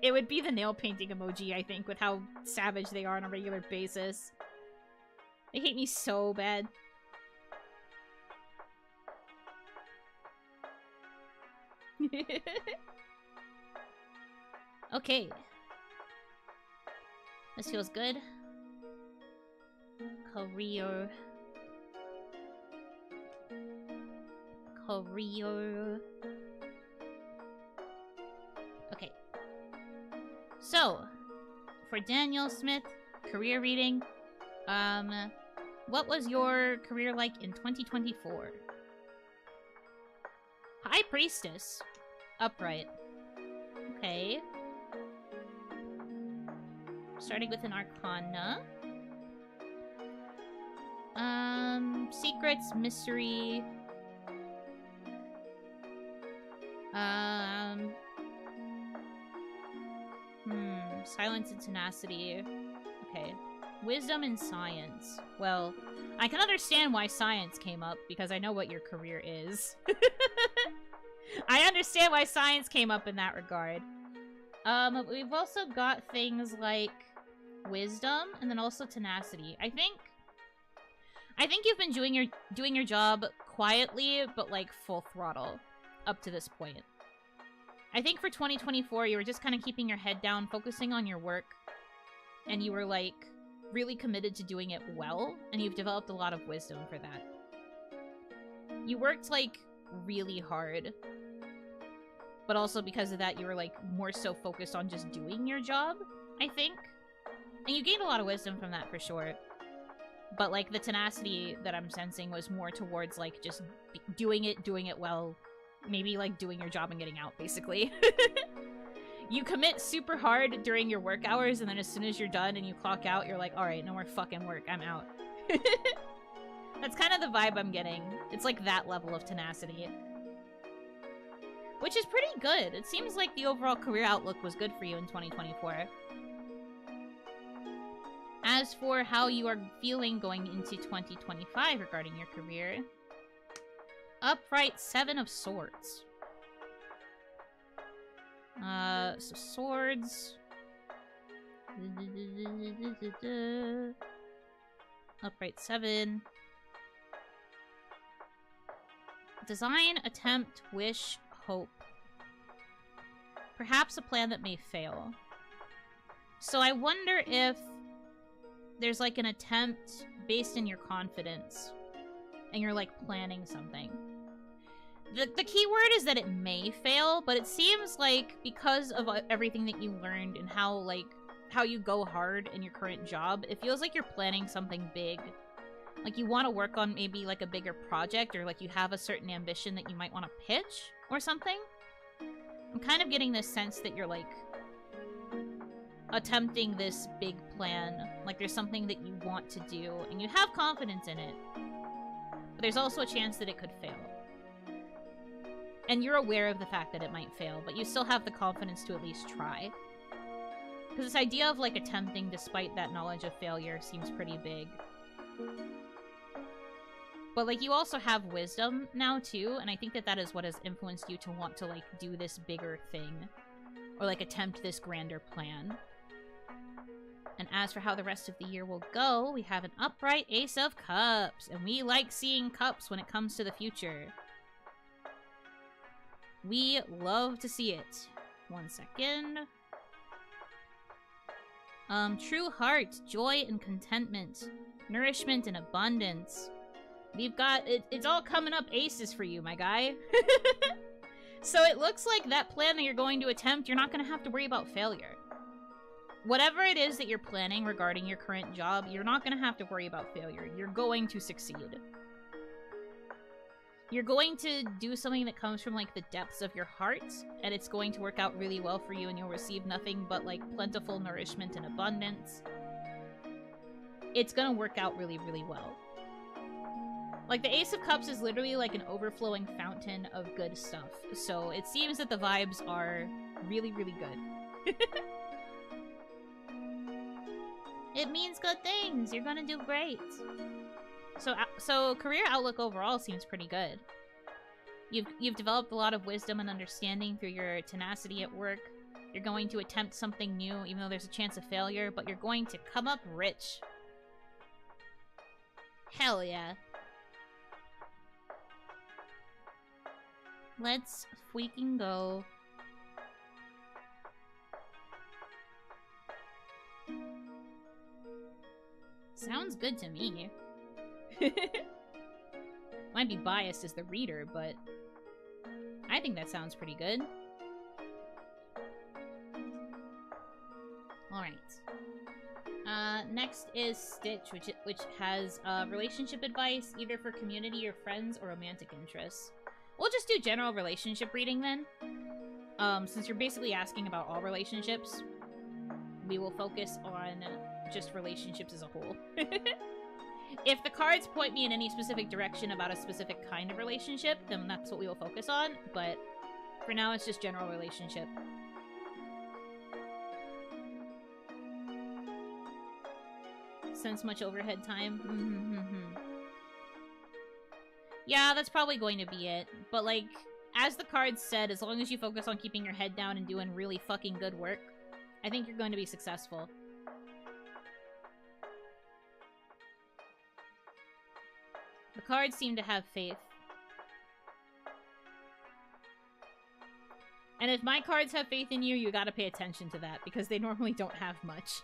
it would be the nail painting emoji, I think, with how savage they are on a regular basis. They hate me so bad. Okay. This feels good. Career. Okay. So, for Daniel Smith, career reading, what was your career like in 2024? High Priestess. Upright. Okay. Starting with an Arcana. Secrets, mystery. Silence and tenacity. Okay. Wisdom and science. Well, I can understand why science came up, because I know what your career is. I understand why science came up in that regard. We've also got things like wisdom and then also tenacity. I think you've been doing your job quietly, but like full throttle up to this point. I think for 2024, you were just kind of keeping your head down, focusing on your work, and you were like really committed to doing it well, and you've developed a lot of wisdom for that. You worked like really hard, but also because of that, you were like more so focused on just doing your job, I think. And you gained a lot of wisdom from that for sure. But like the tenacity that I'm sensing was more towards like just doing it well. Maybe like doing your job and getting out, basically. You commit super hard during your work hours, and then as soon as you're done and you clock out, you're like, alright, no more fucking work, I'm out. That's kind of the vibe I'm getting. It's like that level of tenacity. Which is pretty good. It seems like the overall career outlook was good for you in 2024. As for how you are feeling going into 2025 regarding your career, upright 7 of Swords. So swords. Upright 7. Design, attempt, wish, hope. Perhaps a plan that may fail. So I wonder if there's like an attempt based in your confidence and you're like planning something. The key word is that it may fail, but it seems like because of everything that you learned and how you go hard in your current job, it feels like you're planning something big. Like you want to work on maybe like a bigger project, or like you have a certain ambition that you might want to pitch or something. I'm kind of getting this sense that you're like attempting this big plan. Like there's something that you want to do and you have confidence in it. But there's also a chance that it could fail. And you're aware of the fact that it might fail, but you still have the confidence to at least try. Because this idea of, like, attempting despite that knowledge of failure seems pretty big. But, like, you also have wisdom now, too, and I think that that is what has influenced you to want to, like, do this bigger thing. Or, like, attempt this grander plan. And as for how the rest of the year will go, we have an upright Ace of Cups, and we like seeing cups when it comes to the future. We love to see it. 1 second. True heart, joy and contentment, nourishment and abundance. We've got, it's all coming up aces for you, my guy. So it looks like that plan that you're going to attempt, you're not going to have to worry about failure. Whatever it is that you're planning regarding your current job, you're not going to have to worry about failure. You're going to succeed. You're going to do something that comes from, like, the depths of your heart, and it's going to work out really well for you, and you'll receive nothing but, like, plentiful nourishment and abundance. It's gonna work out really, really well. Like, the Ace of Cups is literally like an overflowing fountain of good stuff, so it seems that the vibes are really, really good. It means good things! You're gonna do great! So career outlook overall seems pretty good. You've developed a lot of wisdom and understanding through your tenacity at work. You're going to attempt something new, even though there's a chance of failure, but you're going to come up rich. Hell yeah. Let's freaking go. Sounds good to me. Might be biased as the reader, but I think that sounds pretty good. Alright. Next is Stitch, which has relationship advice, either for community or friends or romantic interests. We'll just do general relationship reading then. Since you're basically asking about all relationships, we will focus on just relationships as a whole. If the cards point me in any specific direction about a specific kind of relationship, then that's what we will focus on, but for now it's just general relationship. Since much overhead time. Yeah, that's probably going to be it. But, like, as the cards said, as long as you focus on keeping your head down and doing really fucking good work, I think you're going to be successful. The cards seem to have faith. And if my cards have faith in you, you gotta pay attention to that, because they normally don't have much.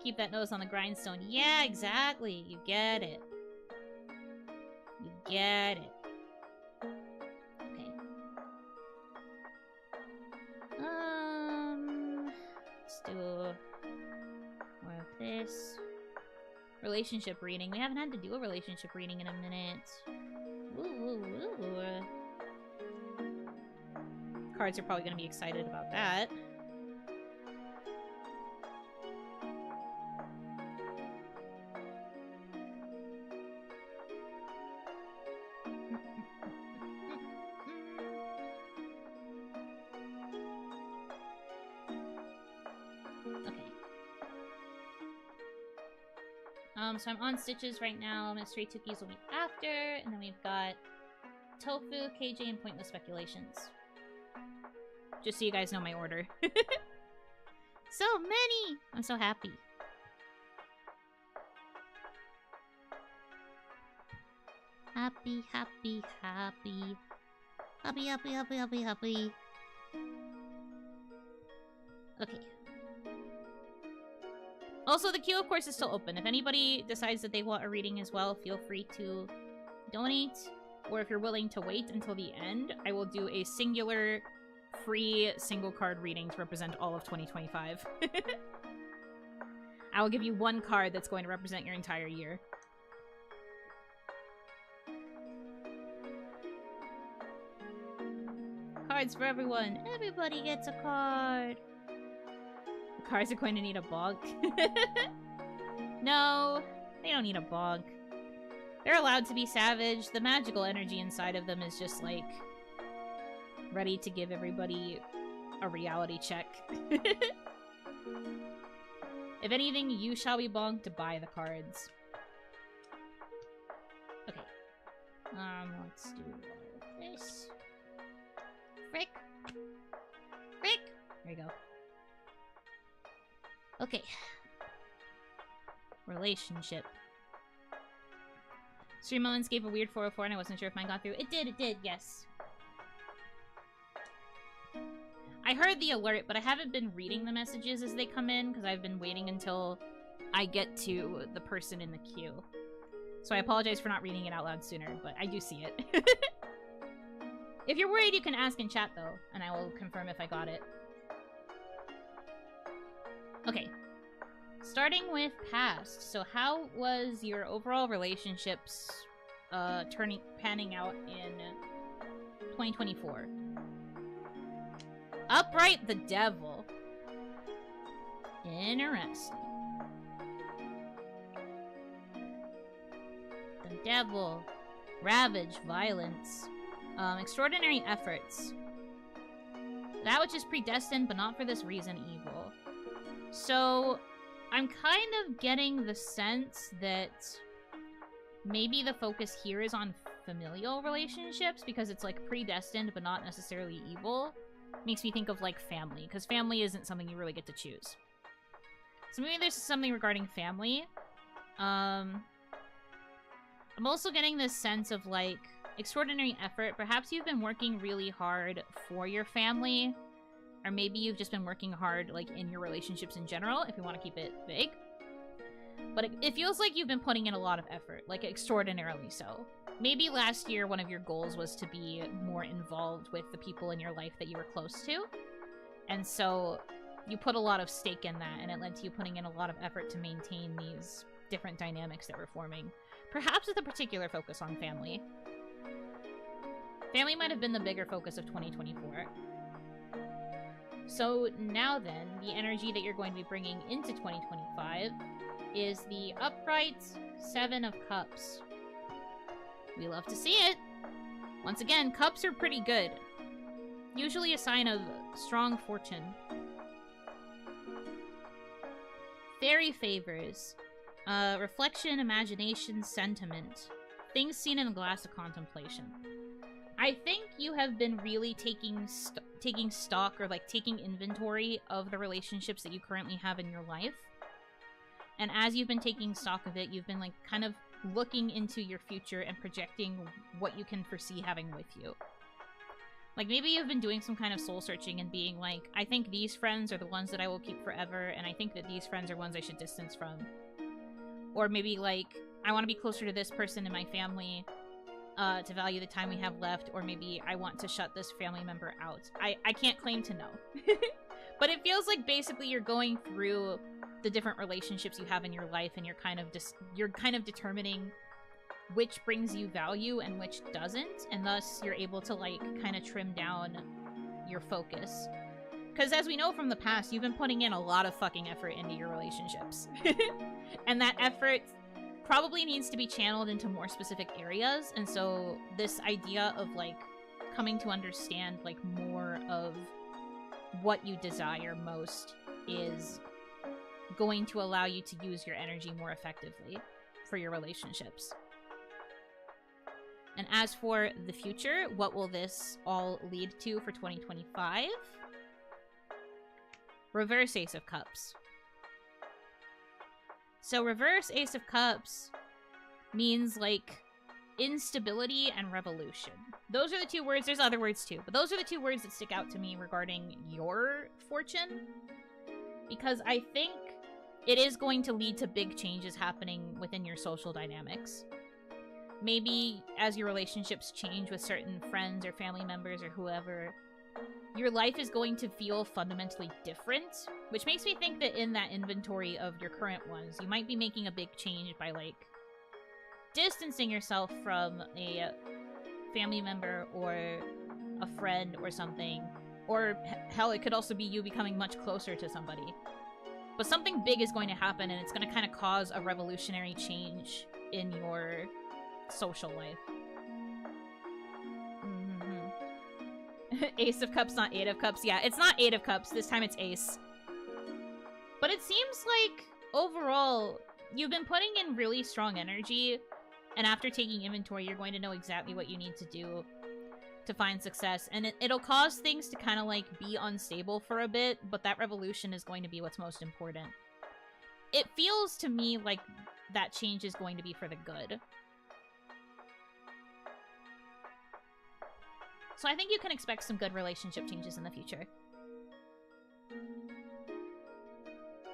Keep that nose on the grindstone. Yeah, exactly. You get it. You get it. Okay. Let's do more of this. Relationship reading. We haven't had to do a relationship reading in a minute. Ooh. Cards are probably going to be excited about that. So I'm on Stitches right now. Mystery Tookies will be after, and then we've got Tofu, KJ, and Pointless Speculations. Just so you guys know my order. So many! I'm so happy. Happy, happy, happy. Happy, happy, happy, happy, happy. Okay. Also, the queue, of course, is still open. If anybody decides that they want a reading as well, feel free to donate. Or if you're willing to wait until the end, I will do a singular, free, single card reading to represent all of 2025. I will give you one card that's going to represent your entire year. Cards for everyone. Everybody gets a card. Cards are going to need a bonk. No, they don't need a bonk. They're allowed to be savage. The magical energy inside of them is just, like, ready to give everybody a reality check. If anything, you shall be bonked to buy the cards. Okay. Let's do this. Frick. Frick! There you go. Okay. Relationship. Stream moments gave a weird 404 and I wasn't sure if mine got through. It did, yes. I heard the alert, but I haven't been reading the messages as they come in because I've been waiting until I get to the person in the queue. So I apologize for not reading it out loud sooner, but I do see it. If you're worried, you can ask in chat, though, and I will confirm if I got it. Okay. Starting with past. So how was your overall relationships panning out in 2024? Upright the devil. Interesting. The devil. Ravage, violence. Extraordinary efforts. That which is predestined, but not for this reason, evil. So, I'm kind of getting the sense that maybe the focus here is on familial relationships, because it's, like, predestined, but not necessarily evil. Makes me think of, like, family, because family isn't something you really get to choose. So maybe there's something regarding family. I'm also getting this sense of, like, extraordinary effort. Perhaps you've been working really hard for your family, or maybe you've just been working hard, like, in your relationships in general, if you want to keep it vague. But it feels like you've been putting in a lot of effort, like, extraordinarily so. Maybe last year one of your goals was to be more involved with the people in your life that you were close to. And so you put a lot of stake in that, and it led to you putting in a lot of effort to maintain these different dynamics that were forming. Perhaps with a particular focus on family. Family might have been the bigger focus of 2024. So now then, the energy that you're going to be bringing into 2025 is the upright 7 of Cups. We love to see it. Once again, cups are pretty good. Usually a sign of strong fortune. Fairy favors. Reflection, imagination, sentiment. Things seen in a glass of contemplation. I think you have been really taking stock, or like taking inventory of the relationships that you currently have in your life. And as you've been taking stock of it, you've been like kind of looking into your future and projecting what you can foresee having with you. Like maybe you've been doing some kind of soul searching and being like, I think these friends are the ones that I will keep forever, and I think that these friends are ones I should distance from. Or maybe like, I want to be closer to this person in my family to value the time we have left, or maybe I want to shut this family member out. I can't claim to know. But it feels like basically you're going through the different relationships you have in your life, and you're kind of determining which brings you value and which doesn't, and thus you're able to like kind of trim down your focus. Because as we know from the past, you've been putting in a lot of fucking effort into your relationships. And that effort probably needs to be channeled into more specific areas, and so this idea of like coming to understand like more of what you desire most is going to allow you to use your energy more effectively for your relationships. And as for the future, what will this all lead to for 2025? Reverse Ace of Cups. So reverse Ace of Cups means like instability and revolution. Those are the two words. There's other words too, but those are the two words that stick out to me regarding your fortune. Because I think it is going to lead to big changes happening within your social dynamics. Maybe as your relationships change with certain friends or family members or whoever, your life is going to feel fundamentally different, which makes me think that in that inventory of your current ones, you might be making a big change by, like, distancing yourself from a family member or a friend or something. Or, hell, it could also be you becoming much closer to somebody. But something big is going to happen, and it's going to kind of cause a revolutionary change in your social life. Ace of Cups, not Eight of Cups. Yeah, it's not Eight of Cups. This time it's Ace. But it seems like, overall, you've been putting in really strong energy, and after taking inventory, you're going to know exactly what you need to do to find success. And it'll cause things to kind of, like, be unstable for a bit, but that revolution is going to be what's most important. It feels to me like that change is going to be for the good. So I think you can expect some good relationship changes in the future.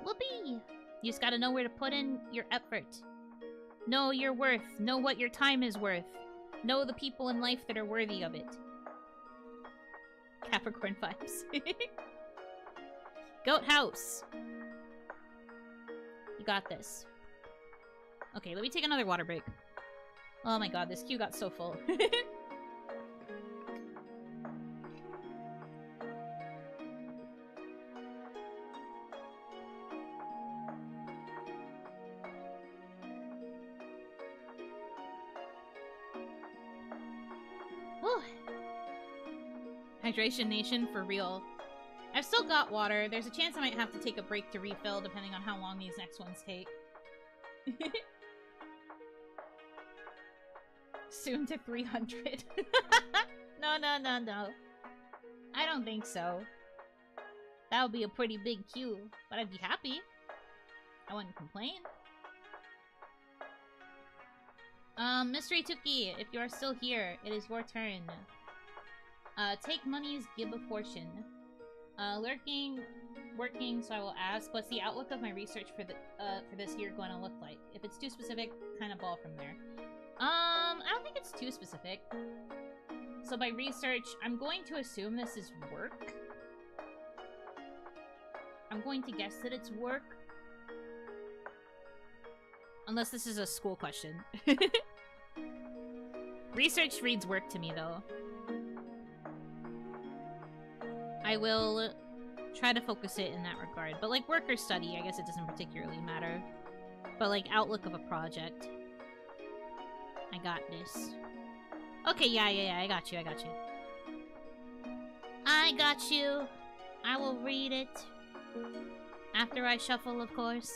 Whoopee! You just gotta know where to put in your effort. Know your worth. Know what your time is worth. Know the people in life that are worthy of it. Capricorn vibes. Goat house. You got this. Okay, let me take another water break. Oh my god, this queue got so full. Hydration Nation, for real. I've still got water. There's a chance I might have to take a break to refill, depending on how long these next ones take. Soon to 300. No. I don't think so. That would be a pretty big queue, but I'd be happy. I wouldn't complain. Mystery Tuki, if you are still here, it is your turn. Take monies, give a portion. Working, so I will ask, what's the outlook of my research for this year going to look like? If it's too specific, kind of ball from there. I don't think it's too specific. So by research, I'm going to assume this is work. I'm going to guess that it's work. Unless this is a school question. Research reads work to me, though. I will try to focus it in that regard. But, like, work or study, I guess it doesn't particularly matter. But, like, outlook of a project. I got this. Okay, yeah, I got you. I got you. I will read it. After I shuffle, of course.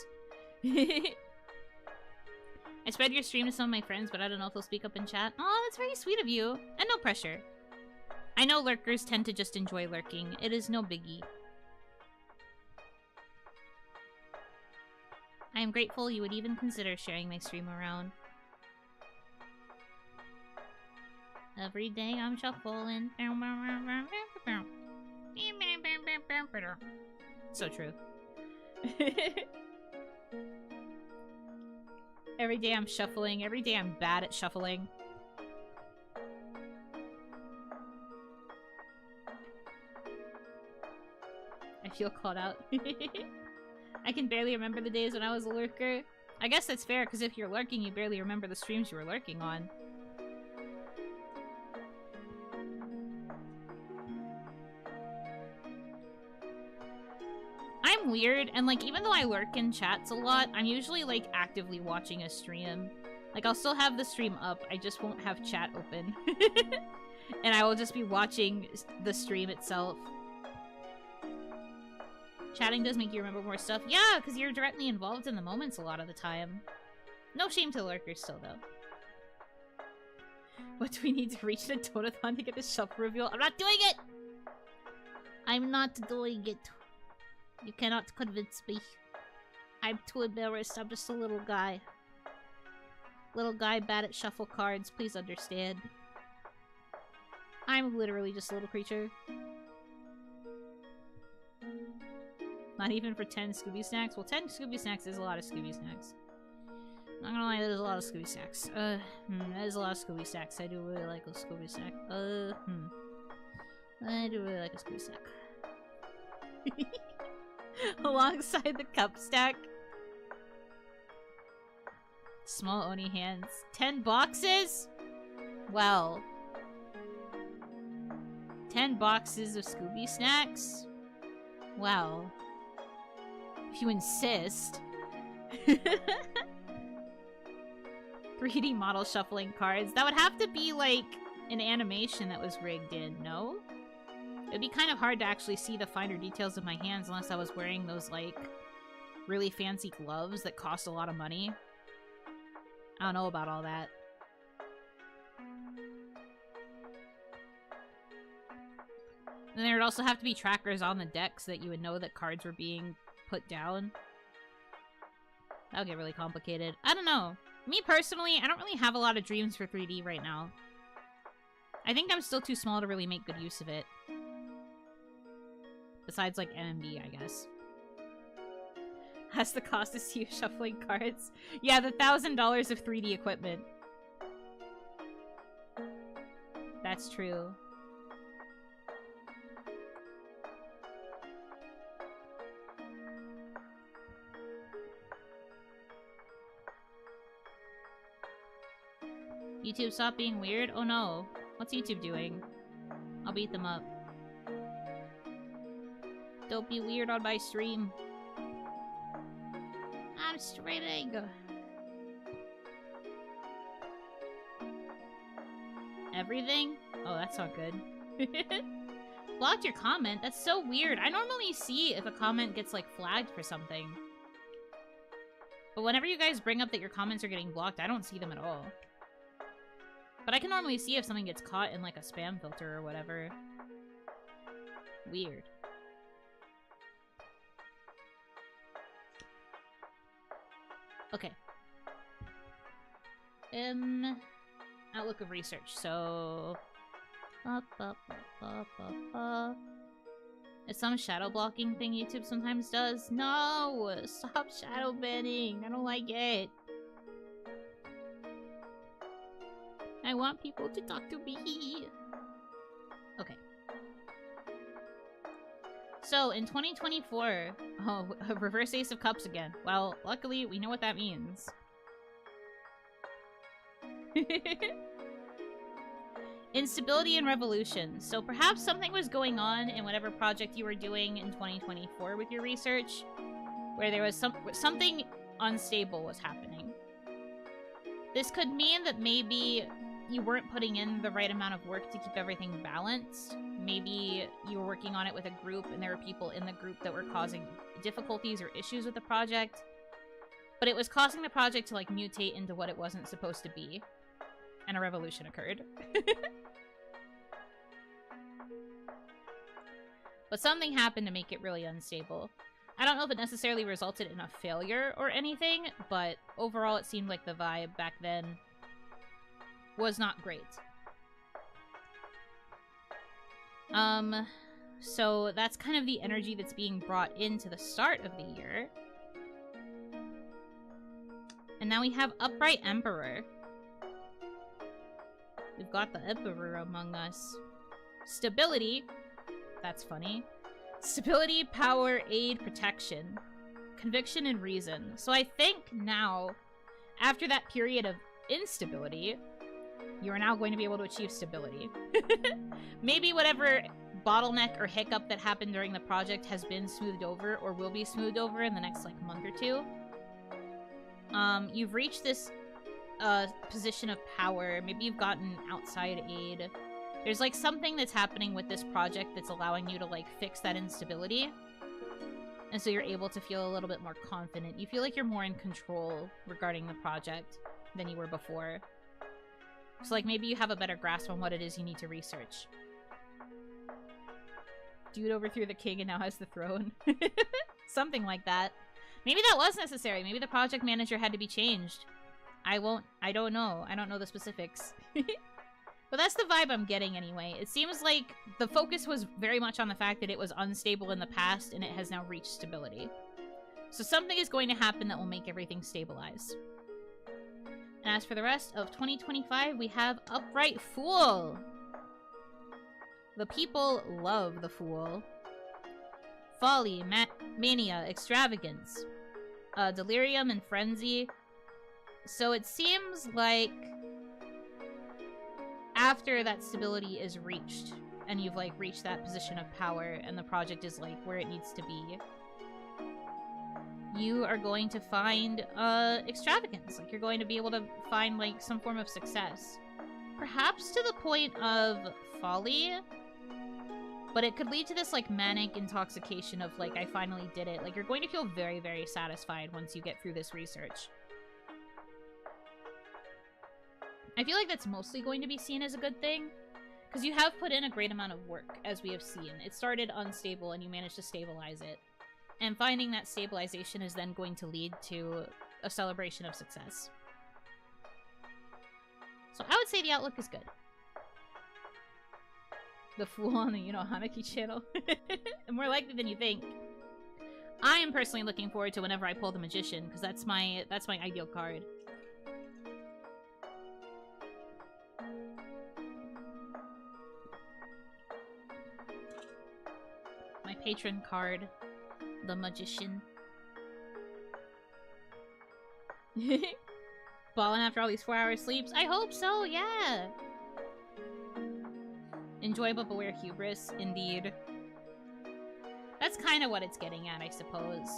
I spread your stream to some of my friends, but I don't know if they'll speak up in chat. Oh, that's very sweet of you. And no pressure. I know lurkers tend to just enjoy lurking. It is no biggie. I am grateful you would even consider sharing my stream around. Every day I'm shuffling. So true. Every day I'm shuffling. Every day I'm bad at shuffling. I feel called out. I can barely remember the days when I was a lurker. I guess that's fair, because if you're lurking, you barely remember the streams you were lurking on. I'm weird, and like, even though I lurk in chats a lot, I'm usually like actively watching a stream. Like, I'll still have the stream up, I just won't have chat open. And I will just be watching the stream itself. Chatting does make you remember more stuff. Yeah, because you're directly involved in the moments a lot of the time. No shame to lurkers still, though. What do we need to reach the Donathon to get the shuffle reveal? I'm not doing it! I'm not doing it. You cannot convince me. I'm too embarrassed. I'm just a little guy. Little guy bad at shuffle cards. Please understand. I'm literally just a little creature. Not even for 10 Scooby Snacks? Well, 10 Scooby Snacks is a lot of Scooby Snacks. Not gonna lie, there's a lot of Scooby Snacks. That is a lot of Scooby Snacks. I do really like a Scooby Snack. I do really like a Scooby Snack. Alongside the cup stack. Small Oni hands. 10 boxes? Well. 10 boxes of Scooby Snacks? Well. If you insist. 3D model shuffling cards. That would have to be like an animation that was rigged in, no? It'd be kind of hard to actually see the finer details of my hands unless I was wearing those like really fancy gloves that cost a lot of money. I don't know about all that. And there would also have to be trackers on the deck so that you would know that cards were being put down. That would get really complicated. I don't know. Me personally, I don't really have a lot of dreams for 3D right now. I think I'm still too small to really make good use of it. Besides, like, NMD, I guess. Has the cost to see you shuffling cards? Yeah, the $1,000 of 3D equipment. That's true. YouTube stop being weird? Oh no. What's YouTube doing? I'll beat them up. Don't be weird on my stream. I'm streaming. Everything? Oh, that's not good. Blocked your comment? That's so weird. I normally see if a comment gets, like, flagged for something. But whenever you guys bring up that your comments are getting blocked, I don't see them at all. But I can normally see if something gets caught in, like, a spam filter or whatever. Weird. Okay. Outlook of research, so... It's some shadow blocking thing YouTube sometimes does. No! Stop shadow banning! I don't like it. I want people to talk to me. Okay. So, in 2024... Oh, reverse Ace of Cups again. Well, luckily, we know what that means. Instability and revolution. So perhaps something was going on in whatever project you were doing in 2024 with your research, where there was something unstable was happening. This could mean that maybe you weren't putting in the right amount of work to keep everything balanced. Maybe you were working on it with a group and there were people in the group that were causing difficulties or issues with the project. But it was causing the project to, like, mutate into what it wasn't supposed to be. And a revolution occurred. But something happened to make it really unstable. I don't know if it necessarily resulted in a failure or anything, but overall it seemed like the vibe back then was not great. So that's kind of the energy that's being brought into the start of the year. And now we have Upright Emperor. We've got the Emperor among us. Stability. That's funny. Stability, power, aid, protection. Conviction, and reason. So I think now, after that period of instability, you are now going to be able to achieve stability. Maybe whatever bottleneck or hiccup that happened during the project has been smoothed over or will be smoothed over in the next, like, month or two. You've reached this position of power. Maybe you've gotten outside aid. There's, like, something that's happening with this project that's allowing you to, like, fix that instability. And so you're able to feel a little bit more confident. You feel like you're more in control regarding the project than you were before. So, like, maybe you have a better grasp on what it is you need to research. Dude overthrew the king and now has the throne. Something like that. Maybe that was necessary. Maybe the project manager had to be changed. I don't know. I don't know the specifics. But that's the vibe I'm getting anyway. It seems like the focus was very much on the fact that it was unstable in the past and it has now reached stability. So something is going to happen that will make everything stabilize. And as for the rest of 2025, we have Upright Fool. The people love the Fool. Folly, mania, extravagance, delirium, and frenzy. So it seems like after that stability is reached, and you've, like, reached that position of power, and the project is, like, where it needs to be, you are going to find extravagance. Like, you're going to be able to find, like, some form of success. Perhaps to the point of folly, but it could lead to this, like, manic intoxication of, like, I finally did it. Like, you're going to feel very, very satisfied once you get through this research. I feel like that's mostly going to be seen as a good thing, because you have put in a great amount of work, as we have seen. It started unstable, and you managed to stabilize it. And finding that stabilization is then going to lead to a celebration of success. So I would say the outlook is good. The fool on the Yuno Hanaki channel. More likely than you think. I am personally looking forward to whenever I pull the Magician, because that's my ideal card. My patron card, the Magician. Balling after all these 4-hour sleeps? I hope so, yeah! Enjoy but beware hubris, indeed. That's kind of what it's getting at, I suppose.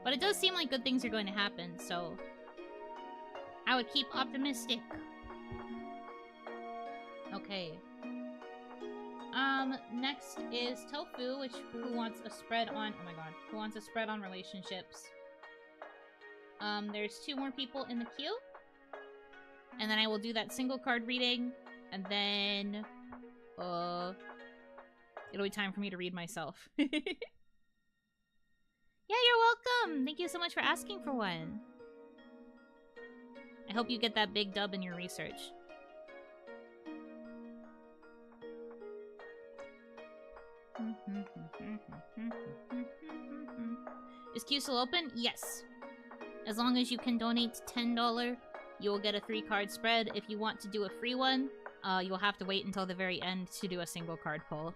But it does seem like good things are going to happen, so I would keep optimistic. Okay. Next is Tofu, who wants a spread on, oh my god, who wants a spread on relationships. There's 2 more people in the queue. And then I will do that single card reading. And then, it'll be time for me to read myself. Yeah, you're welcome! Thank you so much for asking for one. I hope you get that big dub in your research. Is Q still open? Yes. As long as you can donate $10, you will get a 3-card spread. If you want to do a free one, you'll have to wait until the very end to do a single card pull.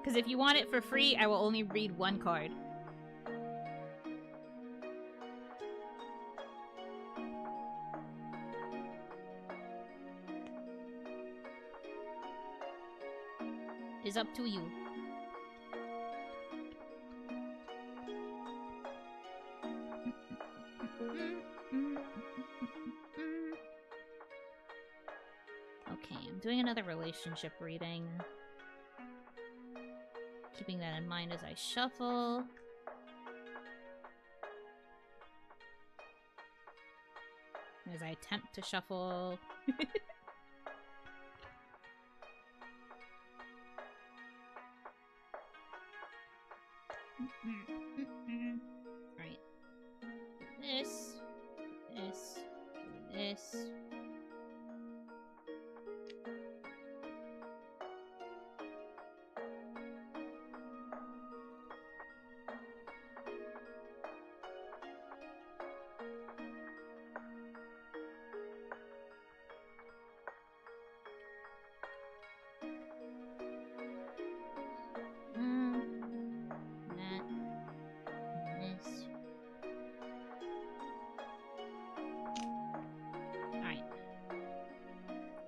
Because if you want it for free, I will only read 1 card. It's up to you. Okay, I'm doing another relationship reading. Keeping that in mind as I shuffle. As I attempt to shuffle. Alright. This.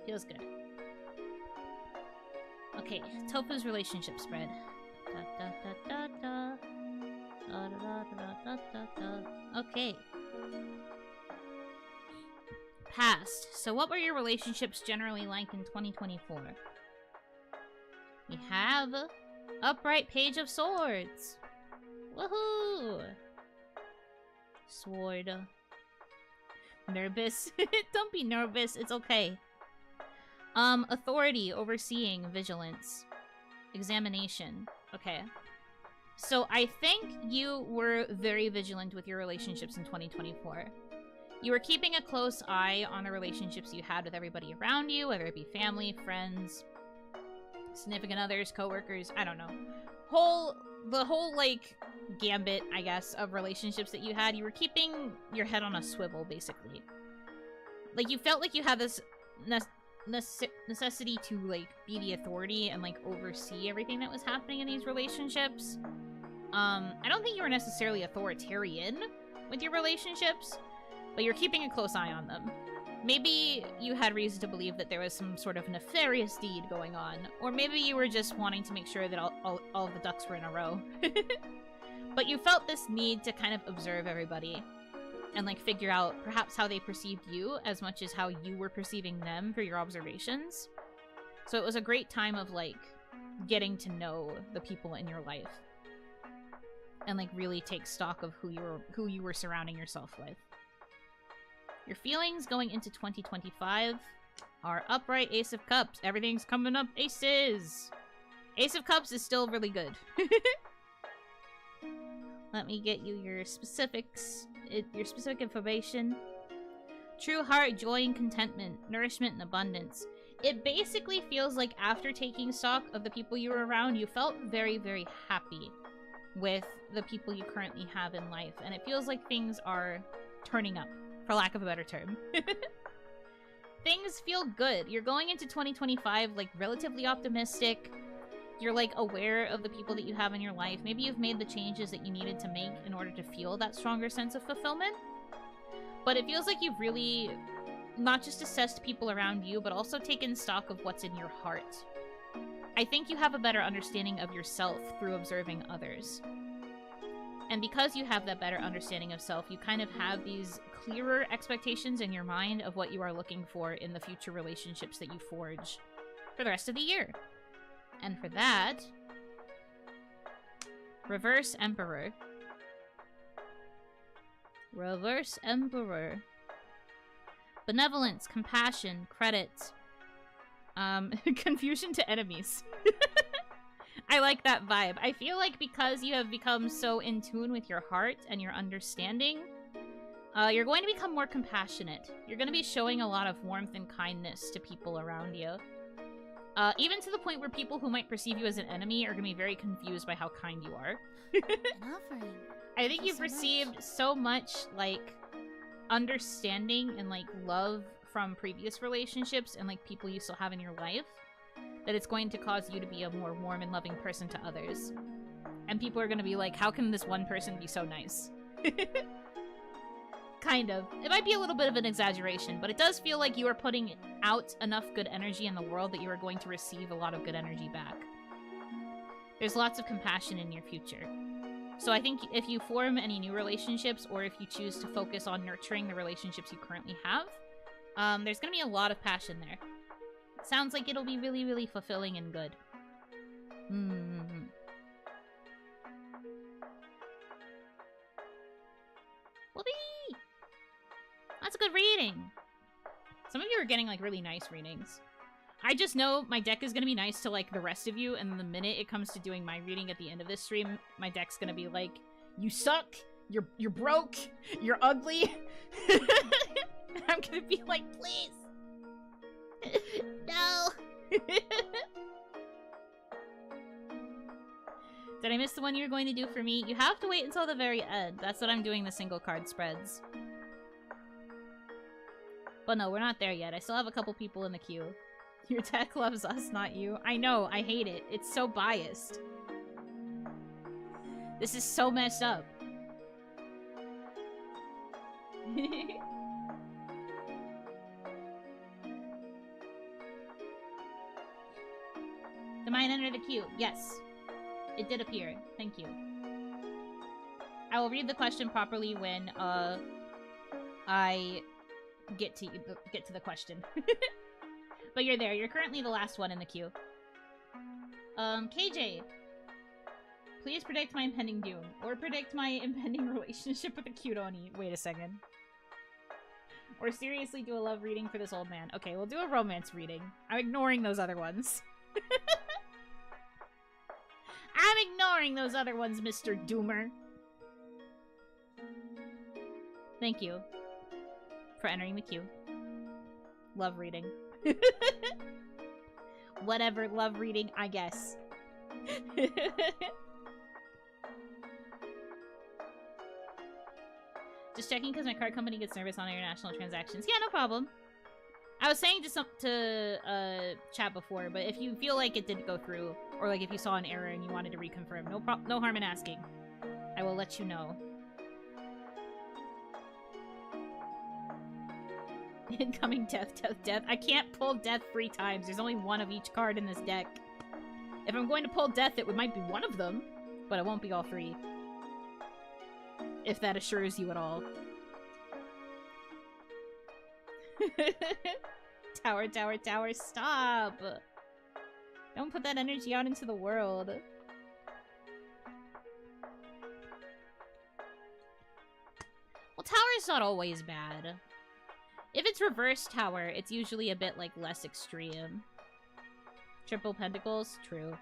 Feels good. Okay, Tofu's relationship spread. Okay. Past. So what were your relationships generally like in 2024? We have Upright Page of Swords. Woohoo! Sword. Nervous. Don't be nervous. It's okay. Authority, overseeing, vigilance. Examination. Okay. So I think you were very vigilant with your relationships in 2024. You were keeping a close eye on the relationships you had with everybody around you, whether it be family, friends, significant others, coworkers, I don't know. The whole, like, gambit, I guess, of relationships that you had, you were keeping your head on a swivel, basically. Like, you felt like you had this necessity to, like, be the authority and, like, oversee everything that was happening in these relationships. I don't think you were necessarily authoritarian with your relationships, but you're keeping a close eye on them. maybe you had reason to believe that there was some sort of nefarious deed going on, or maybe you were just wanting to make sure that all of the ducks were in a row. But you felt this need to kind of observe everybody and, like, figure out perhaps how they perceived you as much as how you were perceiving them through your observations. So it was a great time of, like, getting to know the people in your life and, like, really take stock of who you were surrounding yourself with. Your feelings going into 2025 are upright Ace of Cups. Everything's coming up aces. Ace of Cups is still really good. Let me get you your specifics, your specific information. True heart, joy and contentment, nourishment and abundance. It basically feels like after taking stock of the people you were around, you felt very, very happy with the people you currently have in life. And it feels like things are turning up, for lack of a better term. Things feel good. You're going into 2025, like, relatively optimistic. You're, like, aware of the people that you have in your life. Maybe you've made the changes that you needed to make in order to feel that stronger sense of fulfillment. But it feels like you've really not just assessed people around you, but also taken stock of what's in your heart. I think you have a better understanding of yourself through observing others. And because you have that better understanding of self, you kind of have these clearer expectations in your mind of what you are looking for in the future relationships that you forge for the rest of the year. And for that, Reverse Emperor. Reverse Emperor. Benevolence, compassion, credit. Confusion to enemies. I like that vibe. I feel like because you have become so in tune with your heart and your understanding, you're going to become more compassionate. You're going to be showing a lot of warmth and kindness to people around you. Even to the point where people who might perceive you as an enemy are going to be very confused by how kind you are. An offering. I think you've received so much, like, understanding and, like, love from previous relationships and, like, people you still have in your life that it's going to cause you to be a more warm and loving person to others. And people are going to be like, how can this one person be so nice? Kind of. It might be a little bit of an exaggeration, but it does feel like you are putting out enough good energy in the world that you are going to receive a lot of good energy back. There's lots of compassion in your future. So I think if you form any new relationships, or if you choose to focus on nurturing the relationships you currently have, there's going to be a lot of passion there. It sounds like it'll be really, really fulfilling and good. Whoopee! That's a good reading. Some of you are getting, like, really nice readings. I just know my deck is going to be nice to, like, the rest of you, and the minute it comes to doing my reading at the end of this stream, my deck's going to be like, you suck, you're broke, you're ugly. I'm going to be like, please. No. Did I miss the one you were going to do for me? You have to wait until the very end. That's what I'm doing the single card spreads. But no, we're not there yet. I still have a couple people in the queue. Your deck loves us, not you. I know, I hate it. It's so biased. This is so messed up. Did mine enter the queue? Yes. It did appear. Thank you. I will read the question properly when I get to the question. But you're there. You're currently the last one in the queue. KJ, please predict my impending doom, or predict my impending relationship with a cute Oni. Wait a second. Or seriously do a love reading for this old man. Okay, we'll do a romance reading. I'm ignoring those other ones. I'm ignoring those other ones, Mr. Doomer. Thank you for entering the queue. Love reading. Whatever, love reading, I guess. Just checking because my card company gets nervous on international transactions. Yeah, no problem. I was saying to chat before, but if you feel like it didn't go through, or like if you saw an error and you wanted to reconfirm, no harm in asking. I will let you know. Incoming death, death, death. I can't pull death 3 times. There's only one of each card in this deck. If I'm going to pull death, it might be one of them, but it won't be all 3. If that assures you at all. Tower, tower, tower, stop! Don't put that energy out into the world. Well, tower is not always bad. If it's reverse tower, it's usually a bit, like, less extreme. Triple pentacles? True.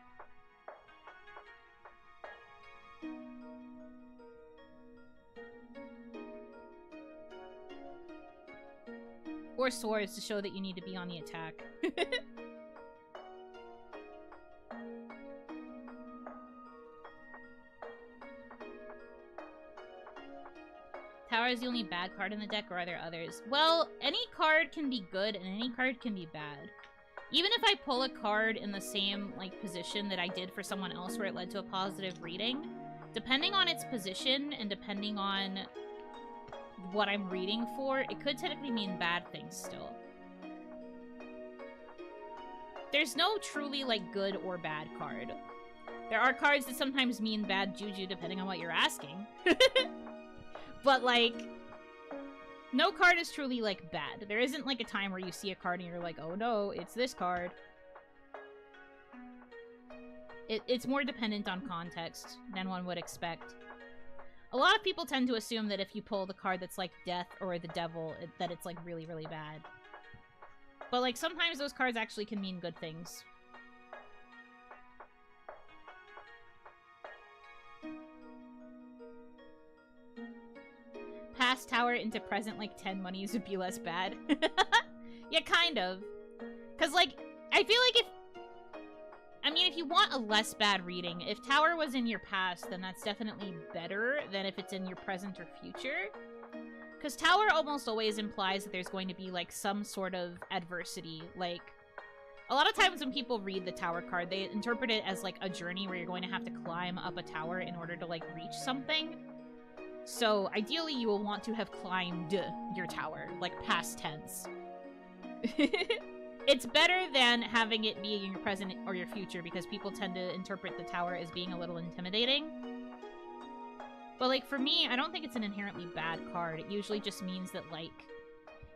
Or swords to show that you need to be on the attack. Tower is the only bad card in the deck, or are there others? Well, any card can be good and any card can be bad. Even if I pull a card in the same, like, position that I did for someone else where it led to a positive reading, depending on its position and depending on what I'm reading for, it could technically mean bad things still. There's no truly, like, good or bad card. There are cards that sometimes mean bad juju depending on what you're asking. But, like, no card is truly, like, bad. There isn't, like, a time where you see a card and you're like, oh no, it's this card. It's more dependent on context than one would expect. A lot of people tend to assume that if you pull the card that's, like, death or the devil, that it's, like, really, really bad. But, like, sometimes those cards actually can mean good things. Past tower into present, like, 10 monies would be less bad. Yeah, kind of. Because, like, I feel like if you want a less bad reading, if tower was in your past, then that's definitely better than if it's in your present or future. Because tower almost always implies that there's going to be, like, some sort of adversity. Like, a lot of times when people read the tower card, they interpret it as, like, a journey where you're going to have to climb up a tower in order to, like, reach something. So, ideally, you will want to have climbed your tower, like, past tense. It's better than having it be in your present or your future, because people tend to interpret the tower as being a little intimidating. But, like, for me, I don't think it's an inherently bad card. It usually just means that, like,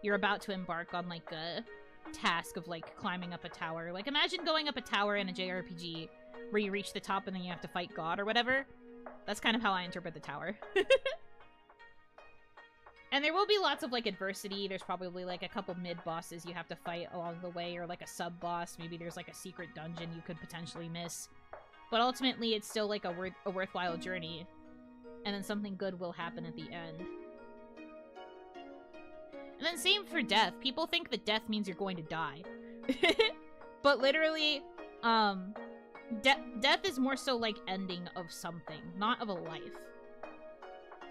you're about to embark on, like, a task of, like, climbing up a tower. Like, imagine going up a tower in a JRPG where you reach the top and then you have to fight God or whatever. That's kind of how I interpret the tower. And there will be lots of, like, adversity. There's probably, like, a couple mid-bosses you have to fight along the way, or, like, a sub-boss. Maybe there's, like, a secret dungeon you could potentially miss. But ultimately, it's still, like, a worthwhile journey. And then something good will happen at the end. And then same for death. People think that death means you're going to die. But literally, death is more so, like, ending of something, not of a life.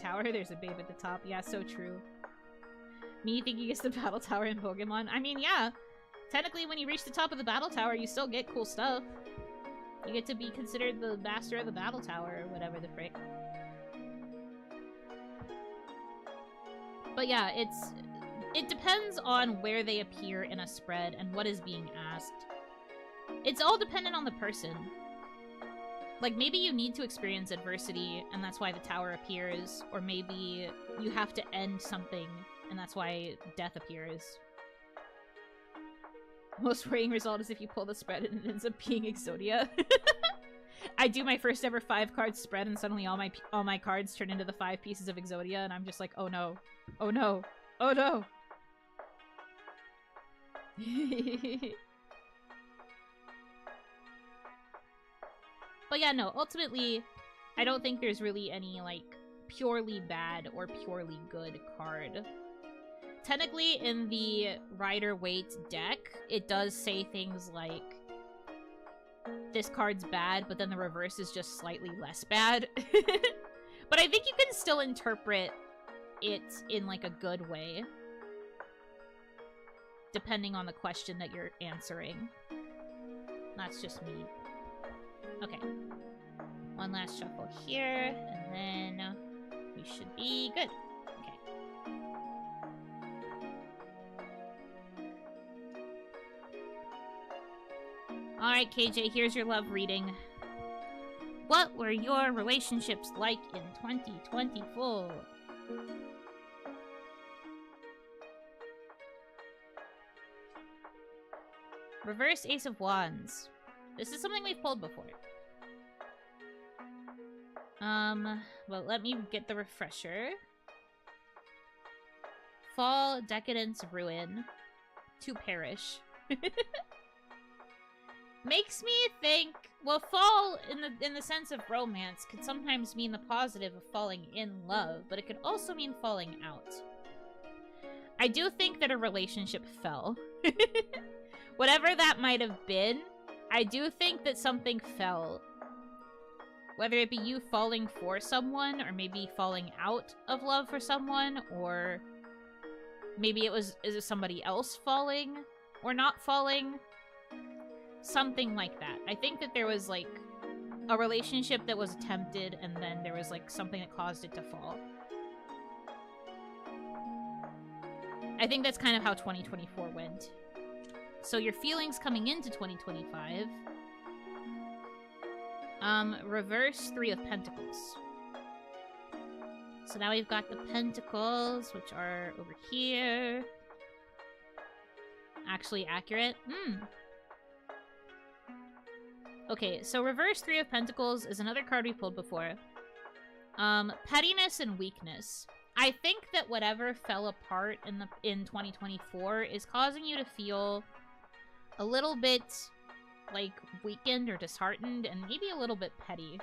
Tower, there's a babe at the top. Yeah, so true. Me thinking it's the battle tower in Pokemon. I mean, yeah. Technically, when you reach the top of the battle tower, you still get cool stuff. You get to be considered the master of the battle tower, or whatever the frick. But yeah, it depends on where they appear in a spread and what is being asked. It's all dependent on the person. Like, maybe you need to experience adversity, and that's why the tower appears, or maybe you have to end something, and that's why death appears. Most worrying result is if you pull the spread and it ends up being Exodia. I do my first ever 5-card spread, and suddenly all my cards turn into the 5 pieces of Exodia, and I'm just like, oh no. Oh no. Oh no! But yeah, no, ultimately, I don't think there's really any, like, purely bad or purely good card. Technically, in the Rider-Waite deck, it does say things like, this card's bad, but then the reverse is just slightly less bad. But I think you can still interpret it in, like, a good way, depending on the question that you're answering. That's just me. Okay. One last shuffle here, and then we should be good. Okay. Alright, KJ, here's your love reading. What were your relationships like in 2024? Reverse Ace of Wands. This is something we've pulled before. Well, let me get the refresher. Fall, Decadence, Ruin. To perish. Makes me think, well, fall in the sense of romance could sometimes mean the positive of falling in love, but it could also mean falling out. I do think that a relationship fell. Whatever that might have been, I do think that something fell. Whether it be you falling for someone, or maybe falling out of love for someone, or maybe is it somebody else falling or not falling? Something like that. I think that there was, like, a relationship that was attempted, and then there was, like, something that caused it to fall. I think that's kind of how 2024 went. So your feelings coming into 2025. Reverse 3 of Pentacles. So now we've got the Pentacles, which are over here. Actually accurate. Okay, so Reverse 3 of Pentacles is another card we pulled before. Pettiness and weakness. I think that whatever fell apart in 2024 is causing you to feel a little bit, like, weakened or disheartened, and maybe a little bit petty.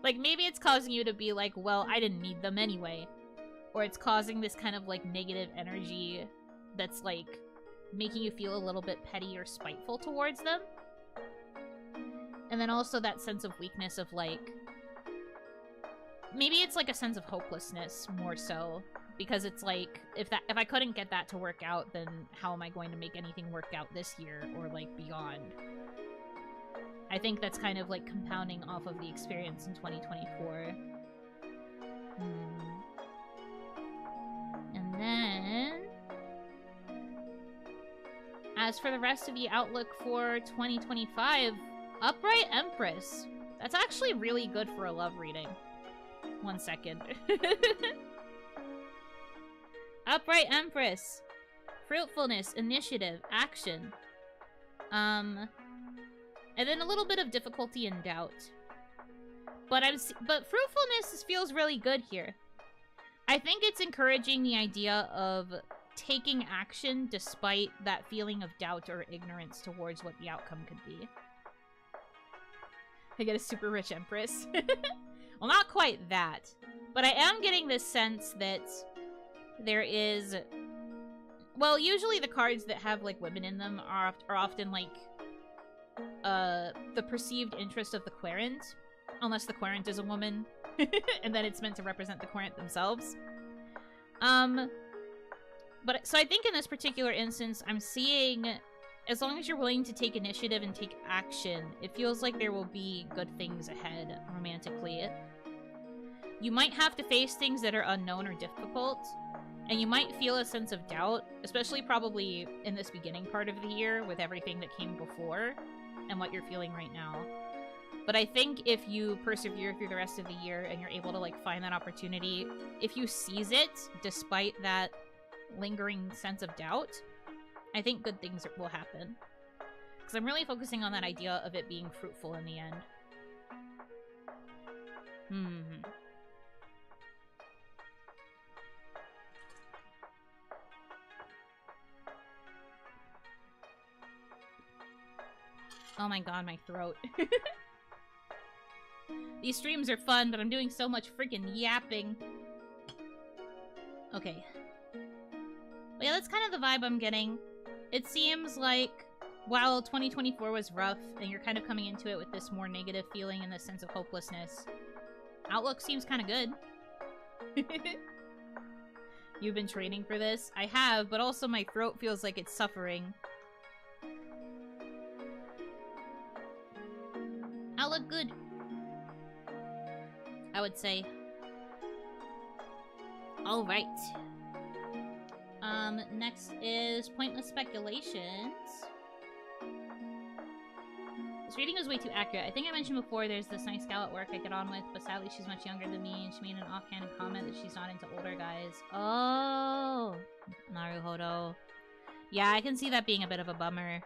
Like, maybe it's causing you to be like, well, I didn't need them anyway. Or it's causing this kind of, like, negative energy that's, like, making you feel a little bit petty or spiteful towards them. And then also that sense of weakness of, like... Maybe it's, like, a sense of hopelessness, more so. Because it's like, if I couldn't get that to work out, then how am I going to make anything work out this year, or, like, beyond? I think that's kind of, like, compounding off of the experience in 2024. And then... as for the rest of the outlook for 2025, Upright Empress. That's actually really good for a love reading. 1 second. Upright Empress. Fruitfulness, initiative, action. And then a little bit of difficulty and doubt. But fruitfulness feels really good here. I think it's encouraging the idea of taking action despite that feeling of doubt or ignorance towards what the outcome could be. I get a super rich Empress. Well, not quite that. But I am getting this sense that there is... well, usually the cards that have, like, women in them are often, like, the perceived interest of the querent. Unless the querent is a woman. And then it's meant to represent the querent themselves. But, so I think in this particular instance, I'm seeing... as long as you're willing to take initiative and take action, it feels like there will be good things ahead, romantically. You might have to face things that are unknown or difficult, and you might feel a sense of doubt, especially probably in this beginning part of the year with everything that came before and what you're feeling right now. But I think if you persevere through the rest of the year and you're able to, like, find that opportunity, if you seize it despite that lingering sense of doubt, I think good things will happen. Because I'm really focusing on that idea of it being fruitful in the end. Oh my god, my throat. These streams are fun, but I'm doing so much freaking yapping. Okay. But yeah, that's kind of the vibe I'm getting. It seems like while 2024 was rough, and you're kind of coming into it with this more negative feeling and this sense of hopelessness, outlook seems kind of good. You've been training for this? I have, but also my throat feels like it's suffering. Outlook good, I would say. Alright. Next is Pointless Speculations. This reading is way too accurate. I think I mentioned before there's this nice gal at work I get on with, but sadly she's much younger than me, and she made an offhand comment that she's not into older guys. Oh, Naruhodo. Yeah, I can see that being a bit of a bummer.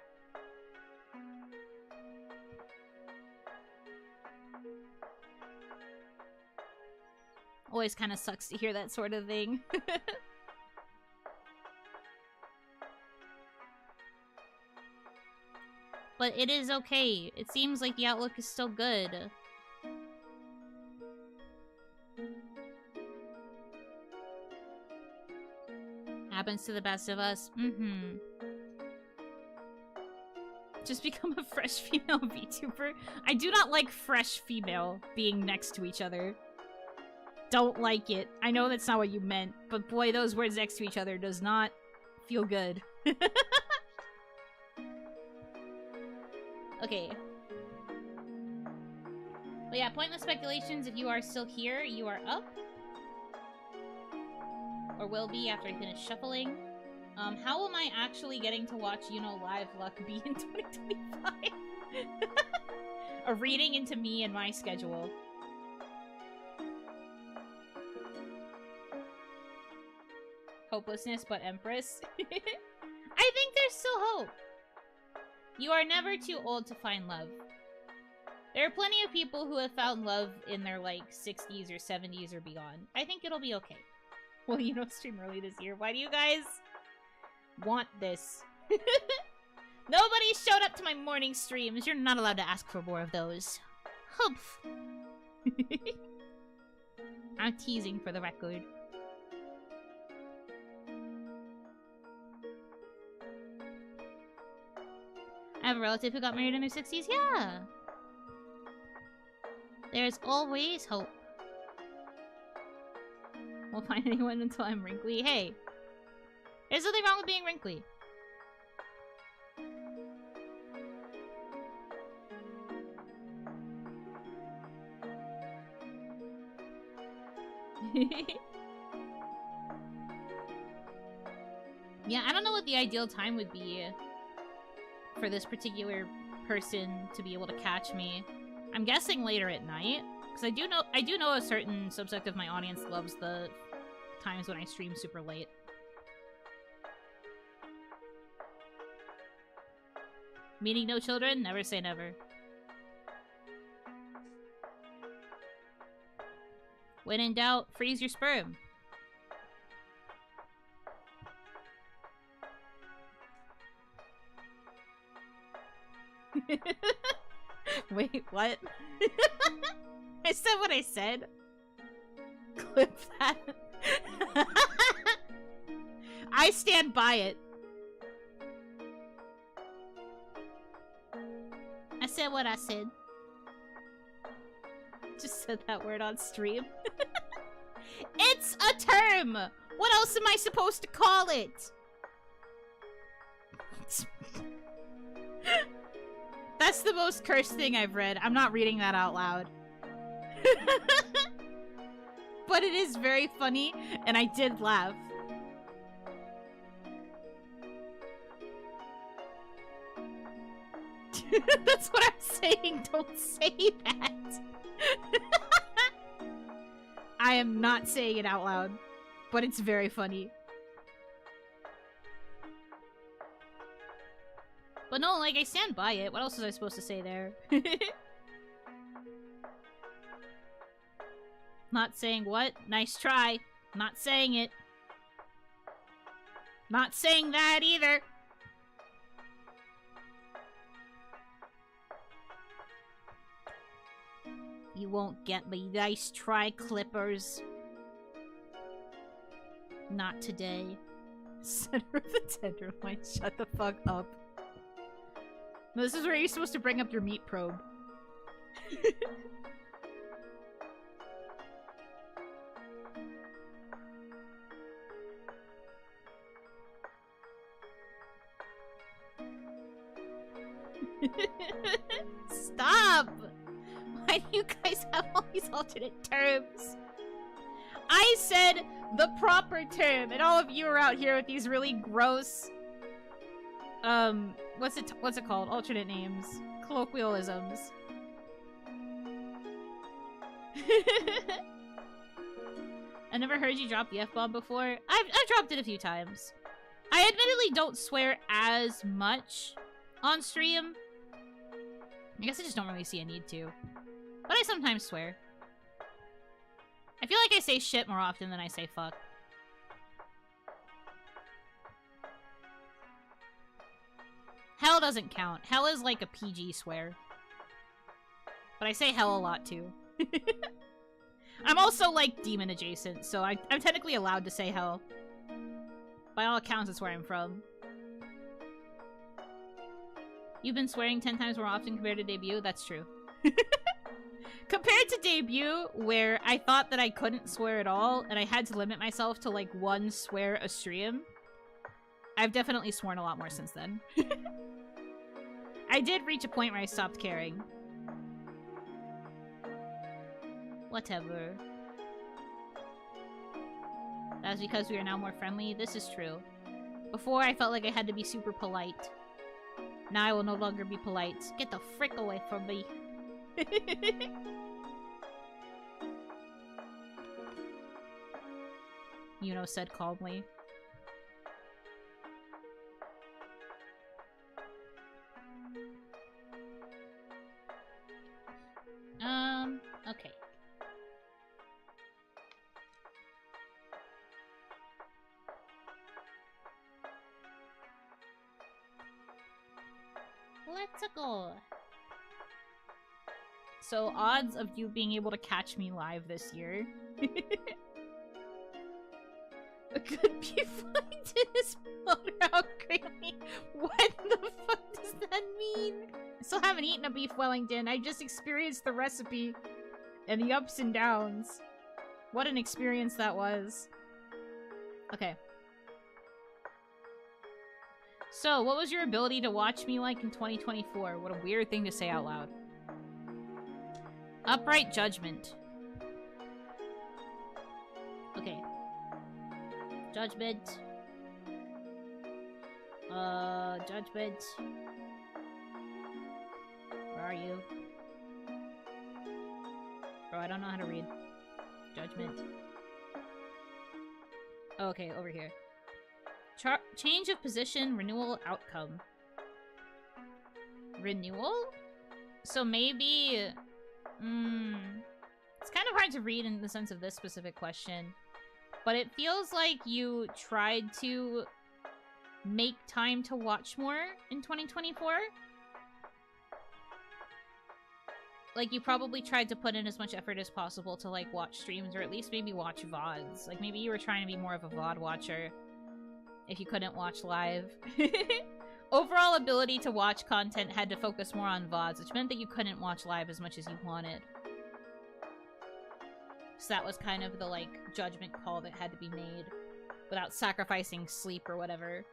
Always kind of sucks to hear that sort of thing. But it is okay. It seems like the outlook is still good. Happens to the best of us. Mm-hmm. Just become a fresh female VTuber. I do not like fresh female being next to each other. Don't like it. I know that's not what you meant, but boy, those words next to each other does not feel good. Okay. But yeah, pointless speculations. If you are still here, you are up. Or will be after I finish shuffling. How am I actually getting to watch Yuno Live Luck be in 2025? A reading into me and my schedule. Hopelessness, but Empress. I think there's still hope. You are never too old to find love. There are plenty of people who have found love in their, like, 60s or 70s or beyond. I think it'll be okay. Well, you know, stream early this year. Why do you guys want this? Nobody showed up to my morning streams. You're not allowed to ask for more of those. Humph. I'm teasing for the record. I have a relative who got married in their 60s. Yeah. There's always hope. Won't find anyone until I'm wrinkly. Hey. There's nothing wrong with being wrinkly. Yeah, I don't know what the ideal time would be for this particular person to be able to catch me. I'm guessing later at night, because I do know a certain subsect of my audience loves the times when I stream super late. Meaning no children? Never say never. When in doubt, freeze your sperm. Wait, what? I said what I said. Clip that. I stand by it. I said what I said. Just said that word on stream. It's a term! What else am I supposed to call it? That's the most cursed thing I've read. I'm not reading that out loud. But it is very funny, and I did laugh. That's what I'm saying. Don't say that. I am not saying it out loud, but it's very funny. But no, like, I stand by it. What else was I supposed to say there? Not saying what? Nice try. Not saying it. Not saying that either. You won't get me. Nice try, Clippers. Not today. Center of the Tenderloin. Shut the fuck up. No, this is where you're supposed to bring up your meat probe. Stop! Why do you guys have all these alternate terms? I said the proper term, and all of you are out here with these really gross... what's it called? Alternate names. colloquialisms. I never heard you drop the F-bomb before. I've dropped it a few times. I admittedly don't swear as much on stream. I guess I just don't really see a need to. But I sometimes swear. I feel like I say shit more often than I say fuck. Hell doesn't count. Hell is like a PG swear. But I say hell a lot too. I'm also like demon adjacent, so I'm technically allowed to say hell. By all accounts, it's where I'm from. You've been swearing 10 times more often compared to debut? That's true. Compared to debut, where I thought that I couldn't swear at all, and I had to limit myself to like one swear a stream, I've definitely sworn a lot more since then. I did reach a point where I stopped caring. Whatever. That's because we are now more friendly. This is true. Before, I felt like I had to be super polite. Now I will no longer be polite. Get the frick away from me. Yuno said calmly. Okay. Let's go. So, odds of you being able to catch me live this year. A good beef Wellington is out greatly. What the fuck does that mean? I still haven't eaten a beef Wellington. I just experienced the recipe and the ups and downs. What an experience that was. Okay. So, what was your ability to watch me like in 2024? What a weird thing to say out loud. Upright judgment. Okay. Judgment. Judgment. Where are you? Bro, I don't know how to read. Judgment. Oh, okay, over here. Change of position, renewal, outcome. Renewal? So maybe... it's kind of hard to read in the sense of this specific question. But it feels like you tried to make time to watch more in 2024. Like, you probably tried to put in as much effort as possible to, like, watch streams, or at least maybe watch VODs. Like, maybe you were trying to be more of a VOD watcher if you couldn't watch live. Overall ability to watch content had to focus more on VODs, which meant that you couldn't watch live as much as you wanted. So that was kind of the, like, judgment call that had to be made without sacrificing sleep or whatever.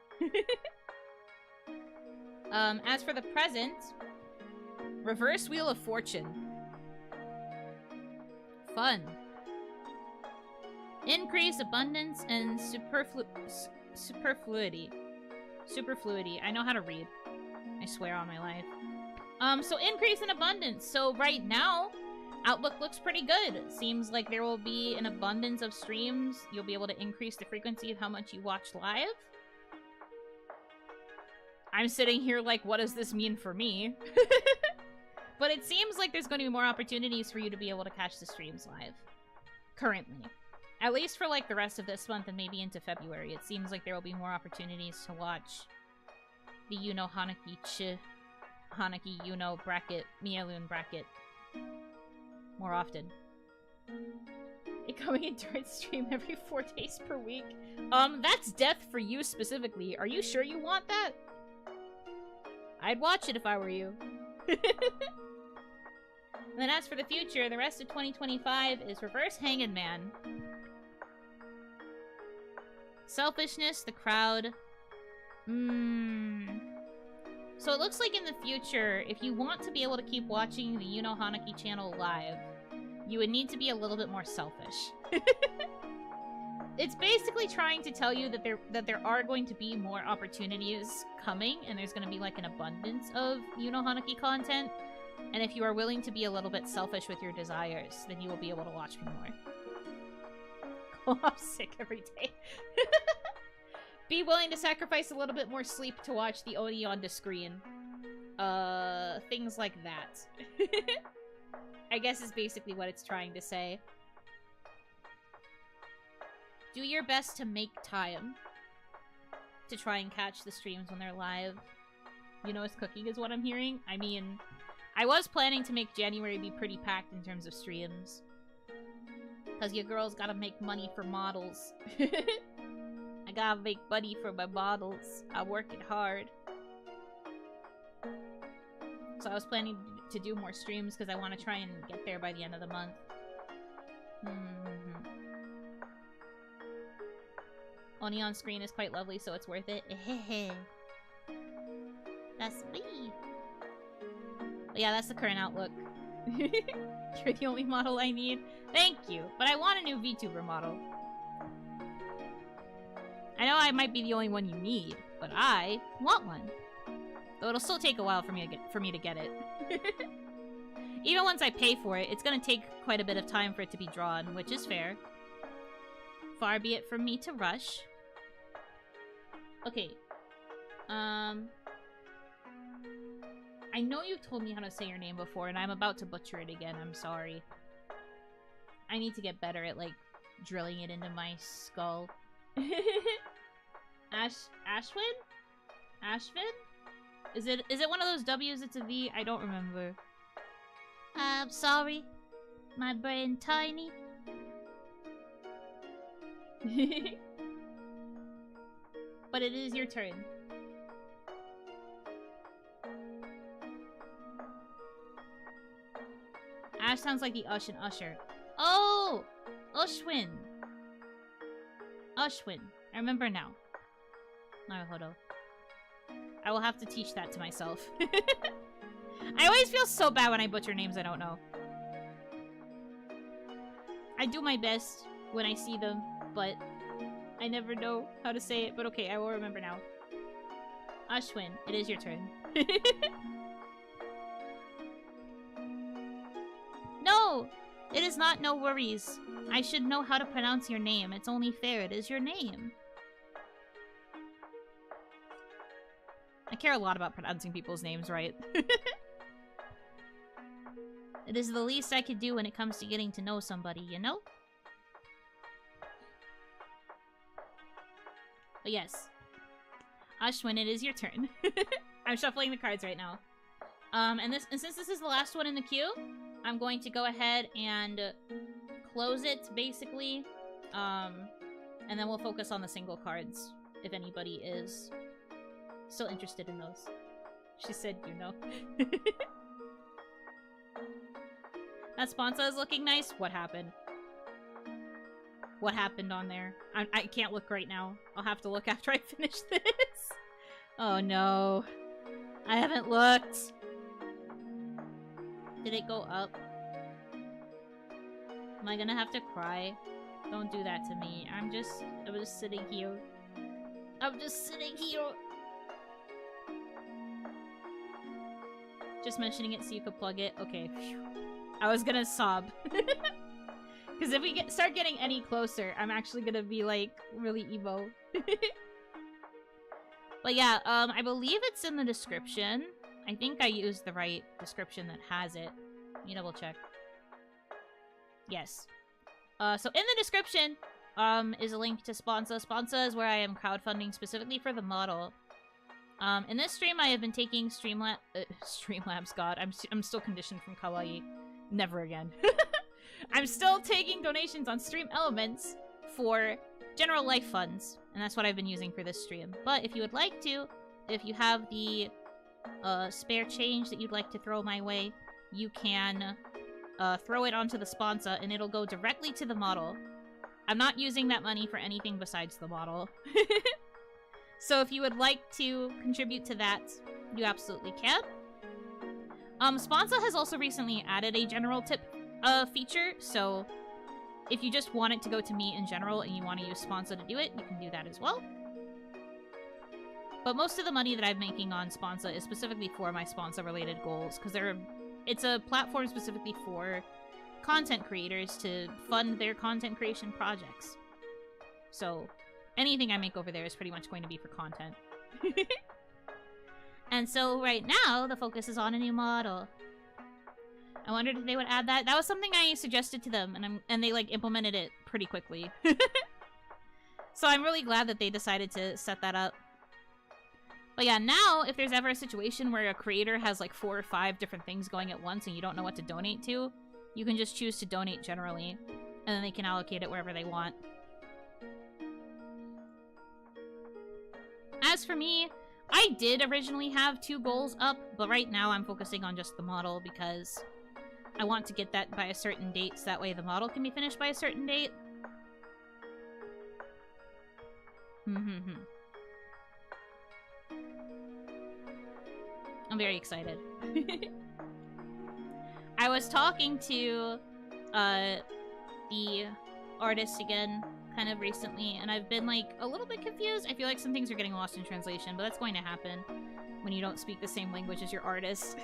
As for the present, reverse wheel of fortune. Fun. Increase abundance and superfluity. I know how to read. I swear on my life. So increase in abundance. So right now, Outlook looks pretty good. It seems like there will be an abundance of streams. You'll be able to increase the frequency of how much you watch live. I'm sitting here like, what does this mean for me? But it seems like there's going to be more opportunities for you to be able to catch the streams live. Currently. At least for like the rest of this month and maybe into February. It seems like there will be more opportunities to watch the Yuno Hanaki Hanaki Yuno bracket, Mialoon bracket more often. Becoming a Dirt stream every 4 days per week. That's death for you specifically. Are you sure you want that? I'd watch it if I were you. And then as for the future, the rest of 2025 is Reverse Hanged Man. Selfishness, the crowd. So it looks like in the future, if you want to be able to keep watching the Yuno Hanaki channel live, you would need to be a little bit more selfish. It's basically trying to tell you that there are going to be more opportunities coming, and there's going to be like an abundance of Yuno Hanaki content. And if you are willing to be a little bit selfish with your desires, then you will be able to watch me more. Go off sick every day. Be willing to sacrifice a little bit more sleep to watch the Oni on the screen. Things like that. I guess is basically what it's trying to say. Do your best to make time to try and catch the streams when they're live. You know, it's cooking is what I'm hearing. I mean, I was planning to make January be pretty packed in terms of streams. Because your girls gotta make money for models. I gotta make money for my models. I'm working hard. So I was planning to do more streams because I want to try and get there by the end of the month. Oni on screen is quite lovely, so it's worth it. That's me. But yeah, that's the current outlook. You're the only model I need. Thank you, but I want a new VTuber model. I know I might be the only one you need, but I want one. Though it'll still take a while for me to get it. Even once I pay for it, it's gonna take quite a bit of time for it to be drawn, which is fair. Far be it from me to rush. Okay. I know you've told me how to say your name before, and I'm about to butcher it again. I'm sorry. I need to get better at, like, drilling it into my skull. Ashwin? Ashvin? Is it one of those W's? It's a V? I don't remember. I'm sorry. My brain tiny. But it is your turn. Ash sounds like the Ush and Usher. Oh! Ushwin. Ushwin. I remember now. Naruhodo. I will have to teach that to myself. I always feel so bad when I butcher names I don't know. I do my best when I see them, but I never know how to say it. But okay, I will remember now. Ashwin, it is your turn. No! It is not no worries. I should know how to pronounce your name. It's only fair. It is your name. I care a lot about pronouncing people's names right. It is the least I could do when it comes to getting to know somebody, you know? But yes. Ashwin, it is your turn. I'm shuffling the cards right now. And since this is the last one in the queue, I'm going to go ahead and close it, basically. And then we'll focus on the single cards, if anybody is still interested in those. She said, you know. That sponsor is looking nice. What happened? What happened on there? I can't look right now. I'll have to look after I finish this. Oh no. I haven't looked. Did it go up? Am I gonna have to cry? Don't do that to me. I'm just sitting here. I'm just sitting here. Just mentioning it so you could plug it. Okay. Phew. I was gonna sob. Because if we start getting any closer, I'm actually gonna be, like, really emo. But yeah, I believe it's in the description. I think I used the right description that has it. Let me double check. Yes. So in the description, is a link to Sponsa. Sponsa is where I am crowdfunding specifically for the model. In this stream, I have been taking Streamlabs, God. I'm still conditioned from Kawaii. Never again. I'm still taking donations on Stream Elements for general life funds, and that's what I've been using for this stream. But if you would like to, if you have the spare change that you'd like to throw my way, you can throw it onto the sponsor, and it'll go directly to the model. I'm not using that money for anything besides the model. So if you would like to contribute to that, you absolutely can. Sponsa has also recently added a general tip feature, so if you just want it to go to me in general and you want to use Sponsa to do it, you can do that as well. But most of the money that I'm making on Sponsa is specifically for my Sponsa-related goals, because it's a platform specifically for content creators to fund their content creation projects. So anything I make over there is pretty much going to be for content. And so right now, the focus is on a new model. I wondered if they would add that. That was something I suggested to them, and they like implemented it pretty quickly. So I'm really glad that they decided to set that up. But yeah, now if there's ever a situation where a creator has like 4 or 5 different things going at once and you don't know what to donate to, you can just choose to donate generally, and then they can allocate it wherever they want. As for me, I did originally have 2 goals up, but right now I'm focusing on just the model because I want to get that by a certain date, so that way the model can be finished by a certain date. I'm very excited. I was talking to the artist again kind of recently, and I've been like a little bit confused. I feel like some things are getting lost in translation, but that's going to happen when you don't speak the same language as your artist.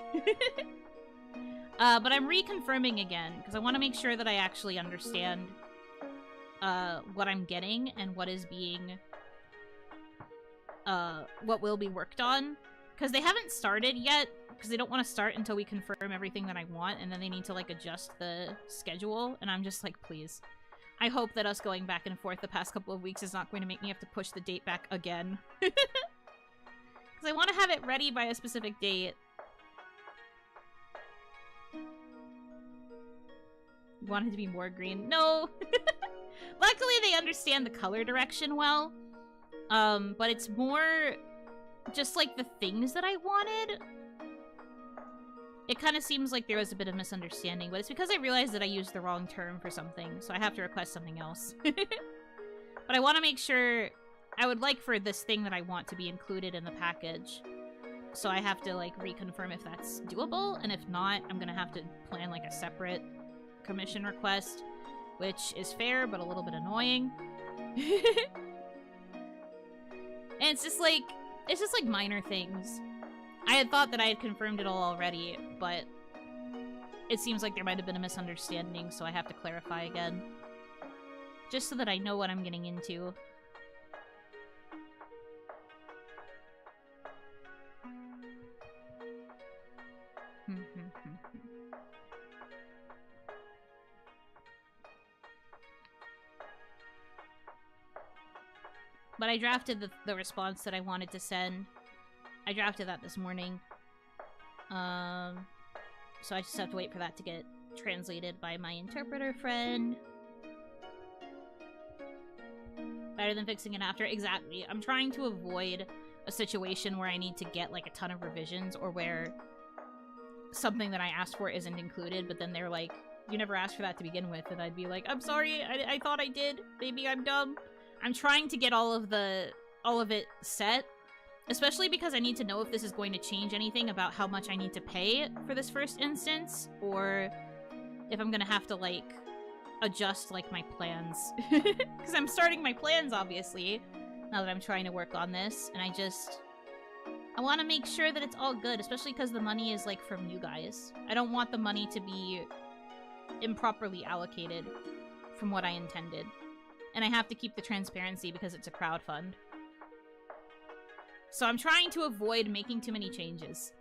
But I'm reconfirming again because I want to make sure that I actually understand what I'm getting and what is being what will be worked on, because they haven't started yet, because they don't want to start until we confirm everything that I want, and then they need to like adjust the schedule, and I'm just like, please. I hope that us going back and forth the past couple of weeks is not going to make me have to push the date back again. Because I want to have it ready by a specific date. You want it to be more green? No! Luckily, they understand the color direction well. But it's more just like the things that I wanted. It kind of seems like there was a bit of misunderstanding, but it's because I realized that I used the wrong term for something, so I have to request something else. But I want to make sure... I would like for this thing that I want to be included in the package. So I have to, like, reconfirm if that's doable, and if not, I'm gonna have to plan, like, a separate commission request, which is fair, but a little bit annoying. And it's just like minor things. I had thought that I had confirmed it all already, but it seems like there might have been a misunderstanding, so I have to clarify again. Just so that I know what I'm getting into. But I drafted the response that I wanted to send. I drafted that this morning. So I just have to wait for that to get translated by my interpreter friend. Better than fixing it after. Exactly. I'm trying to avoid a situation where I need to get like a ton of revisions, or where something that I asked for isn't included, but then they're like, you never asked for that to begin with, and I'd be like, I'm sorry, I thought I did. Maybe I'm dumb. I'm trying to get all of it set, especially because I need to know if this is going to change anything about how much I need to pay for this first instance, or if I'm gonna have to, like, adjust, like, my plans. Because I'm starting my plans, obviously, now that I'm trying to work on this, and I want to make sure that it's all good, especially because the money is, like, from you guys. I don't want the money to be improperly allocated from what I intended. And I have to keep the transparency because it's a crowdfund. So I'm trying to avoid making too many changes.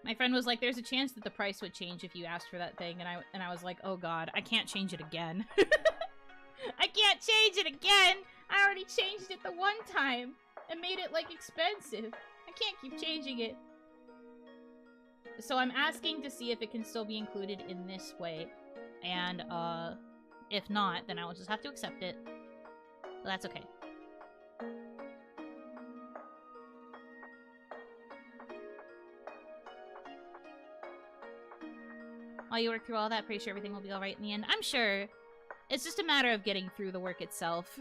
My friend was like, there's a chance that the price would change if you asked for that thing, and I was like, oh god, I can't change it again. I can't change it again! I already changed it the one time and made it, like, expensive. I can't keep changing it. So I'm asking to see if it can still be included in this way. And, if not, then I will just have to accept it. But that's okay. While you work through all that, pretty sure everything will be alright in the end. I'm sure. It's just a matter of getting through the work itself.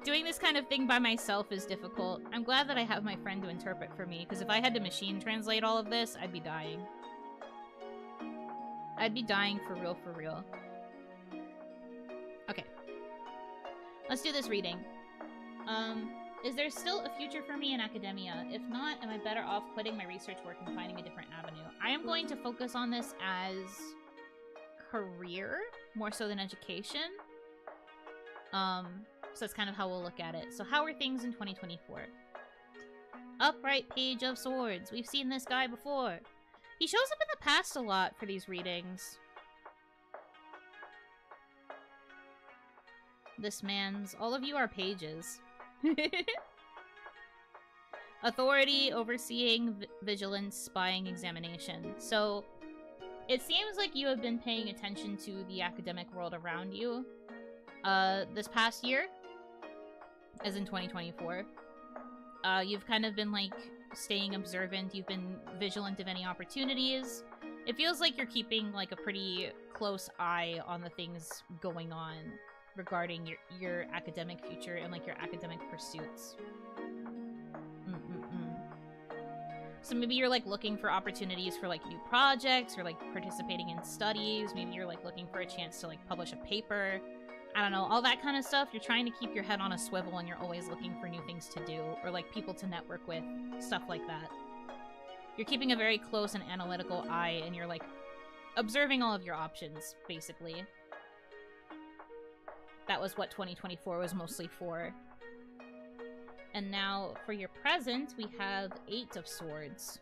Doing this kind of thing by myself is difficult. I'm glad that I have my friend to interpret for me, because if I had to machine translate all of this, I'd be dying. I'd be dying for real, for real. Okay. Let's do this reading. Is there still a future for me in academia? If not, am I better off quitting my research work and finding a different avenue? I am going to focus on this as career, more so than education. So that's kind of how we'll look at it. So how are things in 2024? Upright Page of Swords. We've seen this guy before. He shows up in the past a lot for these readings. This man's... All of you are pages. Authority, overseeing, vigilance, spying, examination. So, it seems like you have been paying attention to the academic world around you this past year, as in 2024. You've kind of been, like, staying observant. You've been vigilant of any opportunities. It feels like you're keeping, like, a pretty close eye on the things going on regarding your academic future and, like, your academic pursuits. So maybe you're, like, looking for opportunities for, like, new projects or, like, participating in studies. Maybe you're, like, looking for a chance to, like, publish a paper. I don't know, all that kind of stuff. You're trying to keep your head on a swivel and you're always looking for new things to do or, like, people to network with, stuff like that. You're keeping a very close and analytical eye and you're, like, observing all of your options, basically. That was what 2024 was mostly for. And now, for your present, we have 8 of Swords.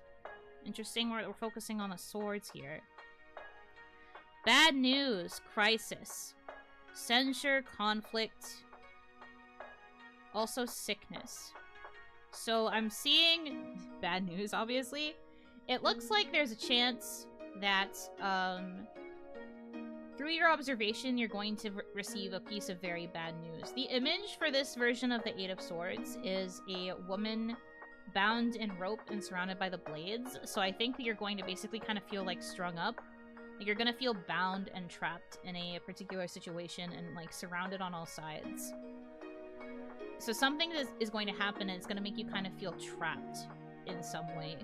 Interesting, we're focusing on the swords here. Bad news, crisis. Censure, conflict. Also sickness. So I'm seeing bad news, obviously. It looks like there's a chance that, through your observation, you're going to receive a piece of very bad news. The image for this version of the 8 of Swords is a woman bound in rope and surrounded by the blades. So I think that you're going to basically kind of feel, like, strung up. Like, you're going to feel bound and trapped in a particular situation and, like, surrounded on all sides. So something is going to happen and it's going to make you kind of feel trapped in some way.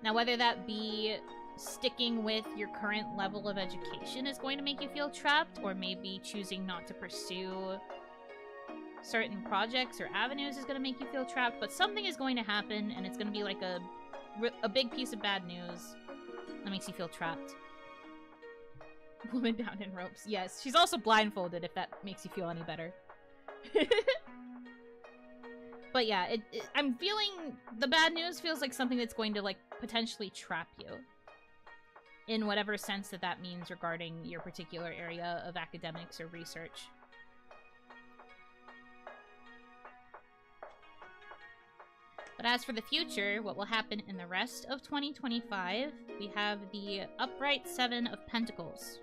Now, whether that be sticking with your current level of education is going to make you feel trapped, or maybe choosing not to pursue certain projects or avenues is going to make you feel trapped, but something is going to happen and it's going to be like a big piece of bad news that makes you feel trapped. Woman down in ropes. Yes, she's also blindfolded, if that makes you feel any better. But yeah, I'm feeling the bad news feels like something that's going to, like, potentially trap you. In whatever sense that means regarding your particular area of academics or research. But as for the future, what will happen in the rest of 2025, we have the upright 7 of Pentacles.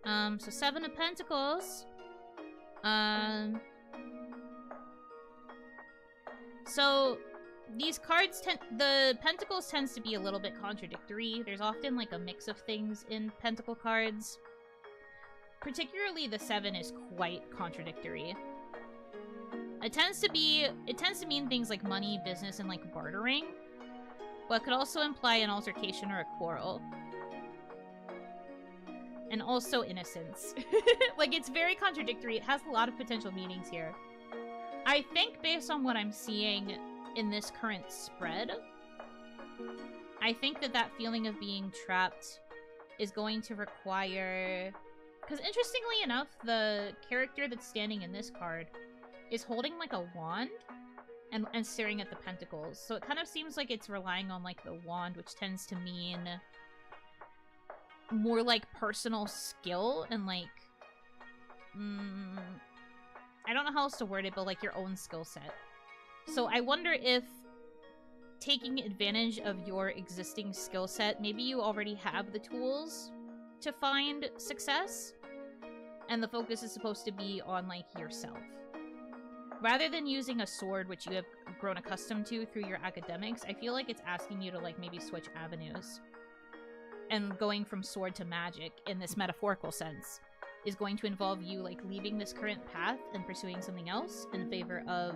So 7 of Pentacles. So these cards the Pentacles tends to be a little bit contradictory. There's often, like, a mix of things in Pentacle cards. Particularly the 7 is quite contradictory. It tends to mean things like money, business, and, like, bartering. But could also imply an altercation or a quarrel. And also innocence. Like, it's very contradictory. It has a lot of potential meanings here. I think based on what I'm seeing in this current spread, I think that feeling of being trapped is going to require... Because interestingly enough, the character that's standing in this card is holding, like, a wand and staring at the pentacles. So it kind of seems like it's relying on, like, the wand, which tends to mean more, like, personal skill and, like... I don't know how else to word it, but, like, your own skill set. So I wonder if taking advantage of your existing skill set, maybe you already have the tools to find success, and the focus is supposed to be on, like, yourself. Rather than using a sword, which you have grown accustomed to through your academics, I feel like it's asking you to, like, maybe switch avenues. And going from sword to magic, in this metaphorical sense, is going to involve you, like, leaving this current path and pursuing something else in favor of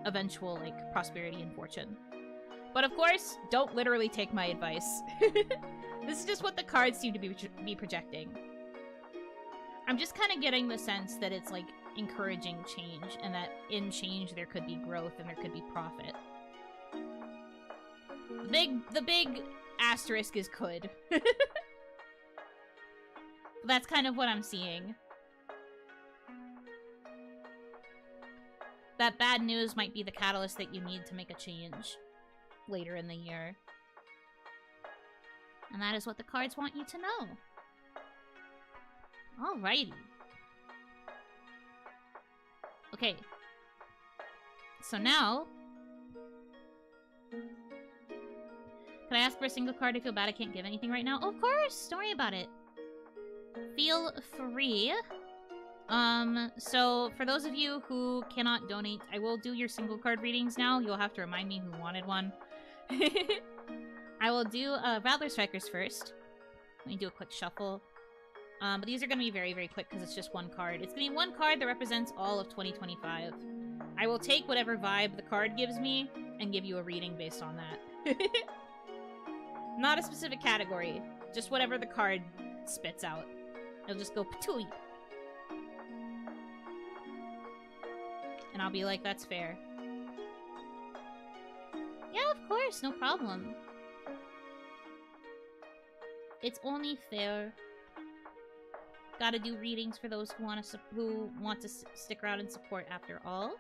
eventual, like, prosperity and fortune. But of course, don't literally take my advice. This is just what the cards seem to be projecting. I'm just kind of getting the sense that it's like encouraging change, and that in change there could be growth and there could be profit. The big asterisk is could. That's kind of what I'm seeing. That bad news might be the catalyst that you need to make a change later in the year. And that is what the cards want you to know. Alrighty. Okay. So now... Can I ask for a single card? I feel bad I can't give anything right now. Oh, of course! Don't worry about it. Feel free. So for those of you who cannot donate, I will do your single card readings now. You'll have to remind me who wanted one. I will do Rattler Strikers first. Let me do a quick shuffle. But these are going to be very, very quick because it's just one card. It's going to be one card that represents all of 2025. I will take whatever vibe the card gives me and give you a reading based on that. Not a specific category. Just whatever the card spits out. It'll just go patooey. And I'll be like, that's fair. Yeah, of course, no problem. It's only fair. Gotta do readings for those who want to stick around and support after all.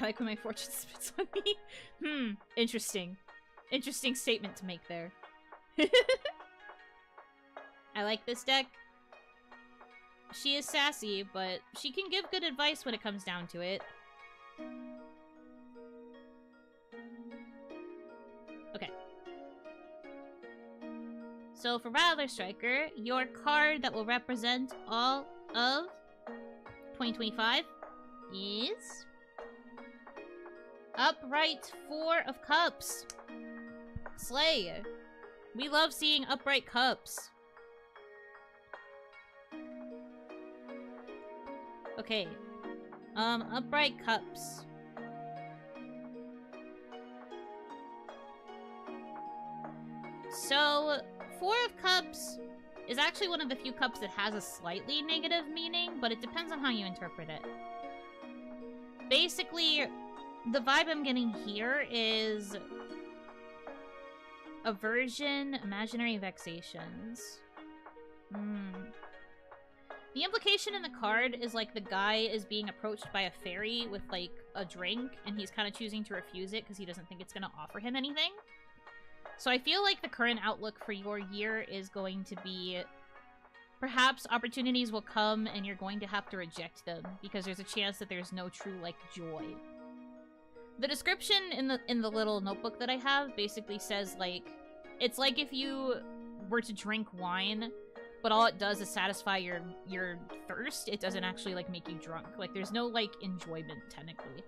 I like when my fortune spits on me. Interesting. Interesting statement to make there. I like this deck. She is sassy, but she can give good advice when it comes down to it. Okay. So for Rattler Striker, your card that will represent all of 2025 is... Upright Four of Cups. Slay. We love seeing upright cups. Okay. Upright cups. So, Four of Cups is actually one of the few cups that has a slightly negative meaning, but it depends on how you interpret it. Basically, the vibe I'm getting here is aversion, imaginary vexations. The implication in the card is like the guy is being approached by a fairy with like a drink, and he's kind of choosing to refuse it because he doesn't think it's going to offer him anything. So I feel like the current outlook for your year is going to be perhaps opportunities will come and you're going to have to reject them because there's a chance that there's no true like joy. The description in the little notebook that I have basically says like it's like if you were to drink wine, but all it does is satisfy your thirst. It doesn't actually like make you drunk. Like there's no like enjoyment technically.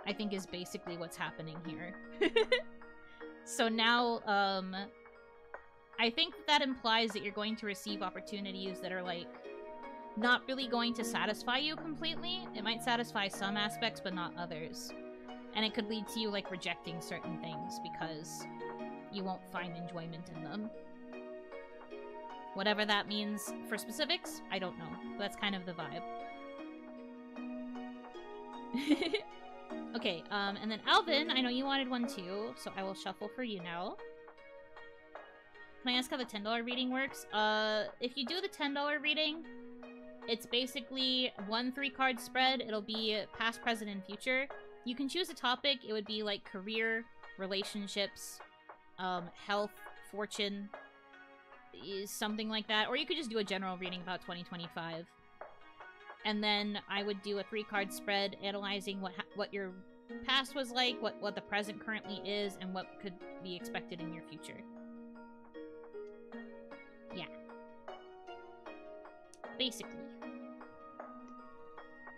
I think is basically what's happening here. So now, I think that implies that you're going to receive opportunities that are, like, not really going to satisfy you completely. It might satisfy some aspects, but not others. And it could lead to you, like, rejecting certain things because you won't find enjoyment in them. Whatever that means for specifics, I don't know. That's kind of the vibe. Okay, and then Alvin, I know you wanted one too, so I will shuffle for you now. Can I ask how the $10 reading works? If you do the $10 reading, it's basically 1 3-card spread. It'll be past, present, and future. You can choose a topic. It would be like career, relationships, health, fortune, something like that. Or you could just do a general reading about 2025. And then I would do a 3-card spread analyzing what your past was like, what the present currently is, and what could be expected in your future. Yeah. Basically.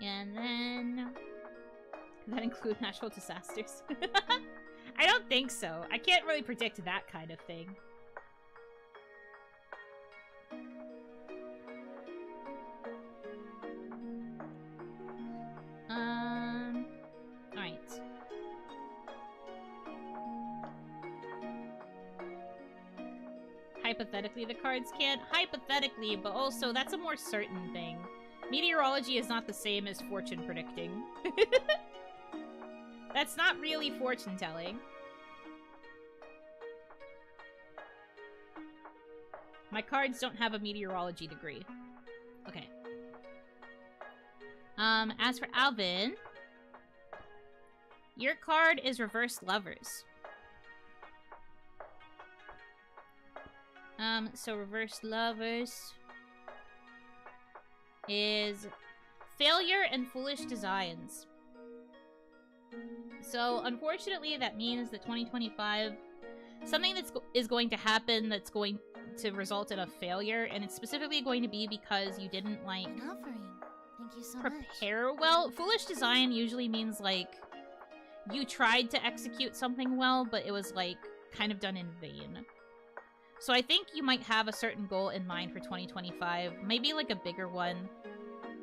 And then... Does that include natural disasters? I don't think so. I can't really predict that kind of thing. Alright. hypothetically the cards can't? Hypothetically, but also that's a more certain thing. Meteorology is not the same as fortune predicting. That's not really fortune telling. My cards don't have a meteorology degree. Okay. As for Alvin, your card is Reversed Lovers. So Reversed Lovers is failure and foolish designs. So, unfortunately, that means that 2025, something is going to happen that's going to result in a failure, and it's specifically going to be because you didn't, like, An offering. Thank you so prepare well. Foolish design usually means, like, you tried to execute something well, but it was, like, kind of done in vain. So I think you might have a certain goal in mind for 2025, maybe, like, a bigger one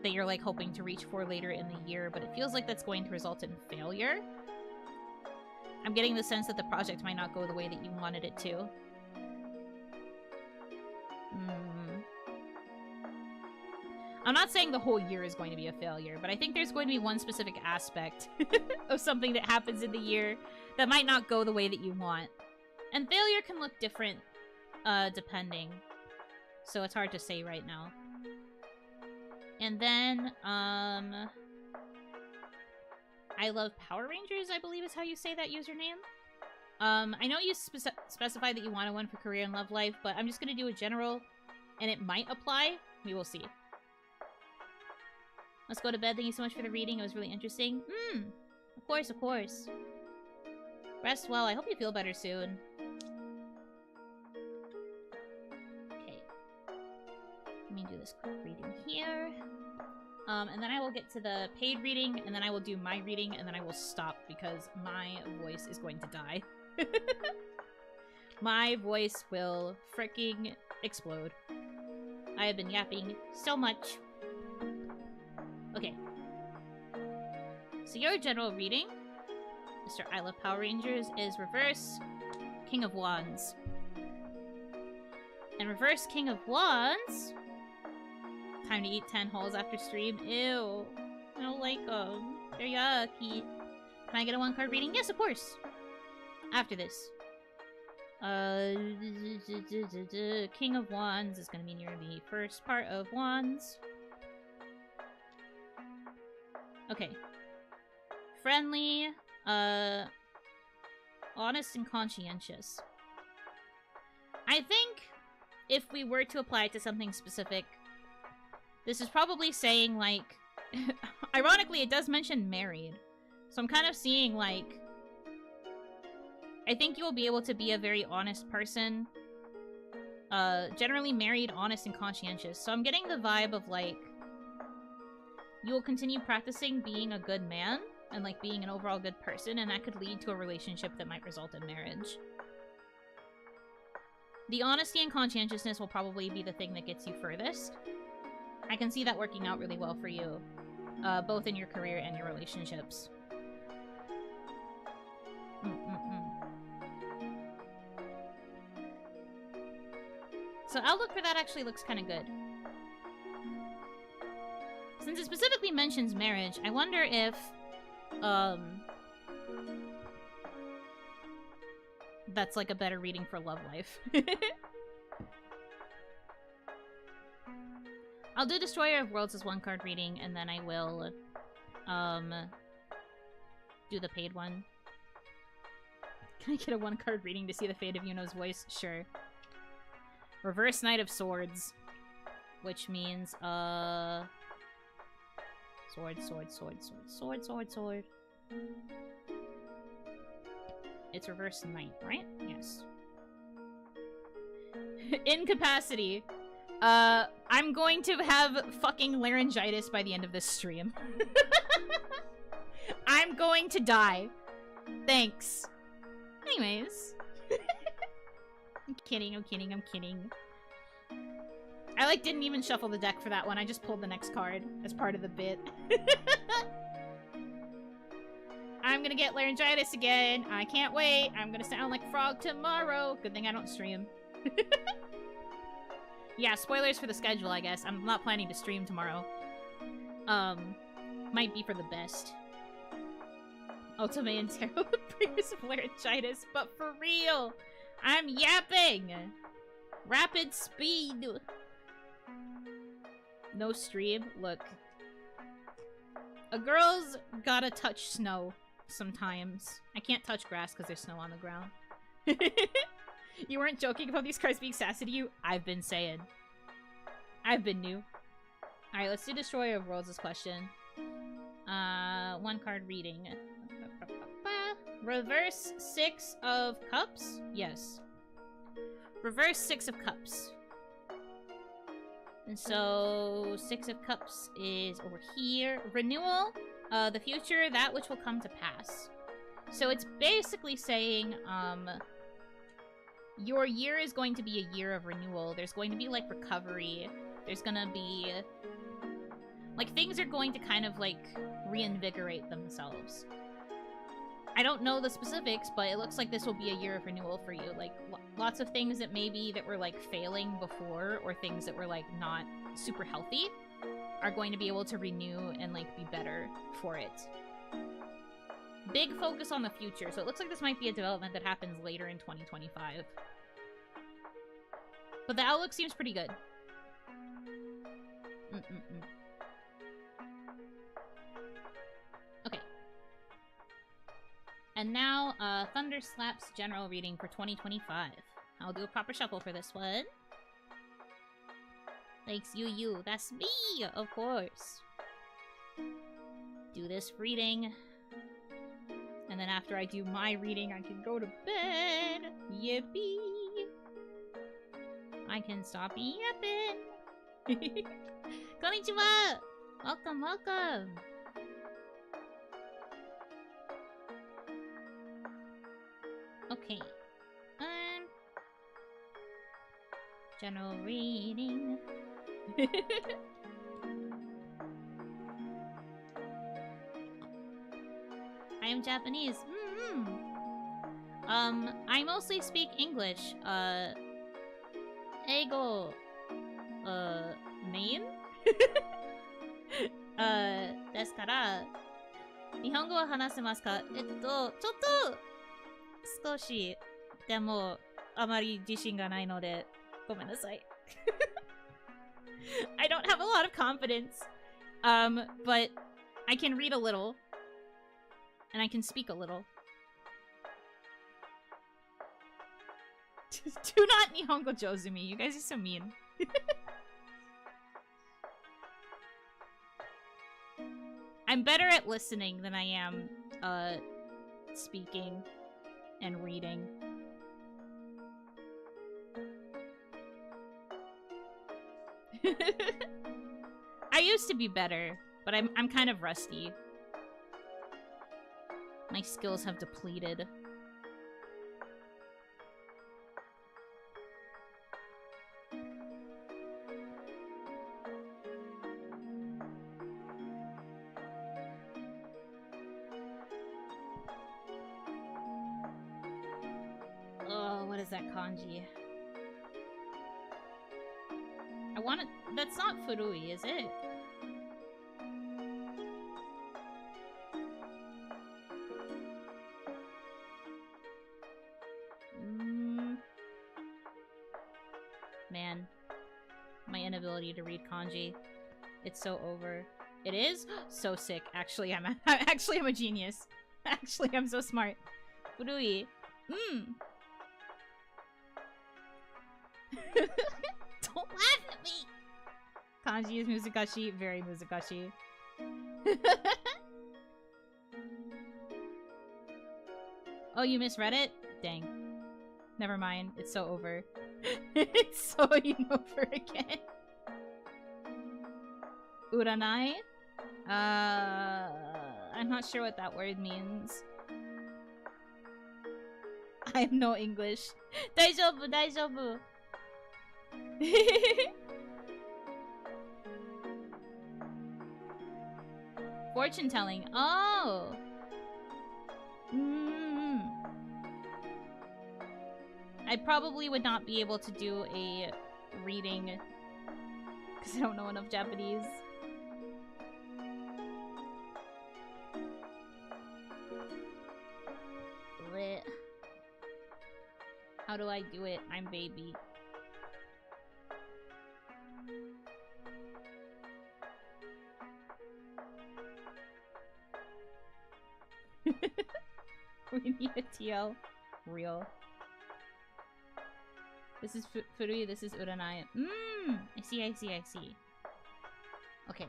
that you're, like, hoping to reach for later in the year, but it feels like that's going to result in failure. I'm getting the sense that the project might not go the way that you wanted it to. I'm not saying the whole year is going to be a failure, but I think there's going to be one specific aspect of something that happens in the year that might not go the way that you want. And failure can look different, depending. So it's hard to say right now. And then, I love Power Rangers, I believe is how you say that username. I know you specified that you wanted one for career and love life, but I'm just gonna do a general, and it might apply. We will see. Let's go to bed. Thank you so much for the reading. It was really interesting. Of course, of course. Rest well. I hope you feel better soon. Okay. Let me do this quick reading here. And then I will get to the paid reading, and then I will do my reading, and then I will stop because my voice is going to die. My voice will freaking explode. I have been yapping so much. Okay. So your general reading, Mr. I Love Power Rangers, is Reverse King of Wands. And Reverse King of Wands... Time to eat 10 holes after stream. Ew. I don't like them. They're yucky. Can I get a one-card reading? Yes, of course. After this. King of Wands is going to be near the first part of Wands. Okay. Friendly, honest and conscientious. I think if we were to apply it to something specific, this is probably saying, like... Ironically, it does mention married. So I'm kind of seeing, like... I think you will be able to be a very honest person. Generally married, honest, and conscientious. So I'm getting the vibe of, like... You will continue practicing being a good man. And, like, being an overall good person. And that could lead to a relationship that might result in marriage. The honesty and conscientiousness will probably be the thing that gets you furthest. I can see that working out really well for you, both in your career and your relationships. So outlook for that actually looks kind of good. Since it specifically mentions marriage, I wonder if, that's like a better reading for love life. I'll do Destroyer of Worlds as one card reading, and then I will, do the paid one. Can I get a one card reading to see the fate of Yuno's voice? Sure. Reverse Knight of Swords. Which means, sword, sword, sword, sword, sword, sword, sword. It's Reverse Knight, right? Yes. Incapacity. I'm going to have fucking laryngitis by the end of this stream. I'm going to die. Thanks. Anyways. I'm kidding, I'm kidding, I'm kidding. I, like, didn't even shuffle the deck for that one. I just pulled the next card as part of the bit. I'm gonna get laryngitis again. I can't wait. I'm gonna sound like a frog tomorrow. Good thing I don't stream. Yeah, spoilers for the schedule, I guess. I'm not planning to stream tomorrow. Might be for the best. Ultimate and Tarot with previous laryngitis, but for real! I'm yapping! Rapid speed! No stream? Look. A girl's gotta touch snow sometimes. I can't touch grass because there's snow on the ground. You weren't joking about these cards being sassy to you? I've been saying. I've been new. Alright, let's do Destroyer of Worlds' question. One card reading. Reverse 6 of Cups? Yes. Reverse 6 of Cups. And so, 6 of Cups is over here. Renewal, the future, that which will come to pass. So it's basically saying, your year is going to be a year of renewal. There's going to be, like, recovery. There's gonna be... like, things are going to kind of, like, reinvigorate themselves. I don't know the specifics, but it looks like this will be a year of renewal for you. Like, lots of things that maybe that were, like, failing before, or things that were, like, not super healthy, are going to be able to renew and, like, be better for it. Big focus on the future, so it looks like this might be a development that happens later in 2025. But the outlook seems pretty good. Okay. And now, Thunder Slap's general reading for 2025. I'll do a proper shuffle for this one. Thanks, you. That's me, of course. Do this reading. And then after I do my reading, I can go to bed. Yippee! I can stop yapping. Konnichiwa! Welcome. Okay. General reading. I am Japanese. I mostly speak English. Eigo. Main? ですから、日本語は話せますか？ちょっと、少し、でも、あまり自信がないので、ごめんなさい。I don't have a lot of confidence. But I can read a little. And I can speak a little. Do not Nihongo Jozumi. You guys are so mean. I'm better at listening than I am, speaking and reading. I used to be better, but I'm kind of rusty. My skills have depleted. Oh, what is that kanji? I want to... That's not furui, is it? Man. My inability to read kanji. It's so over. It is? So sick. Actually, I'm a genius. Actually, I'm so smart. Furui. Don't laugh at me! Kanji is Muzukashi. Very Muzukashi. Oh, you misread it? Dang. Never mind. It's so over. It's so over again. Uranai? I'm not sure what that word means. I have no English. Daijoubu. Fortune telling. Oh. I probably would not be able to do a reading because I don't know enough Japanese. Blech. How do I do it? I'm baby. We need a TL. Real. This is Furui, this is Uranai. I see, I see, I see. Okay.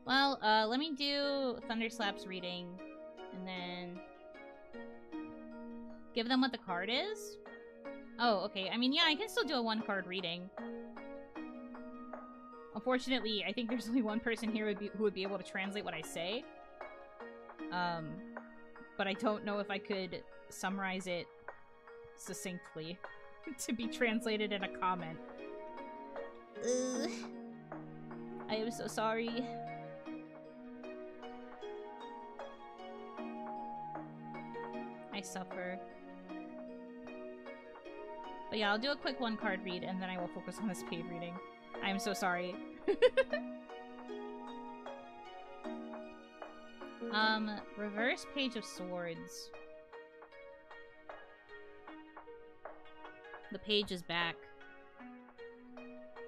Well, let me do Thunderslap's reading, and then give them what the card is? Oh, okay. I mean, yeah, I can still do a one-card reading. Unfortunately, I think there's only one person here who would be able to translate what I say. But I don't know if I could summarize it succinctly to be translated in a comment. I am so sorry. I suffer. But yeah, I'll do a quick one-card read and then I will focus on this paid reading. I am so sorry. Reverse Page of Swords. The page is back.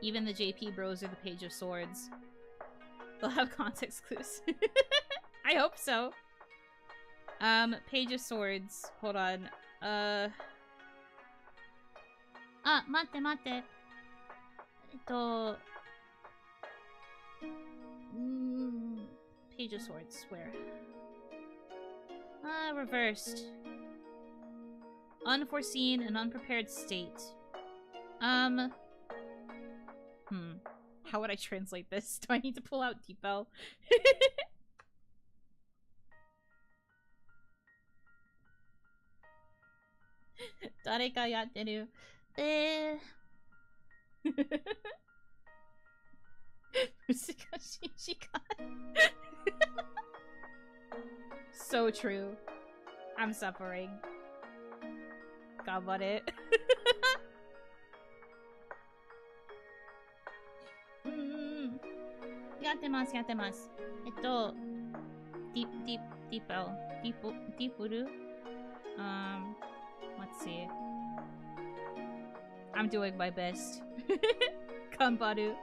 Even the JP bros are the Page of Swords. They'll have context clues. I hope so. Page of Swords. Hold on. Mate. Page of Swords. Where? Reversed. Unforeseen and unprepared state. How would I translate this? Do I need to pull out Deepel? Dareka yatteru. So true. I'm suffering. Ganbare. Yattemasu. Deepuru. Let's see. I'm doing my best. Kanbaru.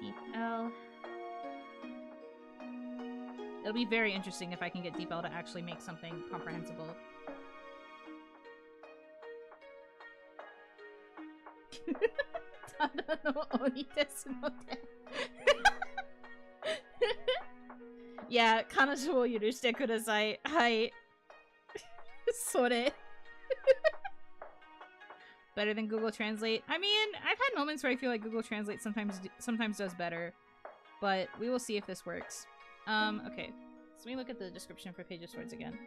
Deep L. It'll be very interesting if I can get Deep L to actually make something comprehensible. Tada no oni desu no de. Yeah, kanojo wo yurushite kudasai. Hai. Sore. Better than Google Translate. I mean, I've had moments where I feel like Google Translate sometimes does better, but we will see if this works. Okay. So let me look at the description for Page of Swords again.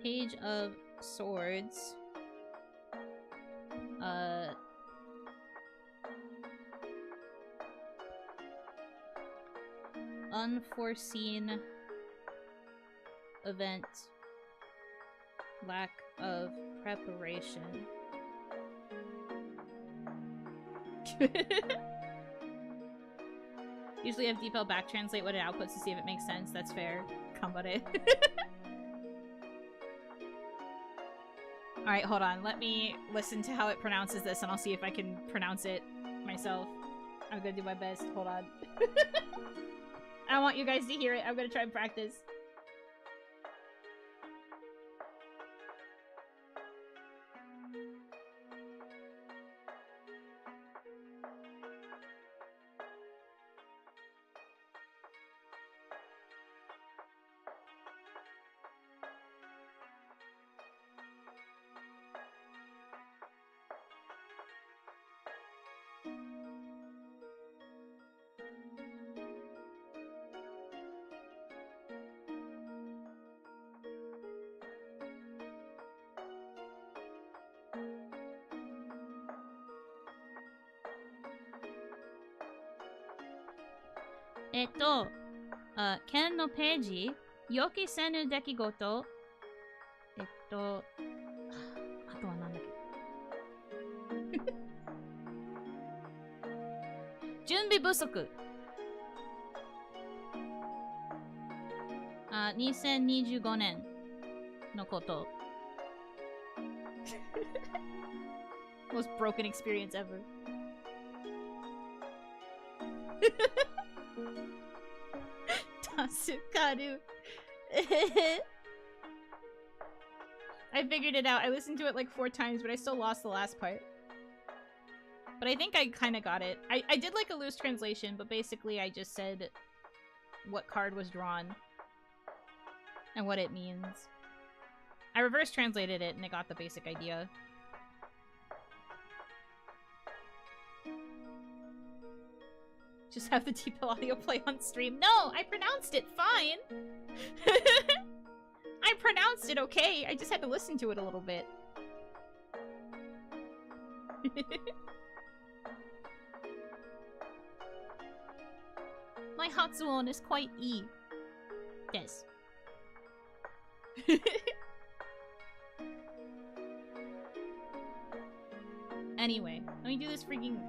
Page of Swords. Unforeseen event. Lack of preparation. Usually have Deepel back translate what it outputs to see if it makes sense. That's fair. Kanbare. Alright, hold on. Let me listen to how it pronounces this and I'll see if I can pronounce it myself. I'm gonna do my best. Hold on. I want you guys to hear it. I'm gonna try and practice. Ken no ページ、予期せぬ出来事。あとはなんだっけ。準備不足。2025年のこと。Most broken experience ever. Tasukaru. I figured it out. I listened to it like 4 times, but I still lost the last part. But I think I kind of got it. I did like a loose translation, but basically I just said what card was drawn and what it means. I reverse translated it and I got the basic idea. Just have the TPL audio play on stream. No, I pronounced it fine. I pronounced it okay. I just had to listen to it a little bit. My Hatsuon is quite E. Yes. Anyway, let me do this freaking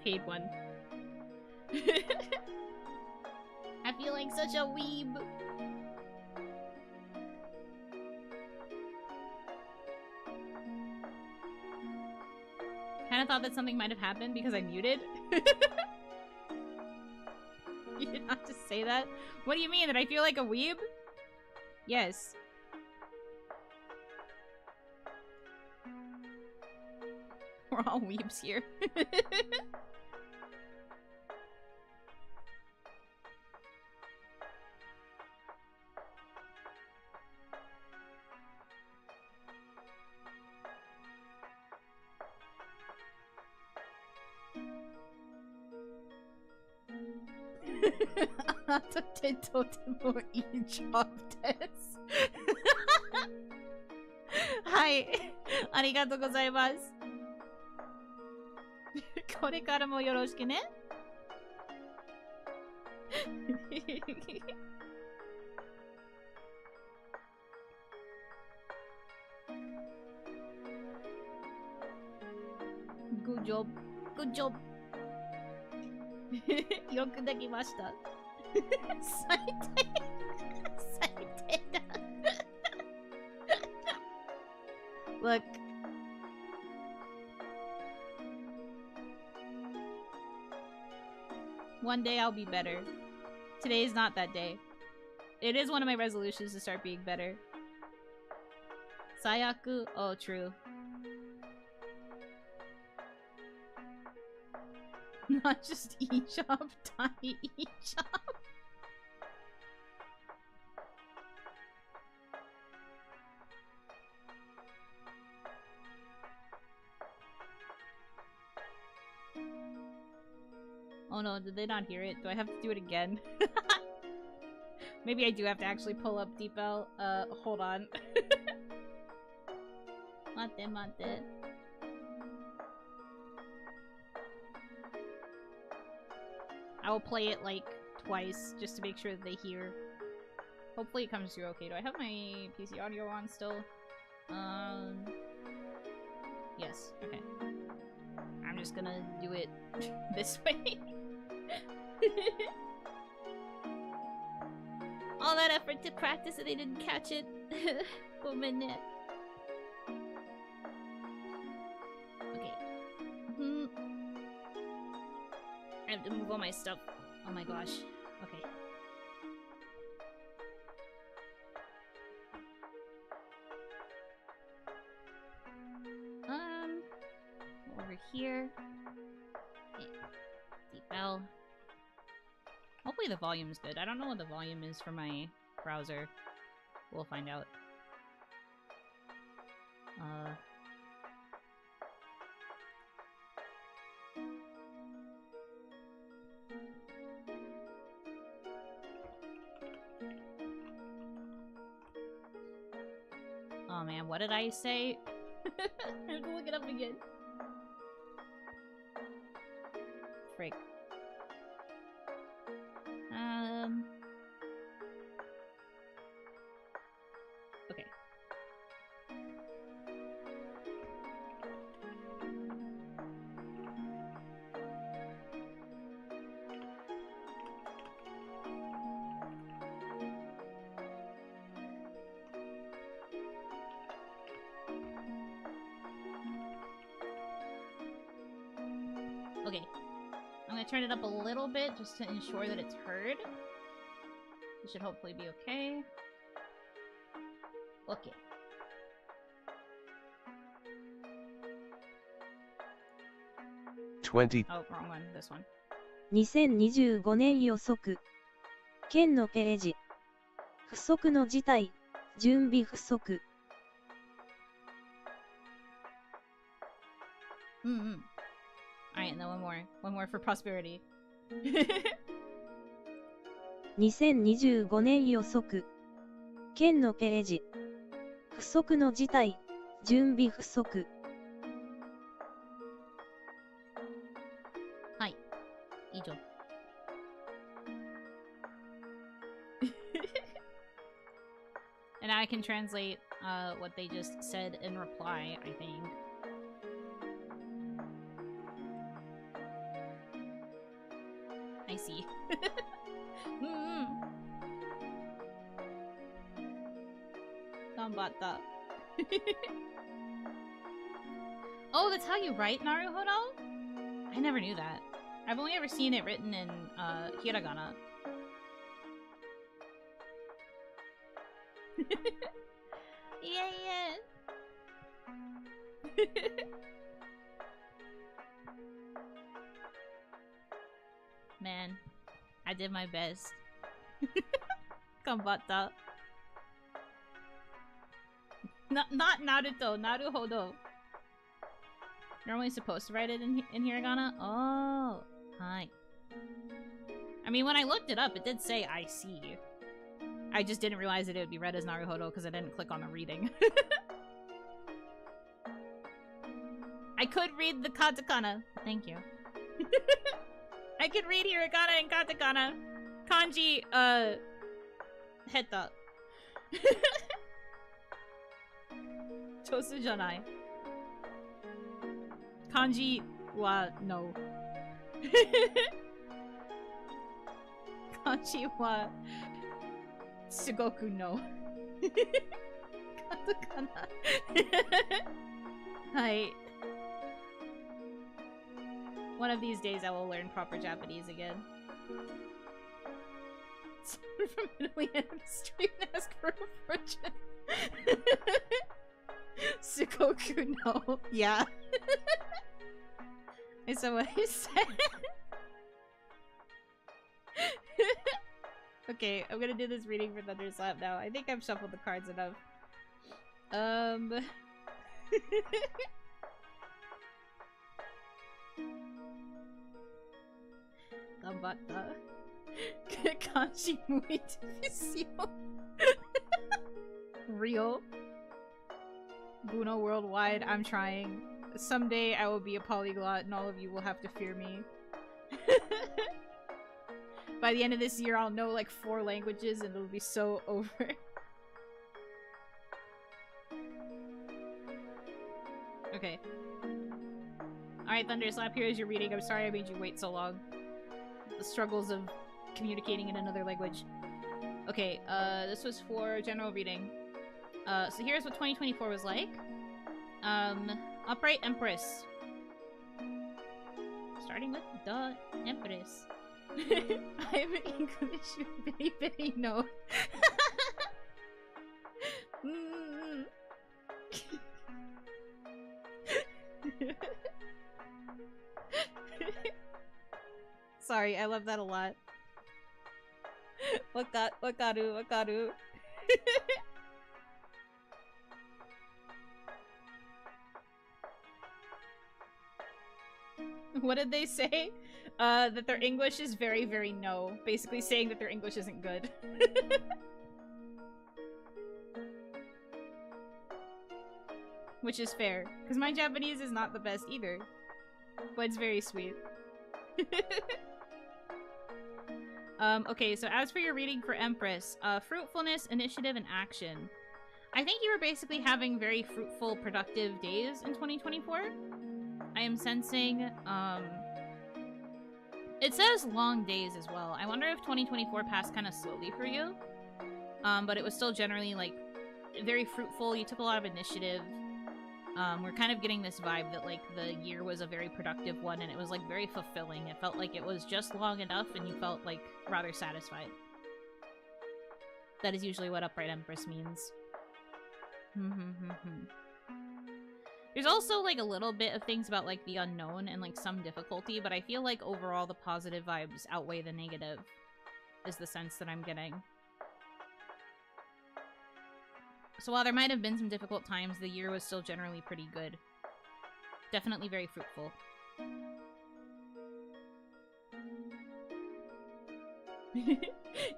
paid one. I feel like such a weeb. Kinda thought that something might have happened because I muted. You did not just say that? What do you mean? That I feel like a weeb? Yes. We're all weebs here. Hi. ありがとうございます。これからもよろしくね。Good job. Good job. よくできました。最低。最低だ。Look. One day I'll be better. Today is not that day. It is one of my resolutions to start being better. Sayaku? Oh, true. Not just e-shop, tiny e-shop. Oh no, did they not hear it? Do I have to do it again? Maybe I do have to actually pull up Deep L. Hold on. Mate, mate. I will play it like twice just to make sure that they hear. Hopefully it comes through okay. Do I have my PC audio on still? Yes, okay. I'm just gonna do it this way. All that effort to practice and they didn't catch it. Coleman. Okay. I have to move all my stuff. Oh my gosh. Okay. Over here. Okay. Deep L. Hopefully the volume's good. I don't know what the volume is for my browser. We'll find out. Oh man, what did I say? I have to look it up again. Frick. Okay. I'm gonna turn it up a little bit just to ensure that it's heard. It should hopefully be okay. Okay. Oh, wrong one. This one. 2025年予測。県のページ。不測の事態。準備不足。Alright, and then one more. One more for prosperity. 2025年予測。県のページ。不測の事態。準備不足。はい。以上。And now I can translate what they just said in reply, I think. I see. Ganbatta. Oh, that's how you write Naruhodo? I never knew that. I've only ever seen it written in hiragana. Yeah. Man, I did my best. Ganbatta. Not Naruto, Naruhodo. You're only supposed to write it in hiragana? Oh, hi. I mean, when I looked it up, it did say I see. I just didn't realize that it would be read as Naruhodo because I didn't click on the reading. I could read the katakana. Thank you. I could read hiragana and katakana. Kanji, heta. Chosu janai. Kanji wa no. Kanji wa sugoku no. Katakana. Hi. One of these days I will learn proper Japanese again. Someone from Italy and stream and ask for a fortune. Sugoku no. Yeah. I said what I said. Okay, I'm gonna do this reading for Thunderslap now. I think I've shuffled the cards enough. Gambatta. Kanji muy difícil. Real. Buno worldwide, I'm trying. Someday I will be a polyglot and all of you will have to fear me. By the end of this year, I'll know like 4 languages and it'll be so over. Okay. Alright, Thunderslap, here is your reading. I'm sorry I made you wait so long. The struggles of communicating in another language. Okay, this was for general reading. So here's what 2024 was like. Upright Empress. Starting with the Empress. I'm English, very, very no. Sorry, I love that a lot. Wakaru. What did they say? That their English is very, very no. Basically saying that their English isn't good. Which is fair, because my Japanese is not the best either. But it's very sweet. Okay, so as for your reading for Empress, fruitfulness, initiative, and action. I think you were basically having very fruitful, productive days in 2024. I am sensing, it says long days as well. I wonder if 2024 passed kind of slowly for you. But it was still generally, like, very fruitful. You took a lot of initiative. We're kind of getting this vibe that, like, the year was a very productive one, and it was, like, very fulfilling. It felt like it was just long enough, and you felt, like, rather satisfied. That is usually what Upright Empress means. There's also, like, a little bit of things about, like, the unknown and, like, some difficulty, but I feel like overall the positive vibes outweigh the negative, is the sense that I'm getting. So while there might have been some difficult times, the year was still generally pretty good. Definitely very fruitful.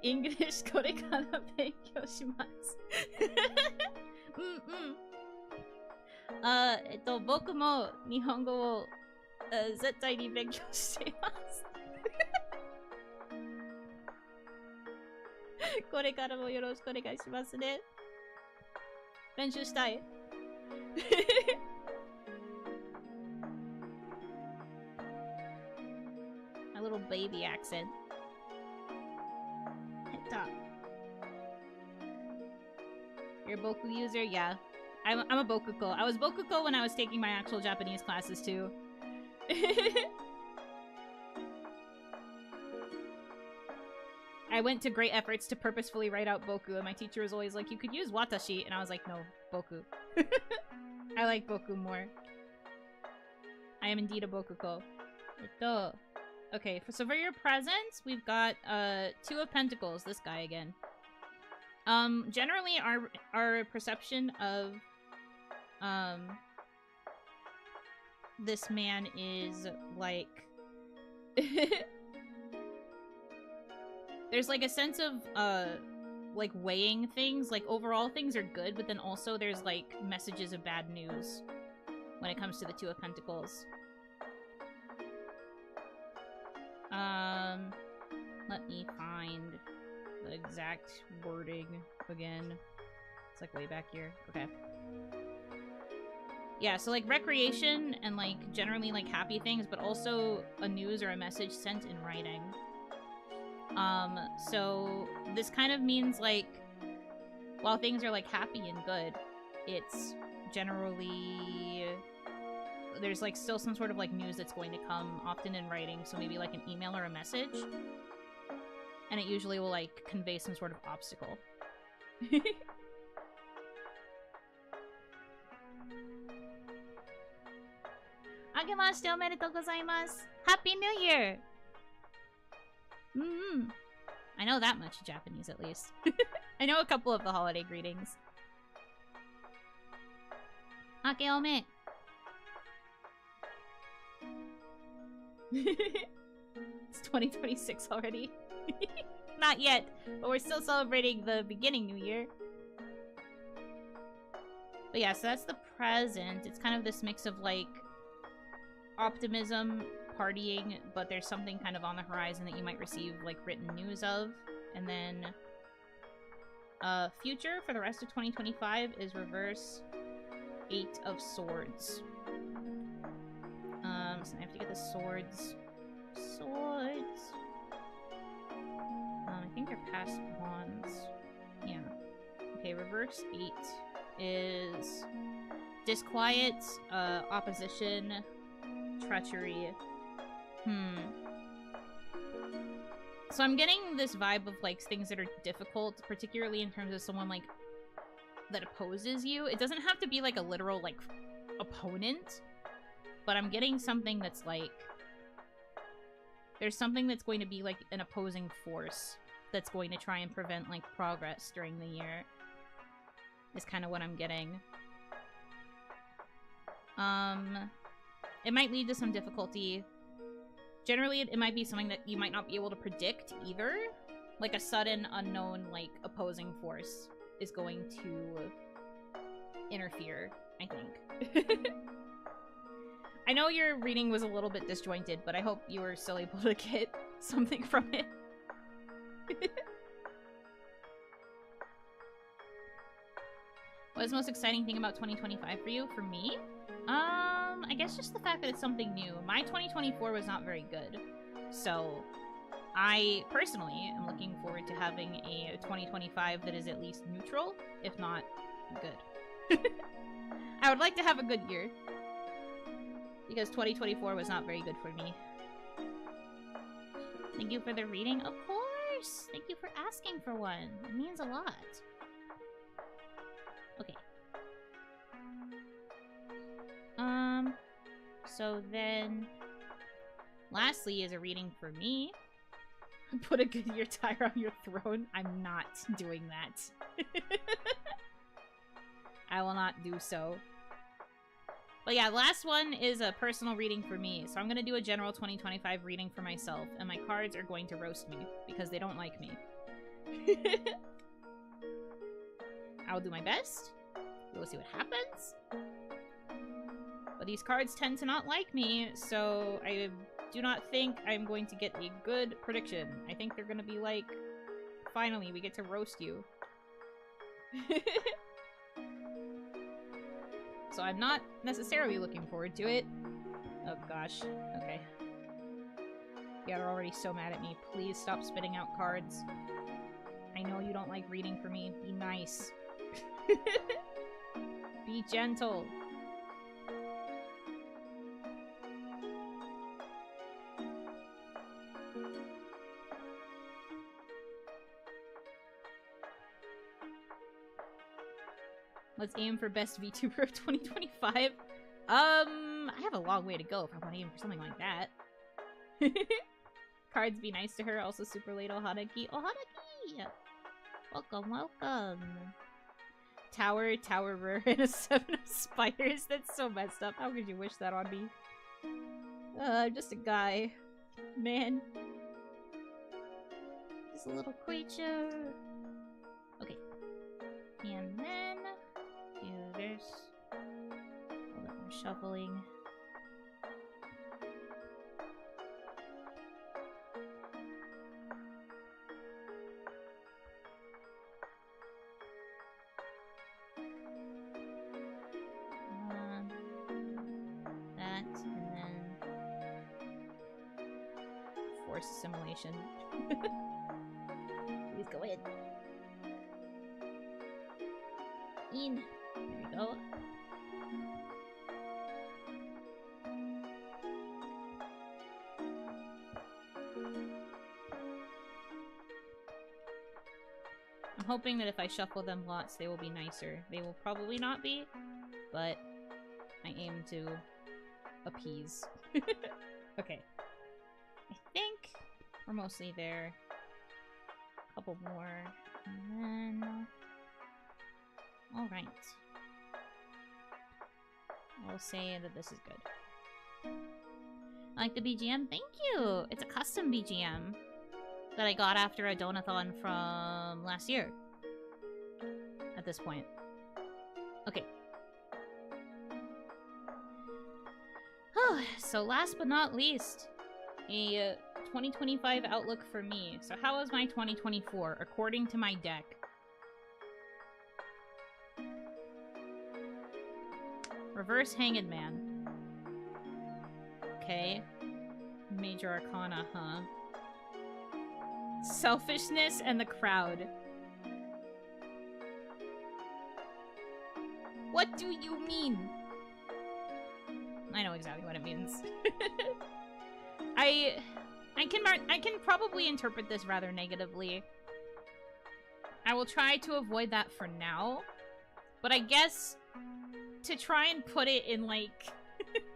English これから勉強します。僕も日本語を絶対に勉強しています。これからもよろしくお願いしますね。練習したい。A little baby accent. You're a Boku user? Yeah. I'm a Bokuko. I was Bokuko when I was taking my actual Japanese classes too. I went to great efforts to purposefully write out Boku, and my teacher was always like, you could use Watashi, and I was like, no, Boku. I like Boku more. I am indeed a Bokuko. Okay, so for your presents, we've got, Two of Pentacles, this guy again. Generally, our perception of, this man is, like... There's, like, a sense of, like, weighing things. Like, overall things are good, but then also there's, like, messages of bad news when it comes to the Two of Pentacles. Let me find the exact wording again. It's, like, way back here. Okay. Yeah, so, like, recreation and, like, generally, like, happy things, but also a news or a message sent in writing. So this kind of means, like, while things are, like, happy and good, it's generally... There's, like, still some sort of, like, news that's going to come, often in writing, so maybe, like, an email or a message. And it usually will, like, convey some sort of obstacle. Agemaste omedetou gozaimasu! Happy New Year! I know that much Japanese, at least. I know a couple of the holiday greetings. Akeome! It's 2026 already. Not yet, but we're still celebrating the beginning New Year. But yeah, so that's the present. It's kind of this mix of, like, optimism, partying, but there's something kind of on the horizon that you might receive, like, written news of. And then future for the rest of 2025 is reverse 8 of Swords. So I have to get the swords. I think they're past wands. Yeah. Okay, reverse 8 is disquiet, opposition, treachery. So I'm getting this vibe of, like, things that are difficult, particularly in terms of someone, like, that opposes you. It doesn't have to be, like, a literal, like, opponent, but I'm getting something that's, like... There's something that's going to be, like, an opposing force that's going to try and prevent, like, progress during the year. Is kind of what I'm getting. It might lead to some difficulty. Generally, it might be something that you might not be able to predict either. Like, a sudden, unknown, like, opposing force is going to interfere, I think. I know your reading was a little bit disjointed, but I hope you were still able to get something from it. What is the most exciting thing about 2025 for you? For me? I guess just the fact that it's something new. My 2024 was not very good. So, I personally am looking forward to having a 2025 that is at least neutral, if not good. I would like to have a good year. Because 2024 was not very good for me. Thank you for the reading. Of course! Thank you for asking for one. It means a lot. Okay. So then... Lastly is a reading for me. Put a Goodyear tire on your throne. I'm not doing that. I will not do so. But yeah, last one is a personal reading for me. So I'm going to do a general 2025 reading for myself. And my cards are going to roast me because they don't like me. I will do my best. We'll see what happens. But these cards tend to not like me, so I do not think I'm going to get a good prediction. I think they're going to be like, finally, we get to roast you. So I'm not necessarily looking forward to it. Oh gosh, okay. Yeah, they're already so mad at me. Please stop spitting out cards. I know you don't like reading for me. Be nice. Be gentle. Let's aim for best VTuber of 2025. I have a long way to go if I want to aim for something like that. Cards be nice to her. Also super late, Ohanaki. Ohanaki! Welcome, welcome. Towerer, and a 7 of spiders. That's so messed up. How could you wish that on me? I'm just a guy. Man. Just a little creature. Okay. And then... do this. A little bit more shuffling. That, and then force assimilation. Please go in. In. There we go. I'm hoping that if I shuffle them lots, they will be nicer. They will probably not be, but I aim to appease. Okay. I think we're mostly there. A couple more. And then... alright. I'll say that this is good. I like the BGM? Thank you! It's a custom BGM that I got after a donathon from last year. At this point. Okay. So last but not least, a 2025 outlook for me. So how was my 2024 according to my deck? Reverse Hanged Man. Okay. Major Arcana, huh? Selfishness and the Crowd. What do you mean? I know exactly what it means. I can probably interpret this rather negatively. I will try to avoid that for now. But I guess to try and put it in, like,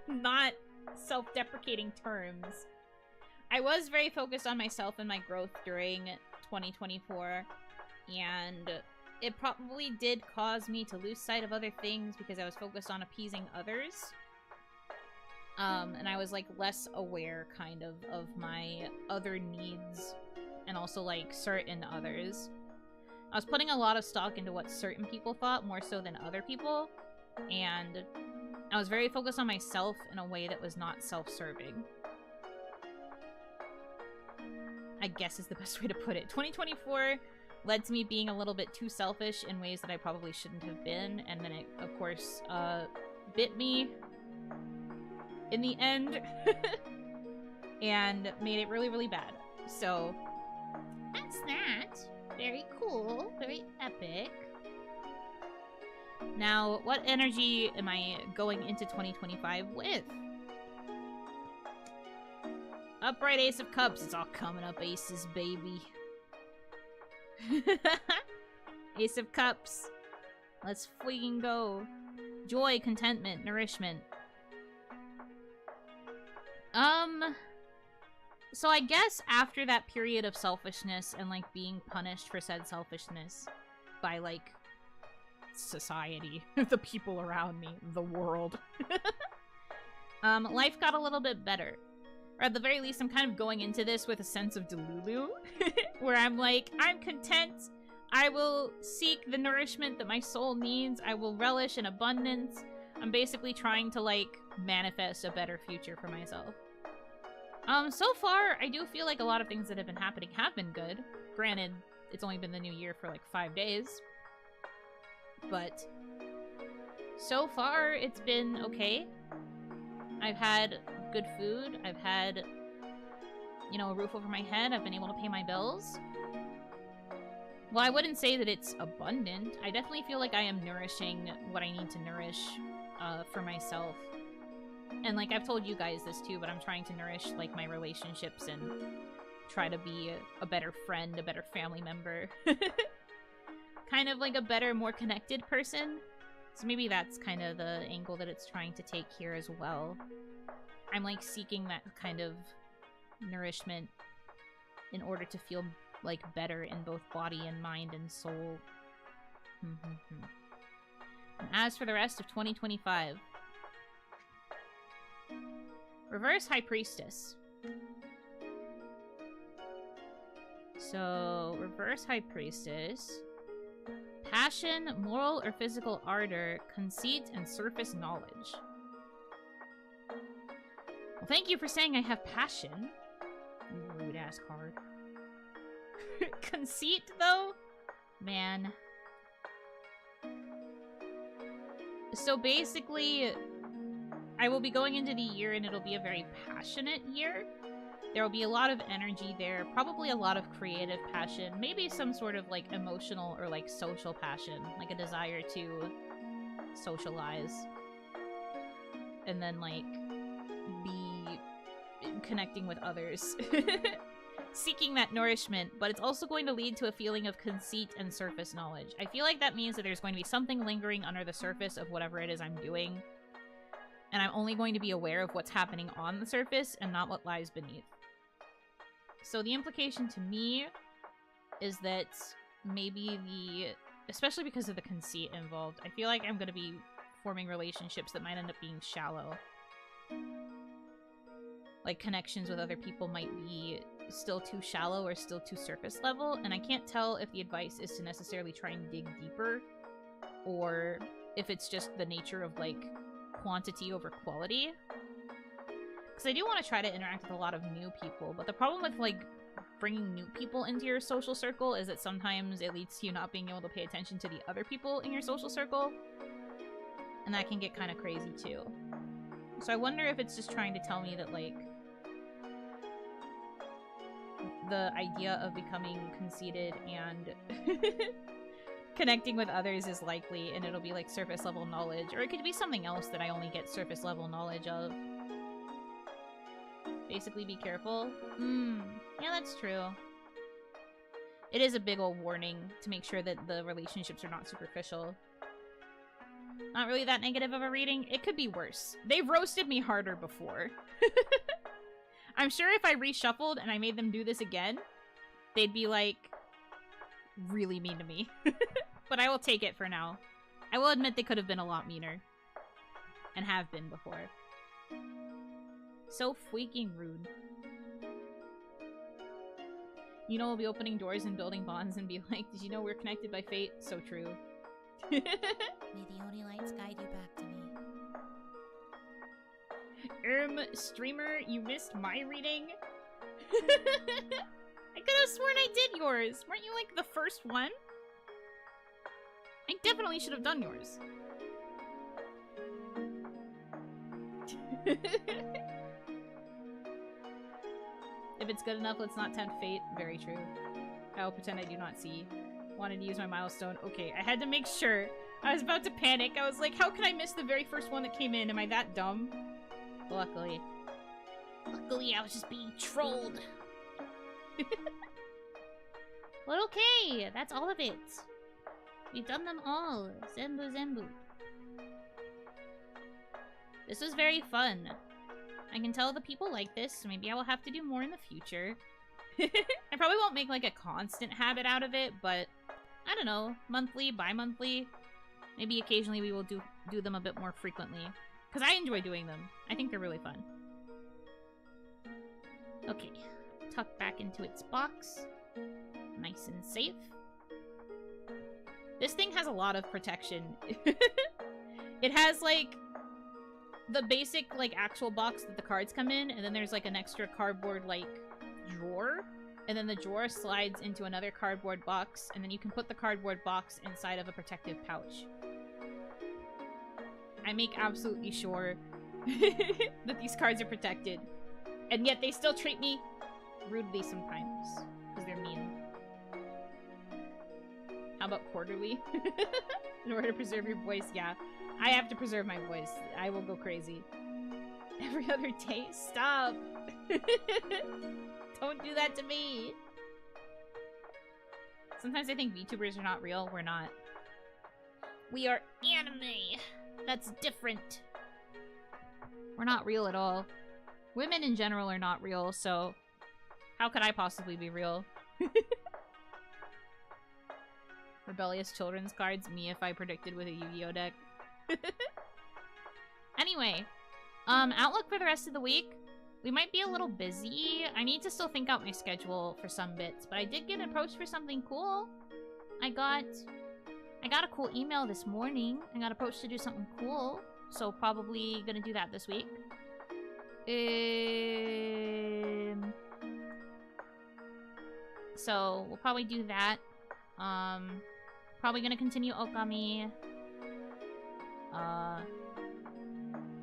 not self-deprecating terms, I was very focused on myself and my growth during 2024, and it probably did cause me to lose sight of other things because I was focused on appeasing others. And I was, like, less aware, kind of my other needs, and also, like, certain others. I was putting a lot of stock into what certain people thought, more so than other people, and I was very focused on myself in a way that was not self-serving. I guess is the best way to put it. 2024 led to me being a little bit too selfish in ways that I probably shouldn't have been, and then it, of course, bit me in the end, and made it really, really bad. So, that's that. Very cool. Very epic. Now, what energy am I going into 2025 with? Upright Ace of Cups. It's all coming up aces, baby. Ace of Cups. Let's freaking go. Joy, contentment, nourishment. So I guess after that period of selfishness and, like, being punished for said selfishness by, like, society, the people around me, the world, life got a little bit better. Or at the very least, I'm kind of going into this with a sense of delulu, where I'm like, I'm content. I will seek the nourishment that my soul needs. I will relish in abundance. I'm basically trying to, like, manifest a better future for myself. So far, I do feel like a lot of things that have been happening have been good. Granted, it's only been the new year for, like, 5 days. But so far, it's been okay. I've had good food. I've had, you know, a roof over my head. I've been able to pay my bills. Well, I wouldn't say that it's abundant. I definitely feel like I am nourishing what I need to nourish for myself. And, like, I've told you guys this too, but I'm trying to nourish, like, my relationships and try to be a better friend, a better family member. Kind of like a better, more connected person. So maybe that's kind of the angle that it's trying to take here as well. I'm, like, seeking that kind of nourishment in order to feel, like, better in both body and mind and soul. And as for the rest of 2025... Reverse High Priestess. So, Reverse High Priestess. Passion, moral or physical ardor, conceit, and surface knowledge. Well, thank you for saying I have passion. You rude-ass card. Conceit, though? Man. So basically... I will be going into the year and it'll be a very passionate year. There will be a lot of energy there, probably a lot of creative passion, maybe some sort of, like, emotional or, like, social passion, like a desire to socialize. And then, like, be connecting with others. Seeking that nourishment, but it's also going to lead to a feeling of conceit and surface knowledge. I feel like that means that there's going to be something lingering under the surface of whatever it is I'm doing. And I'm only going to be aware of what's happening on the surface and not what lies beneath. So the implication to me is that maybe especially because of the conceit involved, I feel like I'm going to be forming relationships that might end up being shallow. Like, connections with other people might be still too shallow or still too surface level, and I can't tell if the advice is to necessarily try and dig deeper, or if it's just the nature of, like, quantity over quality. Because I do want to try to interact with a lot of new people, but the problem with, like, bringing new people into your social circle is that sometimes it leads to you not being able to pay attention to the other people in your social circle, and that can get kind of crazy too. So I wonder if it's just trying to tell me that, like, the idea of becoming conceited and connecting with others is likely, and it'll be, like, surface level knowledge, or it could be something else that I only get surface level knowledge of. Basically, be careful. Yeah, that's true. It is a big old warning to make sure that the relationships are not superficial. Not really that negative of a reading. It could be worse. They've roasted me harder before. I'm sure if I reshuffled and I made them do this again, they'd be, like, really mean to me. But I will take it for now. I will admit they could have been a lot meaner. And have been before. So freaking rude. You know, we'll be opening doors and building bonds and be like, did you know we're connected by fate? So true. May the only lights guide you back to me. Streamer, you missed my reading? I could have sworn I did yours. Weren't you, like, the first one? I definitely should have done yours. If it's good enough, let's not tempt fate. Very true. I will pretend I do not see. Wanted to use my milestone. Okay, I had to make sure. I was about to panic. I was like, how can I miss the very first one that came in? Am I that dumb? Luckily. Luckily, I was just being trolled. But okay, that's all of it. We've done them all. Zenbu Zenbu. This was very fun. I can tell the people like this, so maybe I will have to do more in the future. I probably won't make like a constant habit out of it, but I don't know, monthly, bi-monthly. Maybe occasionally we will do them a bit more frequently. Because I enjoy doing them. I think they're really fun. Okay, tuck back into its box. Nice and safe. This thing has a lot of protection. It has like the basic like actual box that the cards come in, and then there's like an extra cardboard like drawer, and then the drawer slides into another cardboard box, and then you can put the cardboard box inside of a protective pouch. I make absolutely sure that these cards are protected, and yet they still treat me rudely sometimes because they're mean. How about quarterly? In order to preserve your voice? Yeah, I have to preserve my voice. I will go crazy. Every other day? Stop! Don't do that to me! Sometimes I think VTubers are not real. We're not. We are anime! That's different. We're not real at all. Women in general are not real, so how could I possibly be real? Rebellious children's cards, me if I predicted with a Yu-Gi-Oh deck. Anyway, outlook for the rest of the week. We might be a little busy. I need to still think out my schedule for some bits, but I did get approached for something cool. I got a cool email this morning. I got approached to do something cool, so probably gonna do that this week. So we'll probably do that. Probably gonna continue Okami. I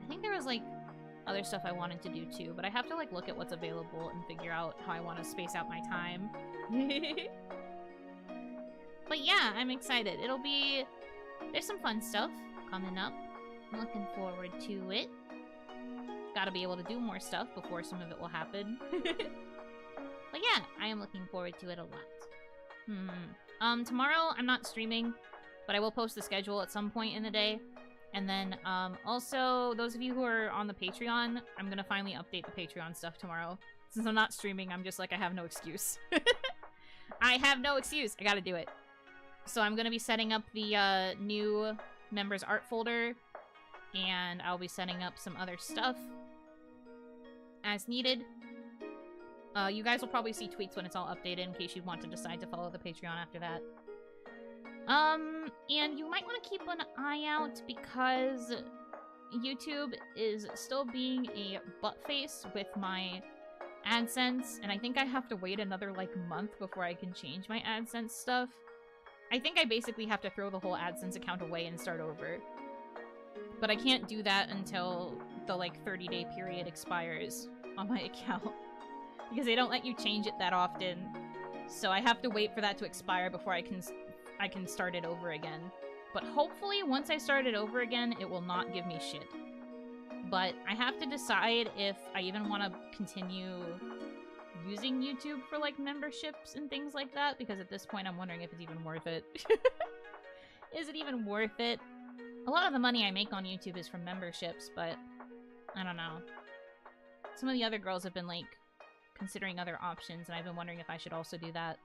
think there was like other stuff I wanted to do too, but I have to like look at what's available and figure out how I want to space out my time. But yeah, I'm excited. There's some fun stuff coming up. I'm looking forward to it. Gotta be able to do more stuff before some of it will happen. But yeah, I am looking forward to it a lot. Tomorrow I'm not streaming, but I will post the schedule at some point in the day. And then, also, those of you who are on the Patreon, I'm gonna finally update the Patreon stuff tomorrow. Since I'm not streaming, I'm just like, I have no excuse. I have no excuse! I gotta do it. So I'm gonna be setting up the, new members art folder, and I'll be setting up some other stuff as needed. You guys will probably see tweets when it's all updated in case you want to decide to follow the Patreon after that. And you might want to keep an eye out because YouTube is still being a buttface with my AdSense, and I think I have to wait another, like, month before I can change my AdSense stuff. I think I basically have to throw the whole AdSense account away and start over. But I can't do that until the, like, 30-day period expires on my account. Because they don't let you change it that often. So I have to wait for that to expire before I can start it over again. But hopefully, once I start it over again, it will not give me shit. But I have to decide if I even want to continue using YouTube for, like, memberships and things like that, because at this point I'm wondering if it's even worth it. Is it even worth it? A lot of the money I make on YouTube is from memberships, but I don't know. Some of the other girls have been, like, considering other options, and I've been wondering if I should also do that.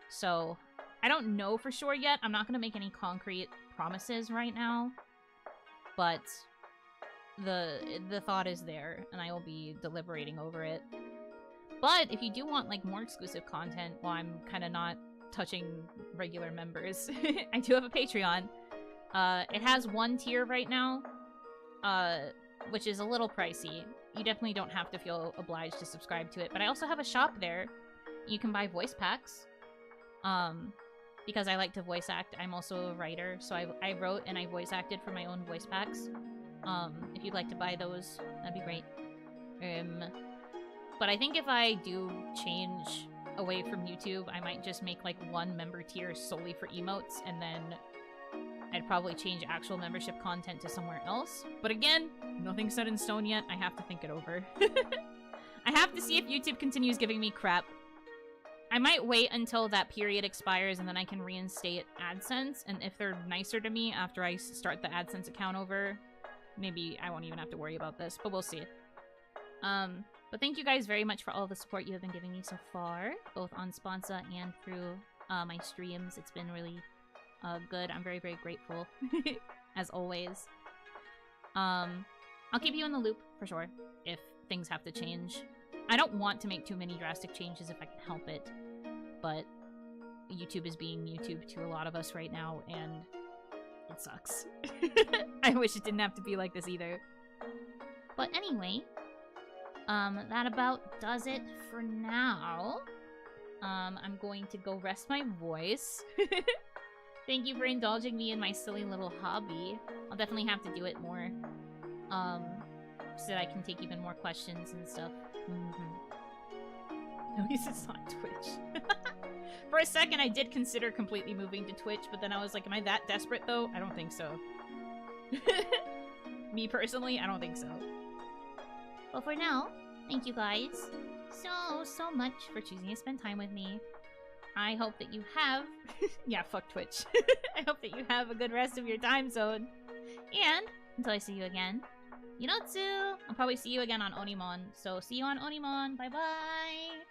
So I don't know for sure yet. I'm not going to make any concrete promises right now, but the thought is there, and I will be deliberating over it. But if you do want, like, more exclusive content while I'm kind of not touching regular members, I do have a Patreon. It has one tier right now, which is a little pricey. You definitely don't have to feel obliged to subscribe to it, but I also have a shop there. You can buy voice packs. Because I like to voice act. I'm also a writer, so I wrote and I voice acted for my own voice packs. If you'd like to buy those, that'd be great. But I think if I do change away from YouTube, I might just make, like, one member tier solely for emotes, and then I'd probably change actual membership content to somewhere else. But again, nothing's set in stone yet. I have to think it over. I have to see if YouTube continues giving me crap. I might wait until that period expires and then I can reinstate AdSense. And if they're nicer to me after I start the AdSense account over, maybe I won't even have to worry about this, but we'll see. But thank you guys very much for all the support you have been giving me so far, both on Sponsa and through my streams. It's been really good. I'm very, very grateful, as always. I'll keep you in the loop, for sure, if things have to change. I don't want to make too many drastic changes if I can help it, but YouTube is being YouTube to a lot of us right now, and it sucks. I wish it didn't have to be like this either. But anyway, that about does it for now. I'm going to go rest my voice. Thank you for indulging me in my silly little hobby. I'll definitely have to do it more, so that I can take even more questions and stuff. At least it's not Twitch. For a second, I did consider completely moving to Twitch, but then I was like, am I that desperate, though? I don't think so. Me personally, I don't think so. But for now, thank you guys so much for choosing to spend time with me. I hope that you have... yeah, fuck Twitch. I hope that you have a good rest of your time zone. And, until I see you again, Yunotsu! I'll probably see you again on Onimon. So, see you on Onimon. Bye-bye!